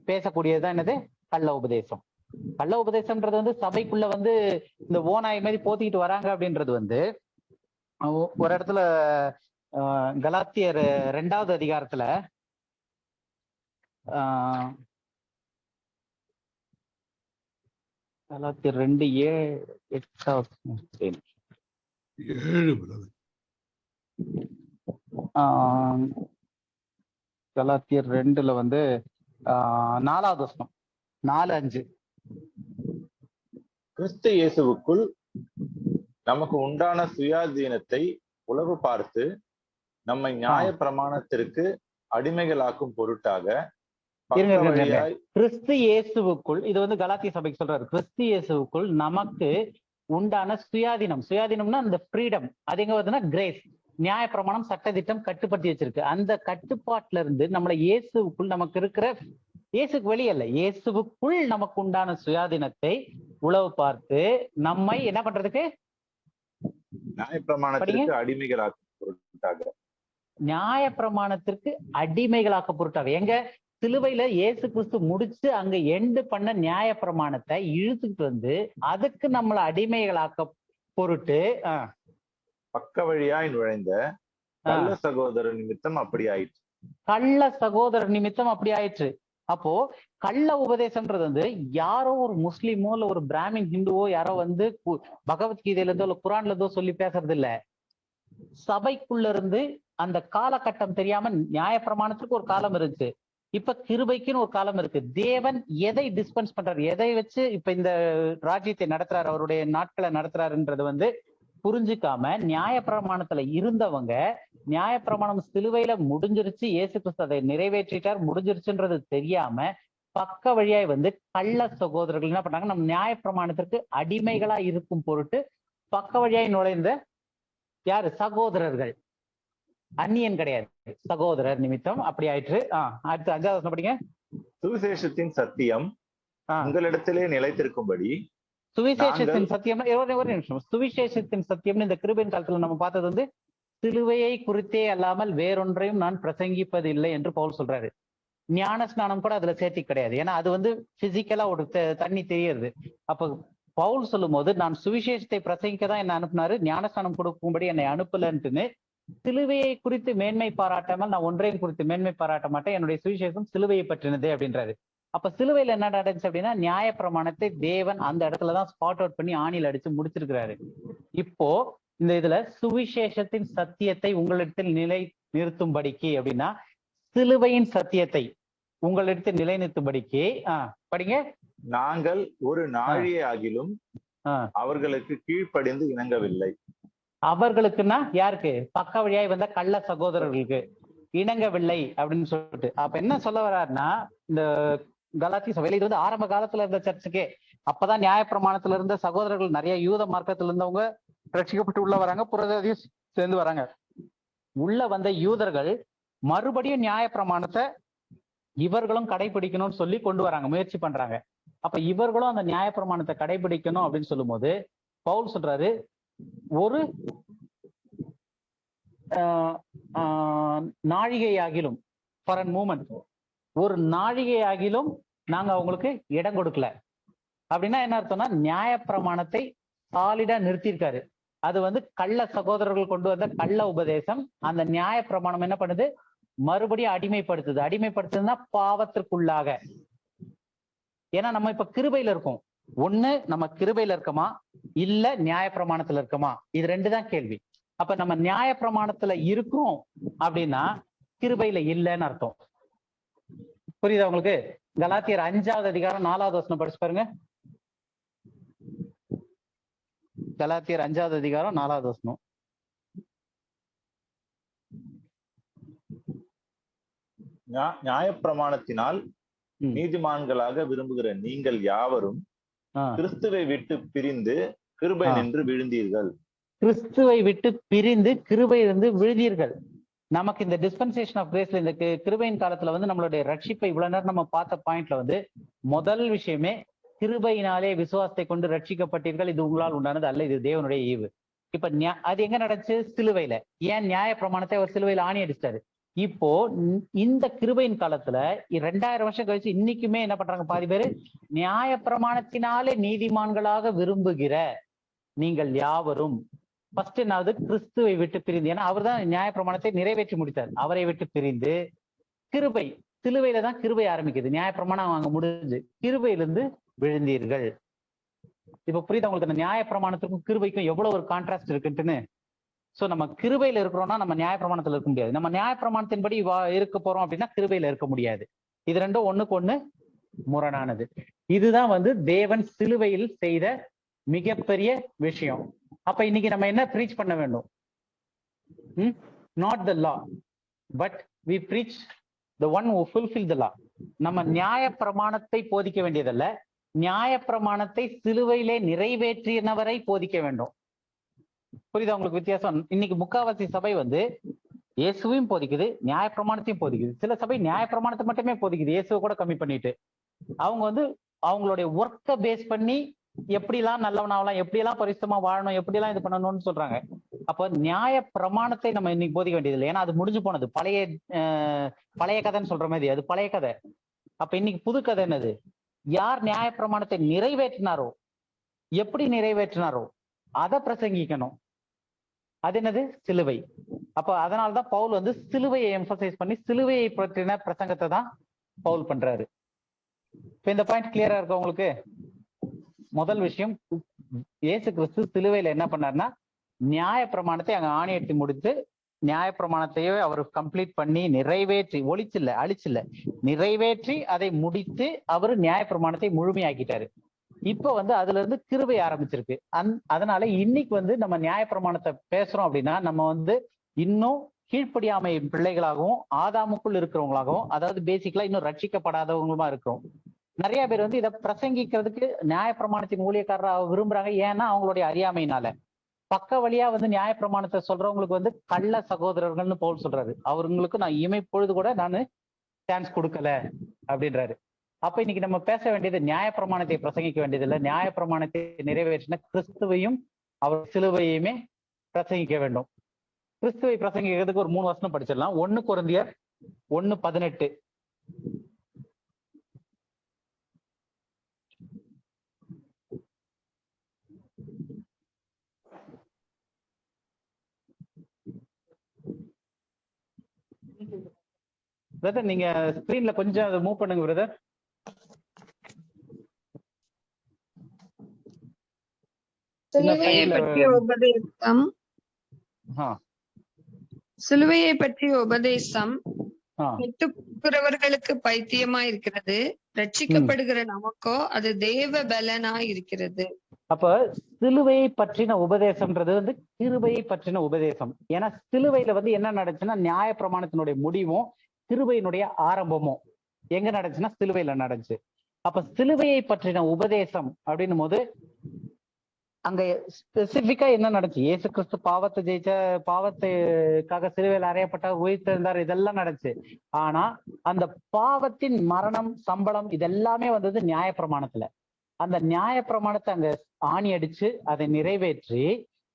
பேசக்கூடியதுதான் என்னது கள்ள உபதேசம். கள்ள உபதேசம்ன்றது வந்து சபைக்குள்ள வந்து இந்த ஓநாய் மாதிரி போத்திக்கிட்டு வராங்க அப்படின்றது வந்து ஒரு இடத்துல கலாத்தியர் 2வது அதிகாரத்துல கலாத்தியர் 2:8 கலாத்தியர் 2ல வந்து 4வது வசனம் 4:5 கிறிஸ்து இயேசுவுக்குள் நமக்கு உண்டான சுயாதீனத்தை உளவு பார்த்து நம்மை நியாய பிரமாணத்திற்கு அடிமைகளாக்கும் பொருட்டாக கிறிஸ்து இயேசுவுக்குள், இது வந்து கலாத்திய சபைக்கு சொல்றாரு, கிறிஸ்து இயேசுவுக்குள் நமக்கு உண்டான சுயாதீனம். சுயாதீனம்னா அந்த ஃப்ரீடம், அது எங்க வருதுன்னா கிரேஸ். நியாய பிரமாணம் சட்டதிட்டம் கட்டுப்படுத்தி வச்சிருக்கு. அந்த கட்டுப்பாட்டுல இருந்து நம்மளை இயேசுவுக்குள் நமக்கு இருக்கிற, இயேசுக்கு வெளியல்ல, இயேசுவுக்குள் நமக்கு உண்டான சுயாதீனத்தை உளவு பார்த்து நம்மை என்ன பண்றதுக்கு நியாயப்பிரமாணத்திற்கு அடிமைகளாக்கும் பொருட்டாக. நியாயப்பிரமாணத்திற்கு அடிமைகளாக்க பொருட்டாக. எங்க சிலுவையில இயேசு கிறிஸ்து முடிச்சு அங்க எண்டு பண்ண நியாயப்பிரமாணத்தை இழுத்துட்டு வந்து அதுக்கு நம்மளை அடிமைகளாக்க பொருட்டு பக்க வழியாய் நுழைந்த கள்ள சகோதரர் நிமித்தம் அப்படி ஆயிற்று. கள்ள சகோதரர் நிமித்தம் அப்படி ஆயிற்று. அப்போ கள்ள உபதேசம்ன்றது வந்து யாரோ ஒரு முஸ்லீமோ இல்ல ஒரு பிராமின் ஹிந்துவோ யாரோ வந்து பகவத்கீதையில இருந்தோ இல்ல குரான்ல இருந்தோ சொல்லி பேசுறது இல்ல. சபைக்குள்ள இருந்து அந்த காலகட்டம் தெரியாம நியாயப்பிரமாணத்துக்கு ஒரு காலம் இருந்துச்சு, இப்ப கிருபைக்குன்னு ஒரு காலம் இருக்கு. தேவன் எதை டிஸ்பென்ஸ் பண்றாரு, எதை வச்சு இப்ப இந்த ராஜ்யத்தை நடத்துறாரு, அவருடைய நாட்களை நடத்துறாருன்றது வந்து புரிஞ்சுக்காம நியாயப்பிரமாணத்துல இருந்தவங்க, நியாயப்பிரமாணம் சிலுவையில முடிஞ்சிருச்சு, இயேசு கிறிஸ்து அதை நிறைவேற்றிட்டார், முடிஞ்சிருச்சுன்றது தெரியாம பக்க வழியாய் வந்து கள்ள சகோதரர்கள் என்ன பண்ணாங்க, நம்ம நியாயப்பிரமாணத்திற்கு அடிமைகளா இருக்கும் பொருட்டு பக்க வழியாய் நுழைந்த யாரு சகோதரர்கள். அந்நியன் கிடையாது, சகோதரர் நிமித்தம் அப்படி ஆயிற்று. அடுத்து 5வது வசனம் படிங்க. சுவிசேஷத்தின் சத்தியம் உங்களிடத்திலே நிலைத்திருக்கும்படி. சுவிசேஷத்தின் சத்தியம் ஒரு நிமிஷம். சுவிசேஷத்தின் சத்தியம்னு இந்த கிருபையின் காலத்துல நம்ம பார்த்தது வந்து சிலுவையை குறித்தே அல்லாமல் வேறொன்றையும் நான் பிரசங்கிப்பதில்லை என்று பவுல் சொல்றாரு. ஞான ஸ்நானம் கூட அதுல சேர்த்தி கிடையாது, ஏன்னா அது வந்து பிசிக்கலா ஒரு தண்ணி தெரியுது. அப்ப பவுல் சொல்லும் போது நான் சுவிசேஷத்தை பிரசங்கிக்க தான் என்ன அனுப்புனாரு, ஞானஸ்நானம் கொடுக்கும்படி என்னை அனுப்பலன்ட்டுன்னு சிலுவையை குறித்து மேன்மை பாராட்டாமல் நான் ஒன்றையும் குறித்து மேன்மை பாராட்ட மாட்டேன், என்னுடைய சுவிசேஷம் சிலுவையை பற்றினது அப்படின்றாரு. அப்ப சிலுவையில என்ன நடந்துச்சு அப்படின்னா நியாயப்பிரமாணத்தை தேவன் அந்த இடத்துலதான் ஸ்பாட் அவுட் பண்ணி ஆணியில் அடிச்சு முடிச்சிருக்கிறாரு. இப்போ இந்த இதுல சுவிசேஷத்தின் சத்தியத்தை உங்களிடத்தில் நிலை நிறுத்தும்படிக்கு அப்படின்னா சிலுவையின் சத்தியத்தை உங்களிடத்தில் நிலை நிறுத்தும்படிக்கு படிங்க. நாங்கள் ஒரு நாழிகையாகிலும் அவர்களுக்கு கீழ்ப்படிந்து இணங்கவில்லை. அவர்களுக்குன்னா யாருக்கு? பக்க வழியாய் வந்த கள்ள சகோதரர்களுக்கு இணங்கவில்லை அப்படின்னு சொல்லிட்டு. அப்ப என்ன சொல்ல வர்றாருன்னா இந்த கலாத்திய சபையில இது வந்து ஆரம்ப காலத்துல இருந்த சர்ச்சுக்கே, அப்பதான் நியாயப்பிரமாணத்துல இருந்த சகோதரர்கள் நிறைய யூத மார்க்கத்துல இருந்தவங்க ரட்சிக்கப்பட்டு உள்ள வராங்க, புறஜாதியும் சேர்ந்து வராங்க. உள்ள வந்த யூதர்கள் மறுபடியும் நியாயப்பிரமாணத்தை இவர்களும் கடைபிடிக்கணும்னு சொல்லி கொண்டு வராங்க, முயற்சி பண்றாங்க. அப்ப இவர்களும் அந்த நியாயப்பிரமாணத்தை கடைபிடிக்கணும் அப்படின்னு சொல்லும் போது பவுல் சொல்றாரு, ஒரு நாழிகையாகிலும் ஃபார் அன் மூமெண்ட், ஒரு நாழிகையாகிலும் நாங்க அவங்களுக்கு இடம் கொடுக்கல. அப்படின்னா என்ன அர்த்தம்னா நியாயப்பிரமாணத்தை சாலிடா நிறுத்தியிருக்காரு. அது வந்து கள்ள சகோதரர்கள் கொண்டு வந்த கள்ள உபதேசம். அந்த நியாயப்பிரமாணம் என்ன பண்ணுது? மறுபடியும் அடிமைப்படுத்துது. அடிமைப்படுத்துதுன்னா பாவத்திற்குள்ளாக. ஏன்னா நம்ம இப்ப கிருபையில இருக்கோம். ஒண்ணு நம்ம கிருபையில இருக்கோமா, இல்ல நியாயப்பிரமாணத்துல இருக்கோமா? இது ரெண்டு தான் கேள்வி. அப்ப நம்ம நியாயப்பிரமாணத்துல இருக்கோம் அப்படின்னா கிருபையில இல்லைன்னு அர்த்தம். புரியுதா உங்களுக்கு? கலாத்தியர் 5வது அதிகாரம் 4வது வசனம் படிச்சு பாருங்க. கலாத்தியர் 5வது அதிகாரம் 4வது வசனம். நியாயப்பிரமாணத்தினால் நீதிமான்களாக விரும்புகிற நீங்கள் யாவரும் கிறிஸ்துவை விட்டு பிரிந்து கிருபை நின்று விழுந்தீர்கள். கிறிஸ்துவை விட்டு பிரிந்து கிருபையிலிருந்து விழுந்தீர்கள். நமக்கு இந்த டிஸ்பென்சேஷன் ஆஃப் கிரேஸ்ல இந்த கிருபையின் காலத்துல வந்து நம்மளுடைய ரட்சிப்பை இவ்வளவு நேரம் நம்ம பார்த்த பாயிண்ட்ல வந்து முதல் விஷயமே கிருபையினாலே விசுவாசத்தை கொண்டு ரட்சிக்கப்பட்டீர்கள், இது உங்களால் உண்டானது அல்ல, இது தேவனுடைய ஈவு. இப்ப அது எங்க நடந்துச்சு? சிலுவையில. ஏன் நியாய பிரமாணத்தை அவர் சிலுவையில ஆணி அடிச்சிட்டாரு. இப்போ இந்த கிருபையின் காலத்துல 2000 வருஷம் கழிச்சு இன்னைக்குமே என்ன பண்றாங்க பாதி பேரு? நியாய பிரமாணத்தினாலே நீதிமான்களாக விரும்புகிற நீங்கள் யாவரும் ஃபர்ஸ்ட் என்னாவது கிறிஸ்துவை விட்டு பிரிந்து, ஏன்னா அவர் தான் நியாய பிரமாணத்தை நிறைவேற்றி முடித்தார். அவரை விட்டு பிரிந்து கிருபை, சிலுவையில தான் கிருபை ஆரம்பிக்குது. நியாய பிரமாணம் அங்க முடிஞ்சு கிருபையிலிருந்து விழுந்தீர்கள். இப்ப புரியுது உங்களுக்கு அந்த நியாய பிரமாணத்துக்கும் கிருபைக்கும் எவ்வளவு ஒரு கான்ட்ராஸ்ட் இருக்குன்ட்டுன்னு? சோ நம்ம கிருபையில இருக்கிறோம்னா நம்ம நியாய பிரமாணத்துல இருக்க முடியாது. நம்ம நியாய பிரமாணத்தின்படி இருக்க போறோம் அப்படின்னா கிருபையில இருக்க முடியாது. இது ரெண்டும் ஒண்ணுக்கு ஒண்ணு முரணானது. இதுதான் வந்து தேவன் சிலுவையில் செய்த மிகப்பெரிய விஷயம். அப்ப இன்னைக்கு நம்ம என்ன ப்ரீச் பண்ண வேண்டும்? Not the law but we preach the one who fulfil the law. நம்ம நியாய பிரமாணத்தை போதிக்க வேண்டியதல்ல, நியாய பிரமாணத்தை சிலுவையிலே நிறைவேற்றினவரை போதிக்க வேண்டும். புரியுதா உங்களுக்கு வித்தியாசம்? இன்னைக்கு முக்காவாசி சபை வந்து இயேசுவையும் போதிக்குது, நியாய பிரமாணத்தையும் போதிக்குது. சில சபை நியாய பிரமாணத்தை மட்டுமே போதிக்குது, இயேசுவை கூட கம்மி பண்ணிட்டு. அவங்க வந்து அவங்களுடைய ஒர்க்கை பேஸ் பண்ணி எப்படிலாம் நல்லவனாகலாம், எப்படியெல்லாம் பரிசுத்தமா வாழணும், எப்படியெல்லாம் இது பண்ணணும்னு சொல்றாங்க. அப்ப நியாய பிரமாணத்தை நம்ம இன்னைக்கு போதிக்க வேண்டியது இல்லை, ஏன்னா அது முடிஞ்சு போனது. பழைய கதைன்னு சொல்ற மாதிரி அது பழைய கதை. அப்ப இன்னைக்கு புது கதை என்னது? யார் நியாய பிரமாணத்தை நிறைவேற்றினாரோ, எப்படி நிறைவேற்றினாரோ அதை பிரசங்கிக்கணும். அது என்னது? சிலுவை. அப்ப அதனால்தான் பவுல் வந்து சிலுவையை எம்பசைஸ் பண்ணி சிலுவையை பற்றின பிரசங்கத்தை தான் பவுல் பண்றாரு. இப்ப இந்த பாயிண்ட் கிளியரா இருக்கா உங்களுக்கு? முதல் விஷயம், இயேசு கிறிஸ்து சிலுவையில என்ன பண்ணாருன்னா நியாய பிரமாணத்தை அங்க ஆணையத்தை முடித்து நியாய பிரமாணத்தையே அவர் கம்ப்ளீட் பண்ணி நிறைவேற்றி, ஒழிச்சில்ல அழிச்சில்ல, நிறைவேற்றி அதை முடித்து அவர் நியாய பிரமாணத்தை முழுமையாக்கிட்டாரு. இப்ப வந்து அதுல இருந்து கிருபை ஆரம்பிச்சிருக்கு. அதனால இன்னைக்கு வந்து நம்ம நியாய பிரமாணத்தை பேசுறோம் அப்படின்னா நம்ம வந்து இன்னும் கீழ்ப்படியாமை பிள்ளைகளாகவும் ஆதாமுக்குள் இருக்கிறவங்களாகவும், அதாவது பேசிக்கலா இன்னும் ரட்சிக்கப்படாதவங்களுமா இருக்கிறோம். நிறைய பேர் வந்து இதை பிரசங்கிக்கிறதுக்கு நியாய பிரமாணத்தின் ஊழியக்காரராக விரும்புறாங்க. ஏன்னா அவங்களுடைய அறியாமையினால. பக்க வழியா வந்து நியாயப்பிரமாணத்தை சொல்றவங்களுக்கு வந்து கள்ள சகோதரர்கள்னு பவுல் சொல்றாரு. அவங்களுக்கு நான் இமைப்பொழுது கூட நான் சான்ஸ் கொடுக்கல அப்படின்றாரு. அப்ப இன்னைக்கு நம்ம பேச வேண்டியது நியாயப்பிரமாணத்தை பிரசங்கிக்க வேண்டியது இல்லை, நியாயப்பிரமாணத்தை நிறைவேற்றின கிறிஸ்துவையும் அவர் சிலுவையுமே பிரசங்கிக்க வேண்டும். கிறிஸ்துவை பிரசங்கிக்கிறதுக்கு ஒரு 3 வசனம் படிச்சிடலாம். 1 கொரிந்தியர் 1:18. பிரதர் நீங்க ஸ்கிரீன்ல கொஞ்சம் அதை மூவ் பண்ணுங்க பிரதர். சிலுவையை பற்றிய உபதேசம் சிலுவையை பற்றிய உபதேசம் கேட்கிறவர்களுக்கு பைத்தியமா இருக்கிறது, ரட்சிக்கப்படுகிற நமக்கோ அது தேவ பலனாய் இருக்கிறது. அப்ப சிலுவையை பற்றின உபதேசம்ன்றது வந்து கிருபையை பற்றின உபதேசம். ஏன்னா சிலுவையில வந்து என்ன நடந்துச்சுன்னா நியாயப்பிரமாணத்தினுடைய முடிவும் கிருபையினுடைய ஆரம்பமும் எங்க நடந்துச்சுன்னா சிலுவையில நடந்துச்சு. அப்ப சிலுவையை பற்றின உபதேசம் அப்படின்னும் போது அங்க ஸ்பெசிபிக்கா என்ன நடந்துச்சு? இயேசு கிறிஸ்து பாவத்தை ஜெயிச்ச, பாவத்துக்காக சிலுவையில் அறையப்பட்ட, உயிர்த்தெழுந்தார், இதெல்லாம் நடந்துச்சு. ஆனா அந்த பாவத்தின் மரணம், சம்பளம் இதெல்லாமே வந்தது நியாயப்பிரமாணத்துல. அந்த நியாயப்பிரமாணத்தை அங்க ஆணி அடிச்சு அதை நிறைவேற்றி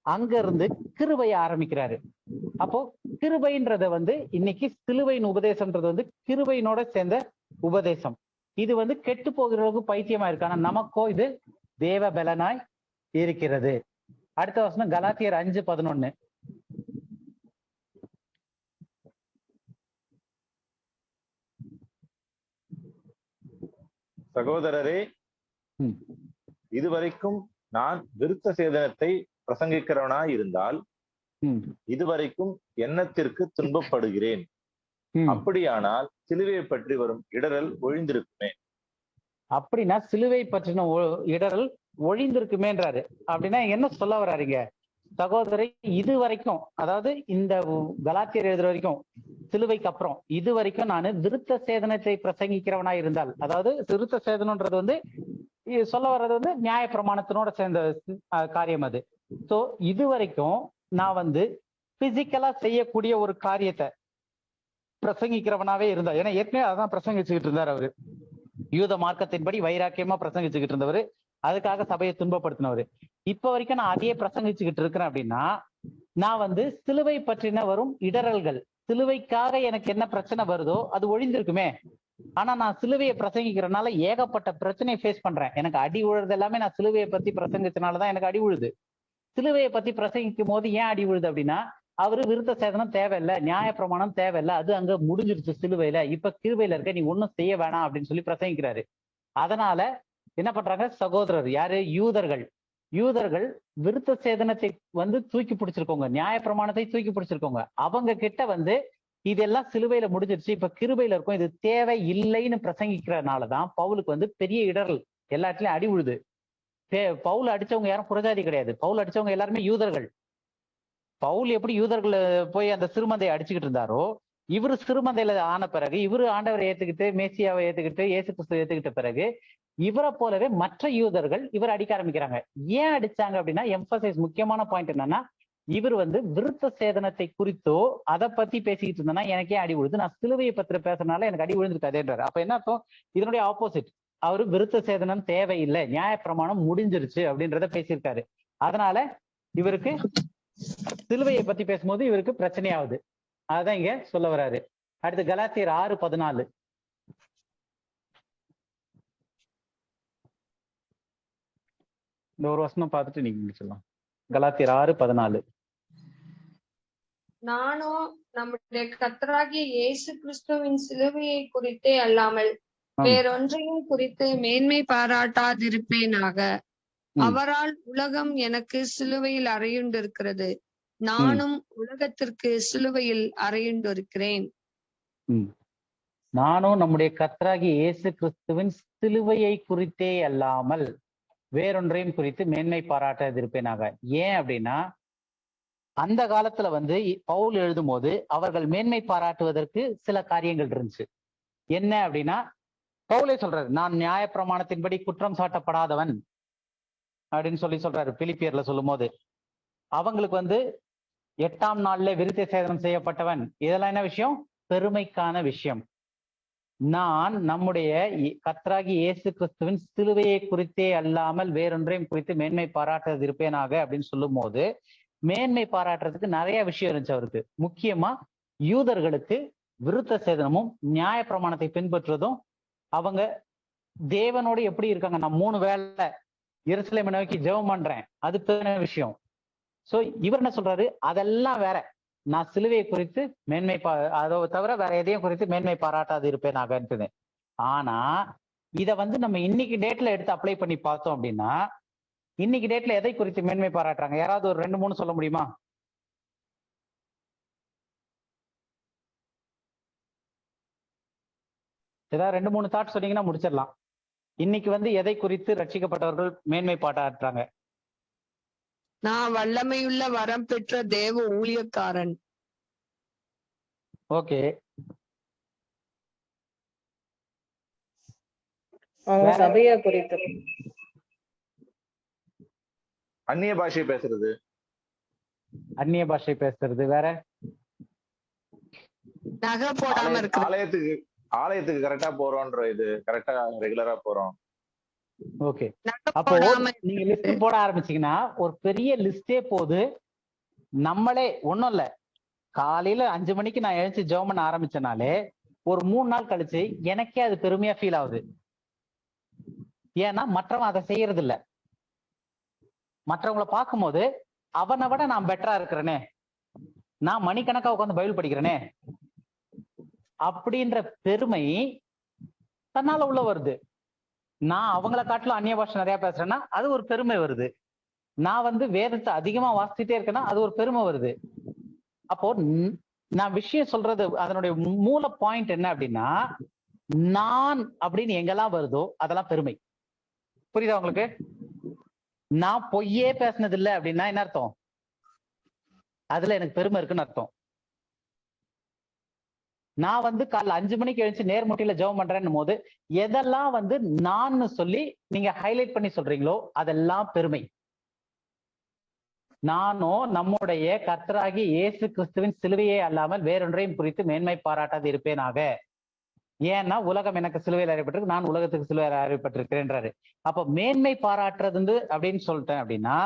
அங்க இருந்து கிருபையை ஆரம்பிக்கிறாரு. அப்போ கிருபைன்றத வந்து இன்னைக்கு சிலுவையின் உபதேசம்ன்றது வந்து கிருபையினோட சேர்ந்த உபதேசம். இது வந்து கெட்டு போகிறவங்களுக்கு பைத்தியமா இருக்கு, ஆனா நமக்கோ இது தேவ பலனாய் இருக்கிறது. அடுத்த வசனம் கலாத்தியர் 5:11. சகோதரரே, இதுவரைக்கும் நான் விருத்த சேதனத்தை பிரசங்கிக்கிறவனாய் இருந்தால் இதுவரைக்கும் எண்ணத்திற்கு துன்பப்படுகிறேன். அப்படியானால் சிலுவையை பற்றி வரும் இடரல் ஒழிந்திருக்குமே. அப்படின்னா சிலுவை பற்றின இடரல் ஒழிந்திருக்குமேன்றாரு. அப்படின்னா என்ன சொல்ல வர்றாருங்க சகோதரி? இது வரைக்கும், அதாவது இந்த கலாத்தியர் எழுதுற வரைக்கும், சிலுவைக்கு அப்புறம் இது வரைக்கும் நான் விருத்த சேதனத்தை பிரசங்கிக்கிறவனா இருந்தால், அதாவது விருத்த சேதனம்ன்றது வந்து சொல்ல வர்றது வந்து நியாயப்பிரமாணத்தினோட சேர்ந்த காரியம் அது. சோ இது வரைக்கும் நான் வந்து பிசிக்கலா செய்யக்கூடிய ஒரு காரியத்தை பிரசங்கிக்கிறவனாவே இருந்தா, ஏன்னா ஏற்கனவே அதான் பிரசங்கிச்சுக்கிட்டு இருந்தார் அவரு. யூத மார்க்கத்தின்படி வைராக்கியமா பிரசங்கிச்சுக்கிட்டு இருந்தவர், அதுக்காக சபையை துன்பப்படுத்தினவர். இப்ப வரைக்கும் நான் அதையே பிரசங்கிச்சுக்கிட்டு இருக்கிறேன். அப்படின்னா நான் வந்து சிலுவை பற்றின வரும் இடரல்கள், சிலுவைக்காக எனக்கு என்ன பிரச்சனை வருதோ அது ஒழிந்திருக்குமே. ஆனா நான் சிலுவையை பிரசங்கிக்கிறதுனால ஏகப்பட்ட பிரச்சனையை ஃபேஸ் பண்றேன். எனக்கு அடி உழுறது எல்லாமே நான் சிலுவையை பத்தி பிரசங்கிச்சனாலதான் எனக்கு அடி உழுது. சிலுவையை பத்தி பிரசங்கிக்கும் போது ஏன் அடி உழுது அப்படின்னா, அவரு விருத்த சேதனம் தேவையில்லை, நியாயப்பிரமாணம் தேவையில்லை, அது அங்க முடிஞ்சிருச்சு சிலுவையில, இப்ப கிருபையில இருக்க, நீ ஒன்னும் செய்ய வேணாம் அப்படின்னு சொல்லி பிரசங்கிக்கிறாரு. அதனால என்ன பண்றாங்க சகோதரர், யாரு? யூதர்கள் விருத்த சேதனத்தை வந்து தூக்கி பிடிச்சிருக்கோங்க, நியாயப்பிரமாணத்தை தூக்கி பிடிச்சிருக்கோங்க. அவங்க கிட்ட வந்து இதெல்லாம் சிலுவையில முடிஞ்சிருச்சு, இப்ப கிருபையில இருக்கும், இது தேவை இல்லைன்னு பிரசங்கிக்கிறதுனாலதான் பவுலுக்கு வந்து பெரிய இடரல், எல்லா இடத்துலயும் அடி உழுது. பவுல் அடிச்சவங்க யாரும் புறஜாதி கிடையாது, பவுல் அடிச்சவங்க எல்லாருமே யூதர்கள். பவுல் எப்படி யூதர்கள் போய் அந்த சிறுமந்தையை அடிச்சுக்கிட்டு இருந்தாரோ, இவரு சிறுமந்தையில ஆன பிறகு, இவரு ஆண்டவரை ஏத்துக்கிட்டு, மேசியாவை ஏத்துக்கிட்டு, இயேசு கிறிஸ்துவை ஏத்துக்கிட்ட பிறகு இவரை போலவே மற்ற யூதர்கள் இவர் அடிக்க ஆரம்பிக்கிறாங்க. ஏன் அடிச்சாங்க அப்படின்னா, எம்பசைஸ் முக்கியமான பாயிண்ட் என்னன்னா, இவர் வந்து விருத்த சேதனத்தை குறித்தோ அதை பத்தி பேசிக்கிட்டு இருந்தேன்னா எனக்கே அடி விழுது, நான் சிலுவையை பத்தி பேசுறதுனால எனக்கு அடி விழுந்திருக்காதுன்றாரு. அப்ப என்ன அர்த்தம்? இதனுடைய ஆப்போசிட், அவரு விருத்த சேதனம் தேவையில்லை, நியாயப்பிரமாணம் முடிஞ்சிருச்சு அப்படின்றத பேசியிருக்காரு. அதனால இவருக்கு சிலுவையை பத்தி பேசும்போது இவருக்கு பிரச்சனையாகுது. அதான் இங்க சொல்ல வர்றாரு. அடுத்து கலாத்தியர் 6:14. இந்த ஒரு வசனம் பார்த்துட்டு நீங்க முடிச்சிடலாம். கலாத்தியர் 6:14. நானோ நம்முடைய கர்த்தராகிய இயேசு கிறிஸ்துவின் சிலுவையை குறித்தே அல்லாமல் வேறொன்றையும் குறித்து மேன்மை பாராட்டாதிருப்பேனாக. அவரால் உலகம் எனக்கு சிலுவையில் அறையுண்டிருக்கிறது, நானும் உலகத்திற்கு சிலுவையில் அறையுண்டிருக்கிறேன். நானும் நம்முடைய கர்த்தராகிய இயேசு கிறிஸ்துவின் சிலுவையை குறித்தே அல்லாமல் வேறொன்றையும் குறித்து மேன்மை பாராட்டாதிருப்பேனாக. ஏன் அப்படின்னா, அந்த காலத்துல வந்து பவுல் எழுதும் போது அவர்கள் மேன்மை பாராட்டுவதற்கு சில காரியங்கள் இருந்துச்சு. என்ன அப்படின்னா, பவுலே சொல்றாரு, நான் நியாயப்பிரமாணத்தின்படி குற்றம் சாட்டப்படாதவன் அப்படின்னு சொல்றாரு பிலிப்பியர்ல சொல்லும் போது. அவங்களுக்கு வந்து 8ஆம் நாள்ல விருத்த சேதனம் செய்யப்பட்டவன். இதெல்லாம் என்ன விஷயம்? பெருமைக்கான விஷயம். நான் நம்முடைய கர்த்தராகி இயேசு கிறிஸ்துவின் சிலுவையை குறித்தே அல்லாமல் வேறொன்றையும் குறித்து மேன்மை பாராட்டுறது இருப்பேனாக அப்படின்னு சொல்லும் போது மேன்மை பாராட்டுறதுக்கு நிறைய விஷயம் இருந்துச்சு அவருக்கு. முக்கியமா யூதர்களுக்கு விருத்த சேதனமும் நியாய பிரமாணத்தை பின்பற்றுவதும், அவங்க தேவனோடு எப்படி இருக்காங்க, நான் 3 வேளை எருசலேமை நோக்கி ஜெபம் பண்றேன், அது பெரிய விஷயம். சோ இவர் என்ன சொல்றாரு, அதெல்லாம் வேற, நான் சிலுவையை குறித்து மேன்மை அதை தவிர வேற எதையும் குறித்து மேன்மை பாராட்டாது இருப்பேன் ஆகன்றது. ஆனா இத வந்து நம்ம இன்னைக்கு டேட்ல எடுத்து அப்ளை பண்ணி பார்த்தோம் அப்படின்னா, இன்னைக்கு டேட்ல எதை குறித்து மேன்மை பாராட்டுறாங்க? யாராவது ஒரு 2-3 சொல்ல முடியுமா? ஏதாவது 2-3 தாட் சொன்னீங்கன்னா முடிச்சிடலாம். இன்னைக்கு வந்து எதை குறித்து ரட்சிக்கப்பட்டவர்கள் மேன்மை பாராட்டுறாங்க? நான் வல்லமையுள்ள வரம் பெற்ற தேவ ஊழியக்காரன். ஓகே, அவங்க சபையை குறித்து. அந்நிய பாஷை பேசுறது. அந்நிய பாஷை பேசுறது வேற. நகை போடாம இருக்கு. ஆலயத்துக்கு கரெக்டா போறோம்ன்ற இது, கரெக்டா ரெகுலரா போறோம். ஓகே, அப்போ நீங்க லிஸ்ட் போட ஆரம்பிச்சீங்கன்னா ஒரு பெரிய லிஸ்டே போகுது. நம்மளே ஒண்ணும் இல்ல, காலையில 5 மணிக்கு நான் எழுந்து ஜெபம் பண்ண ஆரம்பிச்சனாலே ஒரு 3 நாள் கழிச்சு எனக்கே அது பெருமையா ஃபீல் ஆகுது. ஏன்னா மற்றவன் அதை செய்யறது இல்ல. மற்றவங்களை பார்க்கும்போது அவனை விட நான் பெட்டரா இருக்கிறேனே, நான் மணிக்கணக்கா உட்காந்து பைபிள் படிக்கிறேனே அப்படின்ற பெருமை தன்னால உள்ள வருது. நான் அவங்கள காட்டிலும் அந்நிய பாஷை நிறைய பேசுறேன்னா அது ஒரு பெருமை வருது. நான் வந்து வேதத்தை அதிகமா வாசிச்சுட்டே இருக்கேன்னா அது ஒரு பெருமை வருது. அப்போ நான் விஷயம் சொல்றது, அதனுடைய மூல பாயிண்ட் என்ன அப்படின்னா, நான் அப்படின்னு எங்கெல்லாம் வருதோ அதெல்லாம் பெருமை. புரியுதா உங்களுக்கு? நான் பொய்யே பேசினது இல்லை அப்படின்னா என்ன அர்த்தம்? அதுல எனக்கு பெருமை இருக்குன்னு அர்த்தம். நான் வந்து காலைல 5 மணிக்கு எழுந்து நேர்முட்டியில ஜெபம் பண்றேன்னும் போது எதெல்லாம் வந்து நான் சொல்லி நீங்க ஹைலைட் பண்ணி சொல்றீங்களோ அதெல்லாம் பெருமை. நானோ நம்முடைய கர்த்தராகி இயேசு கிறிஸ்துவின் சிலுவையே அல்லாமல் வேறொன்றையும் குறித்து மேன்மை பாராட்டாது இருப்பேனாக. ஏன்னா உலகம் எனக்கு சிலுவையில் அறியப்பட்டிருக்கு, நான் உலகத்துக்கு சிலுவையில் அறியப்பட்டிருக்கிறேன்றாரு. அப்ப மேன்மை பாராட்டுறது அப்படின்னு சொல்லிட்டேன் அப்படின்னா,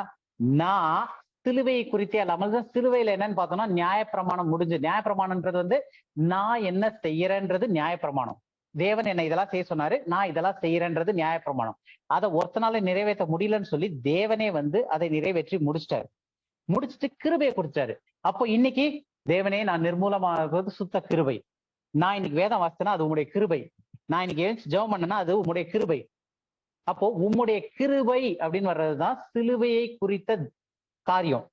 நான் சிலுவையை குறித்தே அல்லாமல் தான். சிலுவையில என்னன்னு பார்த்தோம்னா நியாயப்பிரமாணம் முடிஞ்சு. நியாயப்பிரமாணம்ன்றது வந்து நான் என்ன செய்யறேன்றது நியாயப்பிரமாணம். தேவன் என்னை இதெல்லாம் செய்ய சொன்னாரு, நான் இதெல்லாம் செய்யறேன்றது நியாயப்பிரமாணம். அதை ஒருத்தனால நிறைவேற்ற முடியலன்னு சொல்லி தேவனே வந்து அதை நிறைவேற்றி முடிச்சிட்டாரு. முடிச்சுட்டு கிருபையை கொடுத்தாரு. அப்போ இன்னைக்கு தேவனே நான் நிர்மூலமாகிறது சுத்த கிருபை. நான் இன்னைக்கு வேதம் வாசித்தேன்னா அது உம்முடைய கிருபை. நான் இன்னைக்கு எழுந்து ஜெபம் பண்ணேன்னா அது உம்முடைய கிருபை. அப்போ உம்முடைய கிருபை அப்படின்னு வர்றதுதான் சிலுவையை குறித்த காரியம்.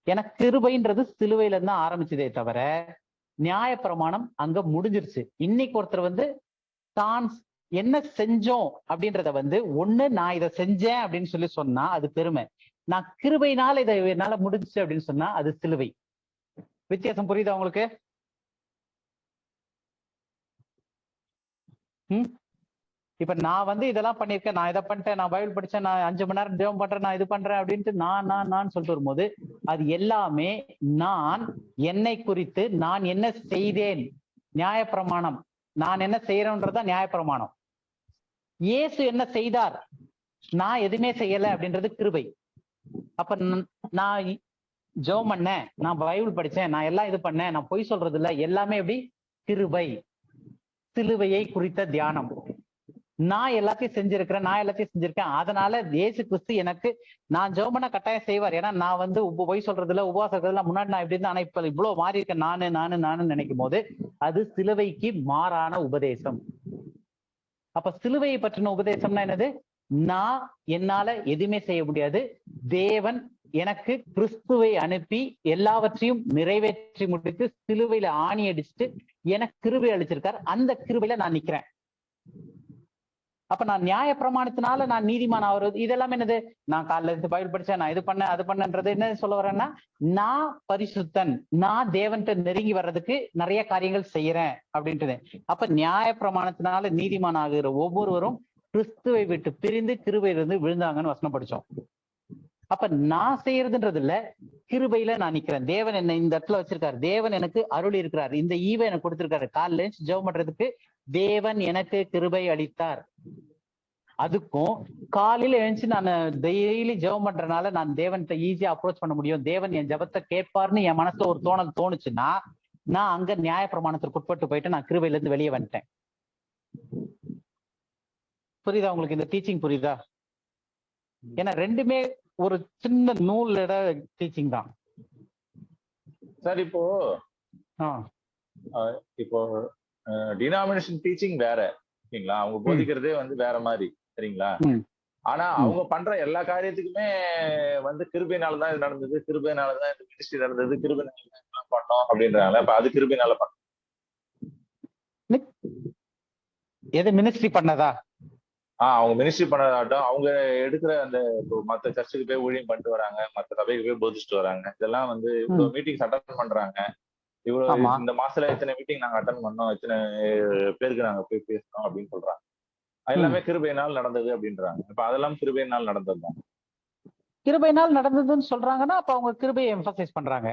எனக்கு கிருபைன்றது சிலுவையில இருந்து ஆரம்பிச்சதே தவிர நியாயப்பிரமாணம் அங்க முடிஞ்சிருச்சு. இன்னைக்கு ஒருத்தர் வந்து தான் என்ன செஞ்சோம் அப்படின்றத வந்து ஒண்ணு நான் இதை செஞ்சேன் அப்படின்னு சொல்லி சொன்னா அது பெருமை. நான் கிருபையினால இதை என்னால முடிஞ்சுச்சு அப்படின்னு சொன்னா அது சிலுவை. வித்தியாசம் புரியுதா உங்களுக்கு? இப்ப நான் வந்து இதெல்லாம் பண்ணிருக்கேன், நான் இதை பண்ணிட்டேன், நான் பைபிள் படிச்சேன், நான் 5 மணி நேரம் ஜெபம் பண்றேன், நான் இது பண்றேன் அப்படின்ட்டு நான் சொல்லிட்டு வரும்போது அது எல்லாமே நான் என்னை குறித்து நான் என்ன செய்தேன். நியாயப்பிரமாணம் நான் என்ன செய்யறேன்றதுதான் நியாயப்பிரமாணம். இயேசு என்ன செய்தார், நான் எதுவுமே செய்யல அப்படின்றது கிருபை. அப்ப நான் ஜெபம் பண்ணேன், நான் பைபிள் படிச்சேன், நான் எல்லாம் இது பண்ணேன், நான் பொய் சொல்றது இல்லை, எல்லாமே எப்படி? கிருபை. சிலுவையை குறித்த தியானம். நான் எல்லாத்தையும் செஞ்சிருக்கேன். அதனால இயேசு கிறிஸ்து எனக்கு, நான் ஜெபம் பண்ண கட்டாயம் செய்வார். ஏன்னா நான் வந்து பொய் சொல்றதுல உபவாசம் முன்னாடி நான் இப்படி இருந்தேன், ஆனா இப்ப இவ்வளவு மாறி இருக்கேன் நானு நினைக்கும் போது அது சிலுவைக்கு மாறான உபதேசம். அப்ப சிலுவையை பற்றின உபதேசம்னா என்னது? நான் என்னால எதுவுமே செய்ய முடியாது, தேவன் எனக்கு கிறிஸ்துவை அனுப்பி எல்லாவற்றையும் நிறைவேற்றி முடித்து சிலுவையில ஆணி அடிச்சுட்டு எனக்கு கிருபை அளிச்சிருக்கார். அந்த கிருபையில நான் நிக்கிறேன். அப்ப நான் நியாய பிரமாணத்தினால நான் நீதிமான் ஆகுறது இதெல்லாம் என்னது? நான் காலைல இருந்து பைபிள் படிச்சேன், நான் இது பண்ணேன் அது பண்ணன்றது என்ன சொல்ல வரேன்னா, நான் பரிசுத்தன், நான் தேவன்கிட்ட நெருங்கி வர்றதுக்கு நிறைய காரியங்கள் செய்யறேன் அப்படின்ட்டு. அப்ப நியாய பிரமாணத்தினால நீதிமான் ஆகுற ஒவ்வொருவரும் கிறிஸ்துவை விட்டு பிரிந்து கிருபையிலிருந்து விழுந்தாங்கன்னு வசனம் படிச்சோம். அப்ப நான் செய்யறதுன்றது இல்ல, கிருபையில நான் நிக்கிறேன். தேவன் என்ன இந்த இடத்துல வச்சிருக்காரு. தேவன் எனக்கு அருள் இருக்கிறார். இந்த ஈவை எனக்கு கொடுத்திருக்காரு. காலைல ஜெபம் பண்றதுக்கு தேவன் எனக்கு கிருபை அளித்தார். அதுக்கும் காலையில எழுந்துச்சு நான் டெய்லி ஜெபம் பண்றதுனால நான் தேவன்கிட்ட ஈஸியா அப்ரோச் பண்ண முடியும், தேவன் என் ஜெபத்தை கேட்பார்னு என் மனசுல ஒரு தோணல் தோணுச்சுன்னா நான் அங்க நியாய பிரமாணத்திற்கு உட்பட்டு போயிட்டு நான் கிருபையில இருந்து வெளியே வந்துட்டேன். புரியுதா உங்களுக்கு? இந்த டீச்சிங் புரியுதா? ஏன்னா ரெண்டுமே ஒரு சின்ன நூலோட டீச்சிங் தான் சார். இப்போ டினாமினேஷன் டீச்சிங் வேற, ஓகேங்களா? அவங்க போதிக்கிறதே வந்து வேற மாதிரி, சரிங்களா? ஆனா அவங்க பண்ற எல்லா காரியத்துக்குமே வந்து கிருபையினாலதான் இது நடந்தது, கிருபையினாலதான் இந்த மினிஸ்ட்ரி நடந்தது, கிருபையினாலதான் பண்ணோம் அப்படின்றாங்க. அப்ப அது கிருபையினால பண்ண எது மினிஸ்ட்ரி பண்ணதா? அவங்க மினிஸ்ட்ரி பண்ணதாட்டும், அவங்க எடுக்கிற அந்த மத்த சர்ச்சுக்கு போய் ஊழியம் பண்ணிட்டு வராங்க, மத்த சபைக்கு போய் போதிச்சுட்டு வராங்க. இதெல்லாம் வந்து இவ்வளவு மீட்டிங்ஸ் அட்டன் பண்றாங்க, இவ்வளவு இந்த மாசத்துல எத்தனை மீட்டிங் நாங்க அட்டன் பண்ணோம், எத்தனை பேருக்கு நாங்க போய் பேசணும் அப்படின்னு சொல்றாங்க. எல்லாமே கிருபையினால் நடந்தது அப்படின்றாங்க. இப்ப அதெல்லாம் கிருபையினால் நடந்ததுதான். கிருபையினால் நடந்ததுன்னு சொல்றாங்கன்னா அப்ப அவங்க கிருபையை எம்பசைஸ் பண்றாங்க.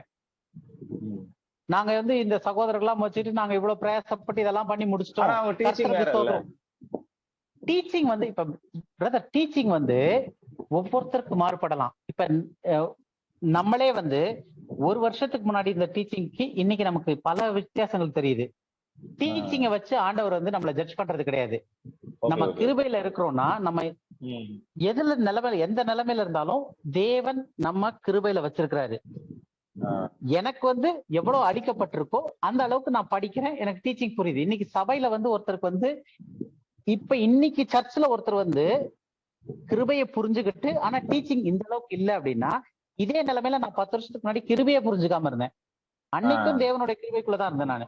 நாங்க வந்து இந்த சகோதரர்கள்லாம் வச்சுட்டு நாங்க இவ்வளவு பிரயாசப்பட்டு இதெல்லாம் பண்ணி முடிச்சிட்டோம். டீச்சிங் வந்து இப்ப பிரதர் டீச்சிங் வந்து ஒவ்வொருத்தருக்கு மாறுபடலாம். இப்ப நம்மளே வந்து ஒரு வருஷத்துக்கு முன்னாடி இந்த டீச்சிங்க்கு இன்னைக்கு நமக்கு பல வித்தியாசங்கள் தெரியுது. டீச்சிங்கை வச்சு ஆண்டவர் வந்து நம்மள ஜட்ஜ் பண்றது கிடையாது. நம்ம கிருபையில இருக்கிறோம்னா நம்ம எதுல நிலைமையில எந்த நிலைமையில இருந்தாலும் தேவன் நம்ம கிருபையில வச்சிருக்கிறாரு. எனக்கு வந்து எவ்வளவு அடிக்கப்பட்டிருக்கோ அந்த அளவுக்கு நான் படிக்கிறேன், எனக்கு டீச்சிங் புரியுது. இன்னைக்கு சபையில வந்து ஒருத்தருக்கு வந்து இப்ப இன்னைக்கு சர்ச்ல ஒருத்தர் வந்து கிருபையை புரிஞ்சுக்கிட்டு ஆனா டீச்சிங் இந்த அளவுக்கு இல்லை அப்படின்னா, இதே நிலைமையில நான் 10 வருஷத்துக்கு முன்னாடி கிருபையை புரிஞ்சுக்காம இருந்தேன். அன்னைக்கும் தேவனுடைய கிருபைக்குள்ளதான் இருந்தேன் நானு.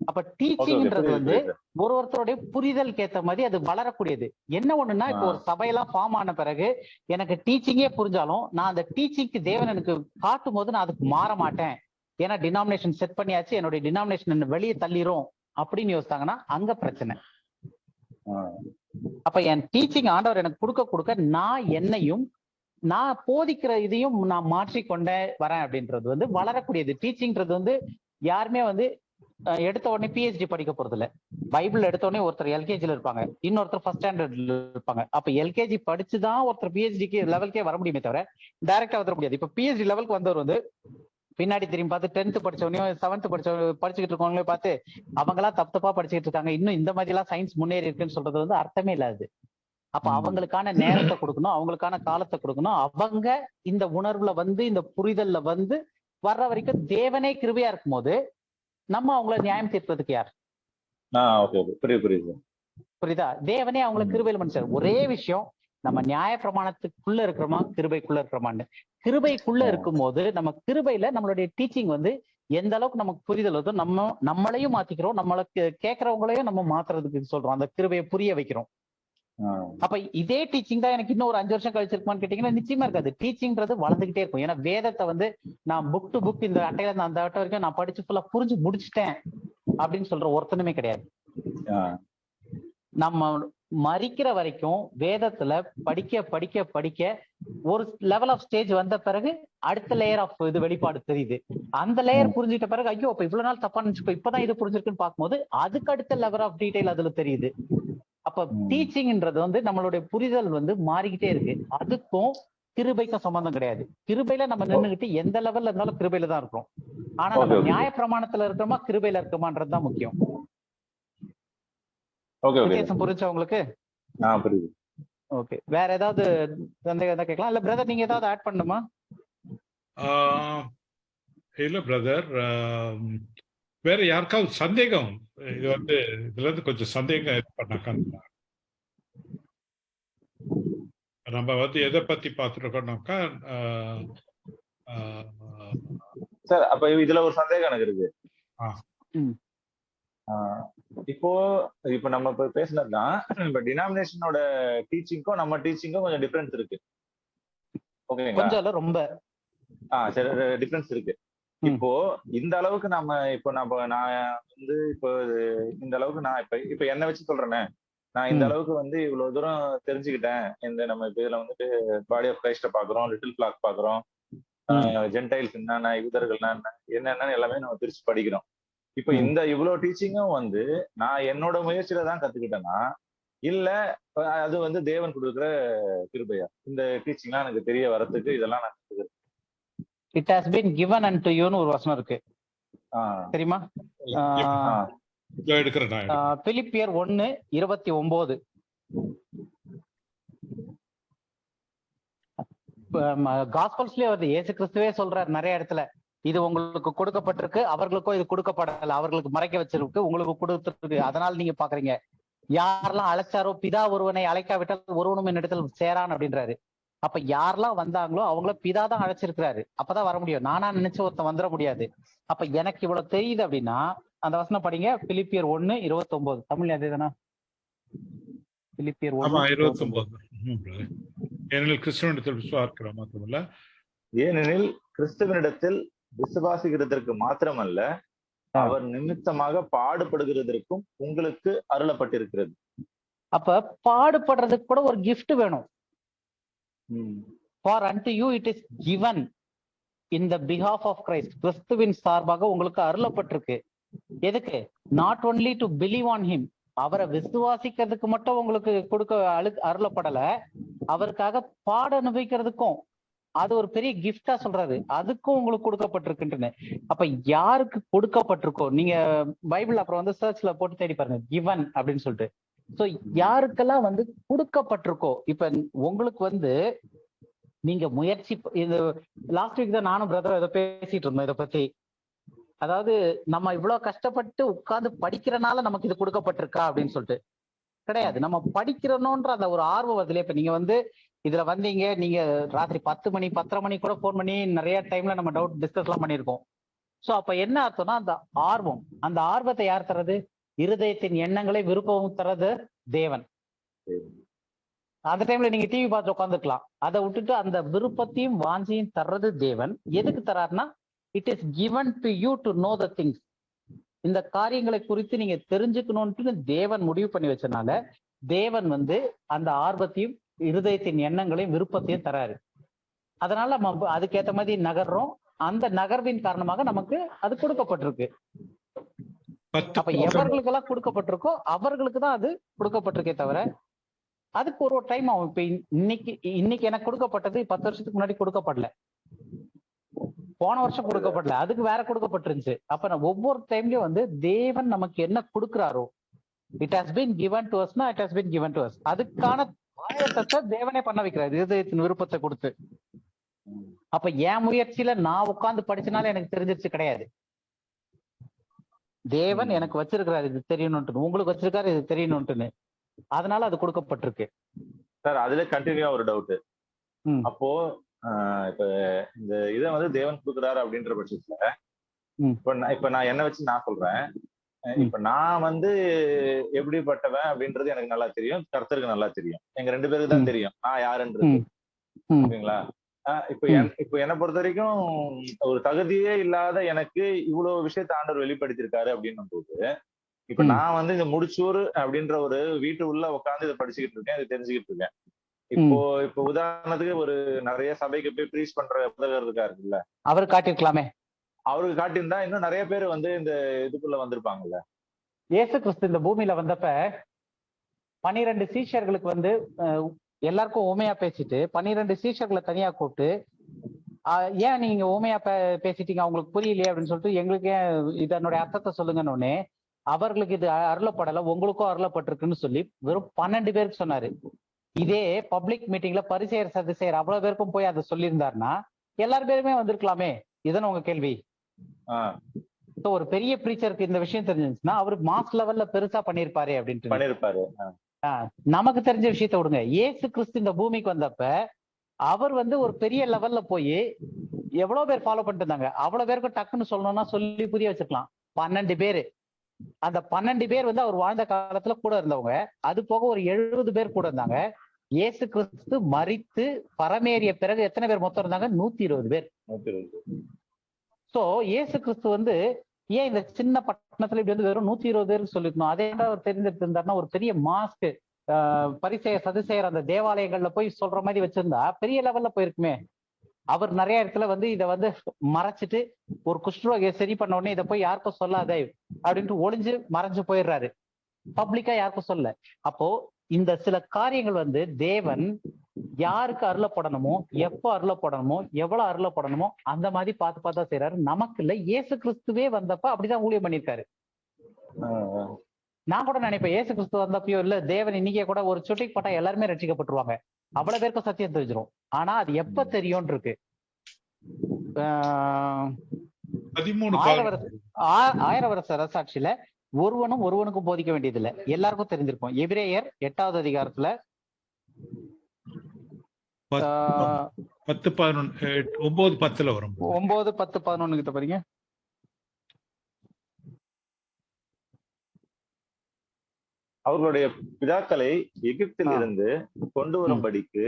அப்ப டீச்சிங்ன்றது வந்து ஒருத்தருடைய புரிதலுக்கு ஏத்த மாதிரி அது வளரக்கூடியது. என்ன ஒண்ணுன்னா, இப்போ ஒரு சபையெல்லாம் ஃபார்ம் ஆன பிறகு எனக்கு டீச்சிங்கே புரிஞ்சாலும் நான் அந்த டீச்சிங்க்கு தேவன் எனக்கு காட்டும் போது நான் அதுக்கு மாற மாட்டேன். ஏன்னா டினாமினேஷன் செட் பண்ணியாச்சு, என்னுடைய டினாமினேஷன் வெளியே தள்ளிரும் அப்படின்னு யோசித்தாங்கன்னா அங்க பிரச்சனை. அப்ப என் டீச்சிங் ஆண்டவர் எனக்கு கொடுக்க நான் என்னையும் நான் போதிக்கிற இதையும் நான் மாற்றிக்கொண்டே வரேன் அப்படின்றது வந்து வளரக்கூடியது. டீச்சிங்ன்றது வந்து யாருமே வந்து எடுத்த உடனே பிஹெச்டி படிக்க போறது இல்ல. பைபிள் எடுத்த உடனே ஒருத்தர் எல்கேஜில இருப்பாங்க, இன்னொருத்தர் ஃபர்ஸ்ட் ஸ்டாண்டர்ட்ல இருப்பாங்க. அப்ப எல்கேஜி படிச்சுதான் ஒருத்தர் பிஹெச்டிக்கு லெவல்கே வர முடியுமே தவிர டைரக்டா வர முடியாது. இப்ப பிஹெச்டி லெவலுக்கு வந்தவர் வந்து பின்னாடி திரும்பி பார்த்து 10th படிச்சவனையும் 7th படிச்சுக்கிட்டு இருக்கவங்களே பார்த்து அவங்களா தப்பா படிச்சுக்கிட்டு இருக்காங்க, இன்னும் இந்த மாதிரி எல்லாம் சயின்ஸ் முன்னேறி இருக்குன்னு சொல்றது வந்து அர்த்தமே இல்லாது. அப்ப அவங்களுக்கான நேரத்தை கொடுக்கணும், அவங்களுக்கான காலத்தை கொடுக்கணும். அவங்க இந்த உணர்வுல வந்து இந்த புரிதல்ல வந்து வர்ற வரைக்கும் தேவனே கிருபையா இருக்கும் போது நம்ம அவங்கள நியாயம் தீர்ப்பதுக்கு யார்? புரியுதா? தேவனே அவங்களை கிருபையில மனுஷர். ஒரே விஷயம், நம்ம நியாய பிரமாணத்துக்குள்ள இருக்கிறோமா கிருபைக்குள்ள இருக்கிறோமான்னு. கிருபைக்குள்ள இருக்கும் போது நம்ம கிருபையில நம்மளுடைய டீச்சிங் வந்து எந்த அளவுக்கு நமக்கு புரிதல் வருதோ நம்மளையும் மாத்திக்கிறோம், நம்மளுக்கு கேட்கறவங்களையும் நம்ம மாத்துறதுக்கு சொல்றோம், அந்த கிருபையை புரிய வைக்கிறோம். அப்ப இதே டீச்சிங் தான் எனக்கு இன்னும் ஒரு 5 வருஷம் கழிச்சிருக்குமான்னு கேட்டீங்கன்னா நிச்சயமா இருக்காது. டீச்சிங்ன்றது வளர்ந்துகிட்டே இருக்கும். ஏன்னா வேதத்தை வந்து நான் புக் டு புக் இந்த அட்டையில அந்த அட்டை வரைக்கும் நான் படிச்சு ஃபுல்லா புரிஞ்சு முடிச்சுட்டேன் அப்படின்னு சொல்ற ஒருத்தனுமே கிடையாது. நம்ம மறிக்கிற வரைக்கும் வேதத்துல படிக்க படிக்க படிக்க ஒரு லெவல் ஆஃப் ஸ்டேஜ் வந்த பிறகு அடுத்த லேயர் ஆஃப் இது வெளிப்பாடு தெரியுது. அந்த லேயர் புரிஞ்சுட்ட பிறகு ஐயோ அப்ப இவ்வளவு நாள் தப்பா நினைச்சுக்கோ, இப்பதான் இது புரிஞ்சிருக்குன்னு பார்க்கும்போது அதுக்கு அடுத்த லெவல் ஆஃப் டீடைல் அதுல தெரியுது. அப்ப டீச்சிங்ன்றது வந்து நம்மளுடைய புரிதல் வந்து மாறிக்கிட்டே இருக்கு. அதுக்கும் கிருபைக்கும் சம்பந்தம் கிடையாது. கிருபையில நம்ம நின்றுகிட்டு எந்த லெவல்ல இருந்தாலும் கிருபையில தான் இருக்கிறோம். ஆனா நம்ம நியாய பிரமாணத்துல இருக்கிறோமா கிருபையில இருக்கோமான்றதுதான் முக்கியம். வித்தியாசம் புரிஞ்சா உங்களுக்கு? ஓகே, வேற ஏதாவது சந்தேகம் கேட்கலாம். இல்ல பிரதர் நீங்க ஏதாவது ஆட் பண்ணுமா? இல்ல பிரதர், வேற யாருக்காவது சந்தேகம்? இது வந்து இதுல இருந்து கொஞ்சம் சந்தேகம் பண்ணாக்க நம்ம வந்து எதை பத்தி பார்த்துருக்கோம்னாக்கா சார், அப்ப இதுல ஒரு சந்தேகம் எனக்கு இருக்கு. இப்போ நம்ம இப்ப பேசினதுதான், இப்ப டினாமினேஷனோட டீச்சிங்க்கும் நம்ம டீச்சிங்க்கும் கொஞ்சம் டிஃபரன்ஸ் இருக்கு. ஓகேங்களா? ரொம்ப சரி, டிஃபரன்ஸ் இருக்கு. இப்போ இந்த அளவுக்கு நான் வந்து இப்போ இந்த அளவுக்கு நான் இப்ப என்ன வச்சு சொல்றேனே, நான் இந்த அளவுக்கு வந்து இவ்வளவு தூரம் தெரிஞ்சுக்கிட்டேன். இந்த நம்ம இப்ப இதுல வந்துட்டு பாடி ஆஃப் கிரைஸ்ட பாக்குறோம், லிட்டில் பிளாக் பாக்குறோம், ஜென்டைல்ஸ் என்னென்ன, யூதர்கள்னா என்னென்னு எல்லாமே நம்ம பிரிச்சு படிக்கிறோம். இப்ப இந்த இவ்வளவு டீச்சிங்கும் வந்து நான் என்னோட முயற்சியில தான் கத்துக்கிட்டேன்னா, இல்ல அது வந்து தேவன் கொடுக்குற கிருபையா? இந்த டீச்சிங்லாம் எனக்கு தெரிய வரதுக்கு இதெல்லாம் நான் கத்துக்கிறேன். It has been given unto youன்னு ஒரு வசனம் இருக்கு, தெரியுமா? பிலிப்பியர் 1:29. காஸ்பல்ஸ்லயே வருது, இயேசு கிறிஸ்துவே சொல்றாரு நிறைய இடத்துல, இது உங்களுக்கு கொடுக்கப்பட்டிருக்கு, அவர்களுக்கோ இது கொடுக்கப்படல, அவர்களுக்கு மறைக்க வச்சிருக்கு, உங்களுக்கு கொடுத்துருக்கு, அதனால நீங்க பாக்குறீங்க. யாரெல்லாம் அழைச்சாரோ பிதா ஒருவனை அழைக்காவிட்டால் ஒருவனும் என்னிடத்தில் சேரான் அப்படின்றாரு. அப்ப யாரெல்லாம் வந்தாங்களோ அவங்கள பிதா தான் அழைச்சிருக்கிறாரு, அப்பதான் வர முடியும். நானா நினைச்சு ஒருத்தன் வந்துட முடியாது. அப்ப எனக்கு இவ்வளவு தெரியுது அப்படின்னா அந்த வசனம் படிங்க, பிலிப்பியர் 1:29. தமிழ் அதேதானா? பிலிப்பியர் 1:29. ஏனெனில் கிறிஸ்துவனிடத்தில் விசுவாசிக்கிறோம் மாத்திரமல்ல, ஏனெனில் கிறிஸ்துவனிடத்தில் விசுவாசிக்கிறதற்கு மாத்திரமல்ல, அவர் நிமித்தமாக பாடுபடுகிறதற்கும் உங்களுக்கு அருளப்பட்டிருக்கிறது. அப்ப பாடுபடுறதுக்கு கூட ஒரு gift வேணும். For unto you it is given in the behalf of Christ. கிறிஸ்துவின் சார்பாக உங்களுக்கு அருளப்பட்டிருக்கு. எதுக்கு? not only to believe on him, அவரை விசுவாசிக்கிறதுக்கு மட்டும் உங்களுக்கு கொடுக்க அருளப்படல, அவருக்காக பாட அனுபவிக்கிறதுக்கும். அது ஒரு பெரிய கிஃப்டா சொல்றாரு, அதுக்கும் உங்களுக்கு கொடுக்கப்பட்டிருக்குன்னு. அப்ப யாருக்கு கொடுக்கப்பட்டிருக்கோ, நீங்க பைபிள் அப்புறம் வந்து சர்ச்ல போட்டு தேடி பாருங்க, given அப்படின்னு சொல்லிட்டு. சோ யாருக்கெல்லாம் வந்து கொடுக்கப்பட்டிருக்கோ, இப்ப உங்களுக்கு வந்து நீங்க முயற்சி, இது லாஸ்ட் வீக் தான் நானும் பிரதர் இதை பேசிட்டு இருந்தோம் இதை பத்தி. அதாவது நம்ம இவ்வளவு கஷ்டப்பட்டு உட்கார்ந்து படிக்கிறனால நமக்கு இது கொடுக்கப்பட்டிருக்கா அப்படின்னு சொல்லிட்டு கிடையாது. நம்ம படிக்கிறோன்ற அந்த ஒரு ஆர்வம் அதுல. இப்ப நீங்க வந்து இதுல வந்தீங்க, நீங்க ராத்திரி 10 மணி 10:30 மணி கூட போன் பண்ணி நிறைய டைம்ல நம்ம டவுட் டிஸ்கஸ் எல்லாம் பண்ணியிருக்கோம். சோ அப்ப என்ன அர்த்தம்னா, அந்த ஆர்வம், அந்த ஆர்வத்தை யார் தர்றது? இருதயத்தின் எண்ணங்களை விருப்பமும் தர்றது தேவன். அந்த டைம்ல நீங்க டிவி பார்த்து உட்காந்துக்கலாம், அதை விட்டுட்டு அந்த விருப்பத்தையும் வாஞ்சியும் தர்றது தேவன். எதுக்கு தராருன்னா, it is given to you to know the things. இந்த காரியங்களை குறித்து நீங்க தெரிஞ்சுக்கணும்னு தேவன் முடிவு பண்ணி வச்சனால தேவன் வந்து அந்த ஆர்வத்தையும் இருதயத்தின் எண்ணங்களையும் விருப்பத்தையும் தராரு. அதனால நம்ம அதுக்கேற்ற மாதிரி நகர்றோம். அந்த நகர்வின் காரணமாக நமக்கு அது கொடுக்கப்பட்டிருக்கு. அப்ப எவர்களுக்கெல்லாம் கொடுக்கப்பட்டிருக்கோ அவர்களுக்கு தான் அது கொடுக்கப்பட்டிருக்கே தவிர அதுக்கு ஒரு டைம் ஆகும். இப்ப இன்னைக்கு எனக்கு கொடுக்கப்பட்டது 10 வருஷத்துக்கு முன்னாடி கொடுக்கப்படல, போன வருஷம் கொடுக்கப்படல, அதுக்கு வேற கொடுக்கப்பட்டிருந்துச்சு. அப்ப நான் ஒவ்வொரு டைம்லயும் வந்து தேவன் நமக்கு என்ன கொடுக்குறாரோ, it has been given to us, it has been given to us. அதுக்கான ஆயத்தத்தை தேவனே பண்ண வைக்கிறார் இருதயத்தின் விருப்பத்தை கொடுத்து. அப்ப என் முயற்சியில நான் உட்கார்ந்து படிச்சனால எனக்கு தெரிஞ்சிருச்சு கிடையாது. தேவன் எனக்கு வச்சிருக்கிறாரு இது தெரியணும்னு, உங்களுக்கு வச்சிருக்காரு இது தெரியணும்னு, அதனால அது கொடுக்கப்பட்டிருக்கு. சார் அதுல கண்டினியூவா ஒரு டவுட். அப்போ இப்ப இந்த இதை வந்து தேவன் கொடுக்குறாரு அப்படின்ற பட்சத்துல இப்ப நான் என்ன வச்சு நான் சொல்றேன், இப்ப நான் வந்து எப்படிப்பட்டவன் அப்படின்றது எனக்கு நல்லா தெரியும், கர்த்தருக்கு நல்லா தெரியும், எங்க 2 பேருக்கு தான் தெரியும் நான் யாருன்றது. ஓகேங்களா? இப்ப என்னை பொறுத்த வரைக்கும் ஒரு தகுதியே இல்லாத எனக்கு இவ்வளவு விஷயத்த ஆண்டவர் வெளிப்படுத்திருக்காரு அப்படின்னும் போது, இப்ப நான் வந்து இந்த முடிச்சூர் அப்படின்ற ஒரு வீட்டு உள்ள உட்காந்து இதை படிச்சுக்கிட்டு இருக்கேன், இதை தெரிஞ்சுக்கிட்டு இருக்கேன். இப்போ உதாரணத்துக்கு ஒரு நிறைய சபைக்கு போய் ப்ரீச் பண்ற புத்தகர் இருக்காருல்ல, அவர் காட்டிருக்கலாமே. அவருக்கு காட்டியிருந்தா இன்னும் நிறைய பேர் வந்து இந்த இதுக்குள்ள வந்திருப்பாங்கல்ல. இயேசு கிறிஸ்து இந்த பூமியில வந்தப்ப 12 சீஷர்களுக்கு வந்து எல்லாருக்கும் ஊமையா பேசிட்டு 12 சீஷர்களை தனியா கூப்பிட்டு, ஏன் நீங்க ஊமையா பேசிட்டீங்க, அவங்களுக்கு புரியலையே அப்படின்னு சொல்லிட்டு, எங்களுக்கு ஏன் இதனுடைய அர்த்தத்தை சொல்லுங்கன்னு உடனே, அவர்களுக்கு இது அருளப்படல, உங்களுக்கும் அருளப்பட்டிருக்குன்னு சொல்லி வெறும் 12 பேருக்கு சொன்னாரு. இதே பப்ளிக் மீட்டிங்ல பரிசேயர் சதுசேயர் அவ்வளவு பேருக்கும் போய் அதை சொல்லியிருந்தாருன்னா எல்லாரும் பேருமே வந்திருக்கலாமே. இதுன்னு உங்க கேள்வி. ஒரு பெரிய பிரீச்சருக்கு இந்த விஷயம் தெரிஞ்சிருந்துச்சுன்னா அவரு மாஸ் லெவல்ல பெருசா பண்ணிருப்பாரு அப்படின்ட்டு. நமக்கு தெரிஞ்ச விஷயத்த விடுங்க. இயேசு கிறிஸ்து இந்த பூமிக்கு வந்தப்ப அவர் வந்து ஒரு பெரிய லெவல்ல போய் எவ்வளவு பேர் ஃபாலோ பண்ணிட்டு இருந்தாங்க, அவ்வளவு பேருக்கு டக்குன்னு சொல்லணும்னா சொல்லி புரிய வச்சிருக்கலாம். 12 பேரு. அந்த 12 பேர் வந்து அவர் வாழ்ந்த காலத்துல கூட இருந்தவங்க. அது போக ஒரு 70 பேர் கூட இருந்தாங்க. இயேசு கிறிஸ்து மரித்து பரமேறிய பிறகு எத்தனை பேர் மொத்தம் இருந்தாங்க? 120 பேர். சோ இயேசு கிறிஸ்து வந்து ஏன் இந்த சின்ன பட்டணத்துல இப்படி வந்து வெறும் 120 பேருக்கு சொல்லிருக்கணும்? அதே அவர் தெரிஞ்சிட்டு இருந்தாருன்னா ஒரு பெரிய மாஸ்க் பரிசேயர் சதுசேயர் அந்த தேவாலயங்கள்ல போய் சொல்ற மாதிரி வச்சிருந்தா பெரிய லெவல்ல போயிருக்குமே. அவர் நிறைய இடத்துல வந்து இதை வந்து மறைச்சிட்டு ஒரு குஷ்டரோகியை சரி பண்ண உடனே இதை போய் யாருக்கும் சொல்லாதே அப்படின்ட்டு ஒளிஞ்சு மறைஞ்சு போயிடுறாரு. பப்ளிக்கா யாருக்கும் சொல்ல. அப்போ இந்த சில காரியங்கள் வந்து தேவன் யாருக்கு அருளப்படணுமோ, எப்போ அருளப்படணுமோ, எவ்வளவு அருளப்படணுமோ அந்த மாதிரி பார்த்து பார்த்தா செய்யறாரு. நமக்கு இல்ல, இயேசு கிறிஸ்துவே வந்தப்ப அப்படிதான் ஊழியம் பண்ணியிருக்காரு. நான் கூட நினைப்பேன் இயேசு கிறிஸ்து வந்தப்பயோ இல்ல தேவன் இன்னைக்கே கூட ஒரு சுட்டிக்கு போட்டா எல்லாருமே ரட்சிக்கப்பட்டுருவாங்க, அவ்வளவு பேருக்கும் சத்தியம் தெரிஞ்சிடும். ஆனா அது எப்ப தெரியும் இருக்கு. 1000 வருஷ அரசாட்சியில ஒருவனும் ஒருவனுக்கும் போதிக்க வேண்டியது இல்ல, எல்லாருக்கும் தெரிஞ்சிருக்கும். எபிரேயர் 8வது அதிகாரத்துல 9:10 வரும். 9, 10, 11 கிட்ட பாருங்க. அவர்களுடைய பிதாக்களை எகிப்தில் இருந்து கொண்டு வரும்படிக்கு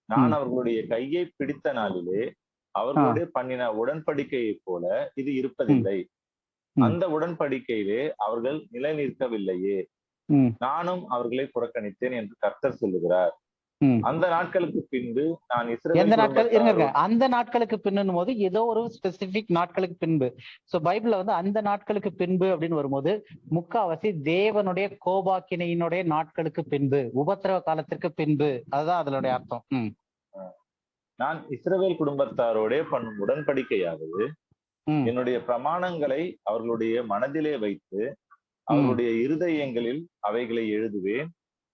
நான் அவர்களுடைய கையை பிடித்த நாளிலே அவர்களுடைய பண்ணின உடன்படிக்கையை போல இது இருப்பதில்லை. அந்த உடன்படிக்கையிலே அவர்கள் நிலை நிற்கவில்லையே, நானும் அவர்களை புறக்கணித்தேன் என்று கர்த்தர் சொல்லுகிறார். அந்த நாட்களுக்கு பின்பு நான் அந்த நாட்களுக்கு பின்னும் போது ஏதோ ஒரு ஸ்பெசிபிக் நாட்களுக்கு பின்பு. சோ பைபிள்ல வந்து அந்த நாட்களுக்கு பின்பு அப்படின்னு வரும்போது முக்காவாசி தேவனுடைய கோபாக்கினையினுடைய நாட்களுக்கு பின்பு, உபத்திரவ காலத்திற்கு பின்பு, அதுதான் அதனுடைய அர்த்தம். நான் இஸ்ரவேல் குடும்பத்தாரோட பண்ணும் உடன்படிக்கையாவது என்னுடைய பிரமாணங்களை அவர்களுடைய மனதிலே வைத்து அவர்களுடைய இருதயங்களில் அவைகளை எழுதுவேன்.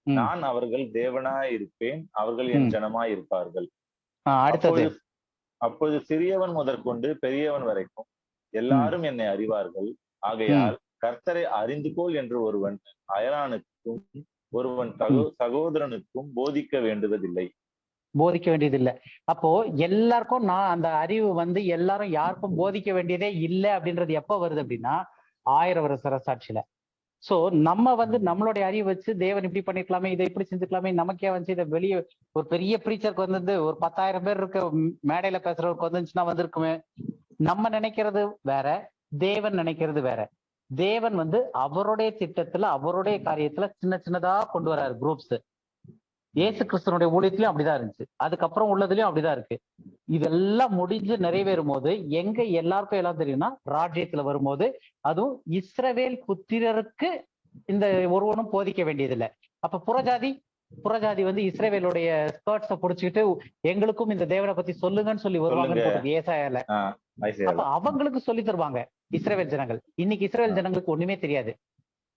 நான் அவர்கள் தேவனாய் இருப்பேன், அவர்கள் என் ஜனமாய் இருப்பார்கள். அப்போது சிறியவன் முதற்கொண்டு பெரியவன் வரைக்கும் எல்லாரும் என்னை அறிவார்கள். ஆகையால் கர்த்தரை அறிந்து கொள் என்று ஒருவன் அயலானுக்கும் ஒருவன் சகோதரனுக்கும் போதிக்க வேண்டியதில்லை. அப்போ எல்லாருக்கும் நான் அந்த அறிவு வந்து எல்லாரும் யாருக்கும் போதிக்க வேண்டியதே இல்லை அப்படின்றது எப்ப வருது அப்படின்னா 1000 வருஷ அரசாட்சியில. சோ நம்ம வந்து நம்மளுடைய அறிவு வச்சு தேவன் இப்படி பண்ணிருக்கலாமே, இதை இப்படி செஞ்சுக்கலாமே, நமக்கே வந்து இதை வெளியே ஒரு பெரிய ப்ரீச்சருக்கு வந்து ஒரு 10,000 பேர் இருக்க மேடையில பேசுறவருக்கு வந்துச்சுன்னா வந்திருக்குமே. நம்ம நினைக்கிறது வேற, தேவன் நினைக்கிறது வேற. தேவன் வந்து அவருடைய திட்டத்துல அவருடைய காரியத்துல சின்ன சின்னதா கொண்டு வர்றாரு குரூப்ஸ். இயேசு கிறிஸ்துவனுடைய ஊழியத்திலயும் அப்படிதான் இருந்துச்சு, அதுக்கப்புறம் உள்ளதுலயும் அப்படிதான் இருக்கு. இதெல்லாம் முடிஞ்சு நிறைவேறும் போது எங்க எல்லாருக்கும் எல்லாம் தெரியும்னா ராஜ்யத்துல வரும்போது, அதுவும் இஸ்ரவேல் புத்திரருக்கு இந்த ஒருவனும் போதிக்க வேண்டியதில்லை. அப்ப புறஜாதி வந்து இஸ்ரவேலுடைய ஸ்கர்ட்ஸ புடிச்சுக்கிட்டு எங்களுக்கும் இந்த தேவனை பத்தி சொல்லுங்கன்னு சொல்லி வருவாங்கன்னு ஏசாயால. அப்ப அவங்களுக்கு சொல்லி தருவாங்க இஸ்ரவேல் ஜனங்கள். இன்னைக்கு இஸ்ரவேல் ஜனங்களுக்கு ஒண்ணுமே தெரியாது.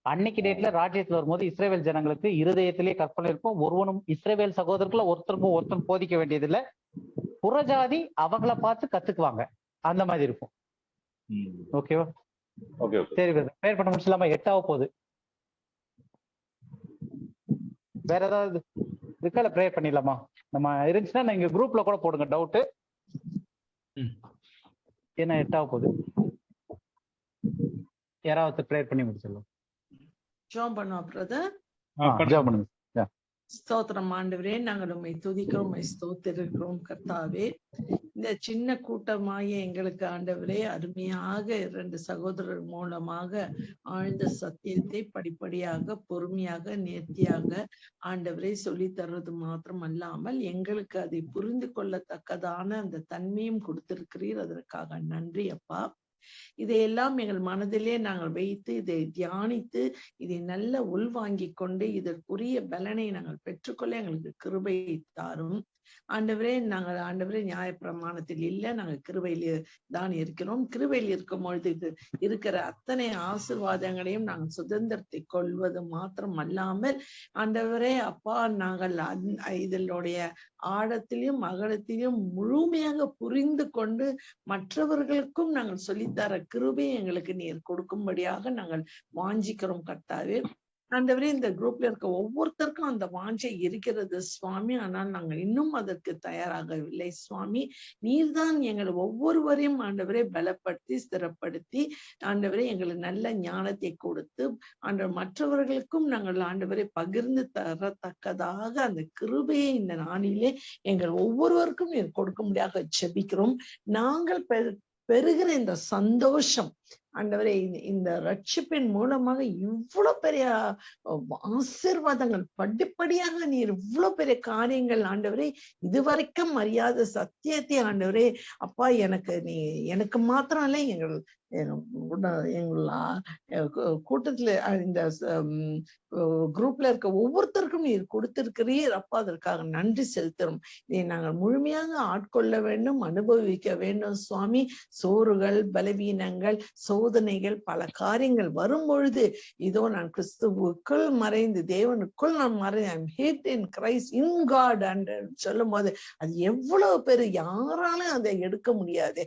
அன்னைக்கு டேட்ல ராஜ்யத்துல வரும்போது இஸ்ரவேல் ஜனங்களுக்கு இருதயத்திலே கற்பனை இருக்கும். ஒருவனும் இஸ்ரவேல் சகோதரர்களை ஒருத்தன் போதிக்க வேண்டியதில்லை. புறஜாதி அவங்கள பார்த்து கத்துக்குவாங்க, அந்த மாதிரி இருக்கும். ஓகேவா? சரி, ப்ரேயர் பண்ண முடிச்சலாமா? 8ஆக போகுது. வேற ஏதாவது இருக்கால ப்ரேயர் பண்ணிடலாமா? நம்ம இருந்துச்சுன்னா நீங்க குரூப்ல கூட போடுங்க டவுட். ஏன்னா 8ஆக போகுது. யாராவது ப்ரேயர் பண்ணி முடிச்சிடலாம். ஜெபம் பண்ணுவோம் பிரதர். ஜெபம் பண்ணுங்க. ஸ்தோத்திரம் ஆண்டவரே, நாங்கள் உம்மை துதிக்கிறோம், உம்மை ஸ்தோத்திரிக்கிறோம் கர்த்தாவே. இந்த சின்ன கூட்டமாகிய எங்களுக்கு ஆண்டவரே அருமையாக 2 சகோதரர் மூலமாக ஆழ்ந்த சத்தியத்தை படிப்படியாக பொறுமையாக நேர்த்தியாக ஆண்டவரே சொல்லி தர்றது மாத்திரம் அல்லாமல் எங்களுக்கு அதை புரிந்து கொள்ளத்தக்கதான அந்த தன்மையும் கொடுத்திருக்கிறீர். அதற்காக நன்றி அப்பா. இதையெல்லாம் எங்கள் மனதிலே நாங்கள் வைத்து இதை தியானித்து இதை நல்ல உள்வாங்கிக் கொண்டு இதற்குரிய பலனை நாங்கள் பெற்றுக்கொள்ள எங்களுக்கு கிருபை தாரும் ஆண்டவரே. நாங்கள் ஆண்டவரே நியாயப்பிரமாணத்தில் இல்லை, நாங்கள் கிருபையில தான் இருக்கிறோம். கிருபையில் இருக்கும் பொழுது இது இருக்கிற அத்தனை ஆசீர்வாதங்களையும் நாங்கள் சுதந்திரத்தை கொள்வது மாத்திரம் அல்லாமல் ஆண்டவரே அப்பா, நாங்கள் இதனுடைய ஆழத்திலும் அகலத்திலும் முழுமையாக புரிந்து கொண்டு மற்றவர்களுக்கும் நாங்கள் சொல்லித்தர கிருபை எங்களுக்கு நீர் கொடுக்கும்படியாக நாங்கள் வாஞ்சிக்கிறோம் கர்த்தாவே. ஆண்டவரே, இந்த குரூப்ல இருக்க ஒவ்வொருத்தருக்கும் அந்த வாஞ்சை இருக்கிறது சுவாமி. ஆனால் நாங்கள் இன்னும் அதற்கு தயாராகவில்லை சுவாமி. நீர்தான் எங்களை ஒவ்வொருவரையும் ஆண்டவரே பலப்படுத்தி ஸ்திரப்படுத்தி ஆண்டவரே எங்களுக்கு நல்ல ஞானத்தை கொடுத்து ஆண்டவர் மற்றவர்களுக்கும் நாங்கள் ஆண்டவரை பகிர்ந்து தரத்தக்கதாக அந்த கிருபையை இந்த நாளிலே எங்கள் ஒவ்வொருவருக்கும் நீர் கொடுக்க முடியாத ஜெபிக்கிறோம். நாங்கள் பெறுகிற இந்த சந்தோஷம் ஆண்டவரே இந்த ரட்சிப்பின் மூலமாக இவ்வளவு பெரிய ஆசீர்வாதங்கள் படிப்படியாக நீர் இவ்வளவு பெரிய காரியங்கள் ஆண்டவரே இதுவரைக்கும் அறியாத சத்தியத்தை ஆண்டவரே அப்பா எனக்கு மாத்திரம் இல்ல எங்கள் கூட்டத்துல இந்த குரூப்ல இருக்க ஒவ்வொருத்தருக்கும் நீர் கொடுத்திருக்கிறீர் அப்பா. அதற்காக நன்றி செலுத்துறோம். இதை நாங்கள் முழுமையாக ஆட்கொள்ள வேண்டும், அனுபவிக்க வேண்டும் சுவாமி. சோறுகள், பலவீனங்கள், சோதனைகள், பல காரியங்கள் வரும் பொழுது இதோ நான் கிறிஸ்துவுக்குள் மறைந்து தேவனுக்குள் நான் மறைந்து I'm hid in Christ in God என்று சொல்லும் போது அது எவ்வளவு பெரிய யாராலும் அதை எடுக்க முடியாது.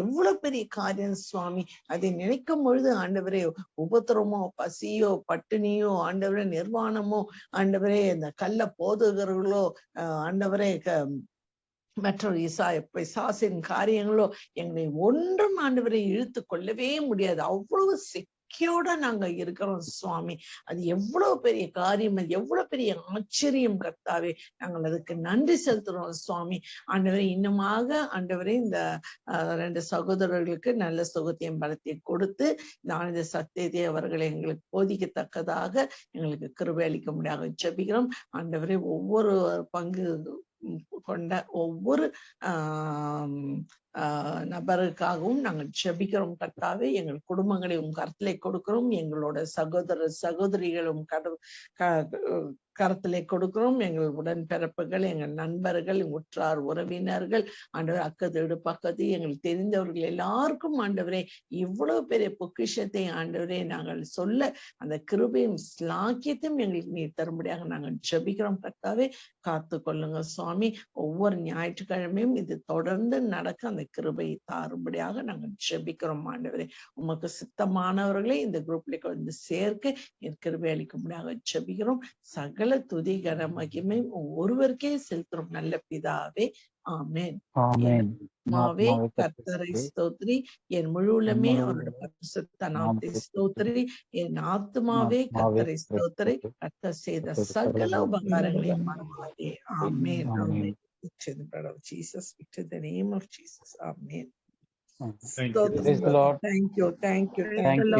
எவ்வளவு பெரிய காரியம் சுவாமி. அதை நினைக்கும் பொழுது ஆண்டவரே உபத்திரமோ, பசியோ, பட்டினியோ, ஆண்டவரே நிர்வாணமோ, ஆண்டவரே இந்த கள்ள போதகர்களோ, ஆண்டவரே மற்றொரு பிசாசின் காரியங்களோ எங்களை ஒன்றும் ஆண்டவரை இழுத்து கொள்ளவே முடியாது. அவ்வளவு சிக்கையோட நாங்க இருக்கிறோம் சுவாமி. அது எவ்வளவு பெரிய காரியம், அது எவ்வளவு பெரிய ஆச்சரியம் கர்த்தாவே. நாங்கள் அதுக்கு நன்றி செலுத்துறோம் சுவாமி. ஆண்டவரை இன்னுமாக ஆண்டவரே இந்த 2 சகோதரர்களுக்கு நல்ல சுகத்தையும் பலத்தையும் கொடுத்து இந்த சத்தியத்தை அவர்களை எங்களுக்கு போதிக்கத்தக்கதாக எங்களுக்கு கிருபை அளிக்க முடியாத ஜெபிக்கிறோம். ஆண்டவரே ஒவ்வொரு பங்கு கொண்ட ஒவ்வொரு நபருக்காகவும் நாங்கள் ஜெபிக்கிறோம் கர்த்தாவே. எங்கள் குடும்பங்களை கருத்திலே கொடுக்கிறோம். எங்களோட சகோதரிகளும் கருத்திலே கொடுக்கிறோம். எங்கள் உடன்பிறப்புகள், எங்கள் நண்பர்கள், உற்றார் உறவினர்கள், ஆண்டவர் அக்கத்து பக்கத்து எங்களுக்கு தெரிந்தவர்கள் எல்லாருக்கும் ஆண்டவரே இவ்வளவு பெரிய பொக்கிஷத்தை ஆண்டவரே நாங்கள் சொல்ல அந்த கிருபையும் ஸ்லாக்கியத்தையும் எங்களுக்கு நீர் தரும்படியாக நாங்கள் ஜெபிக்கிறோம் கர்த்தாவே. காத்து கொள்ளுங்க சுவாமி. ஒவ்வொரு ஞாயிற்றுக்கிழமையும் இது தொடர்ந்து நடக்க அந்த கிருபையை தாரும்படியாக நாங்கள் ஜெபிக்கிறோம் ஆண்டவரே. உமக்கு சித்தமானவர்களை இந்த குரூப்ல வந்து சேர்க்க கிருபை அளிக்கும்படியாக ஜெபிக்கிறோம். சகல துதி கன மகிமை ஒருவருக்கே செலுத்துறோம் நல்ல பிதாவே. ஆமென். ஆத்மாவே கர்த்தரை ஸ்தோத்திரி, என் முழுவலுமே அவருடைய பரிசுத்த நாமத்தை ஸ்தோத்திரி. என் ஆத்மாவே கர்த்தரை ஸ்தோத்திரி, கர்த்தர் செய்த சகல உபகாரங்களையும் மறவாதே. ஆமென். ஆமென். To the blood of Jesus, to the name of Jesus. Amen. Thank you. Praise the Lord. Thank you. Thank you. Thank you.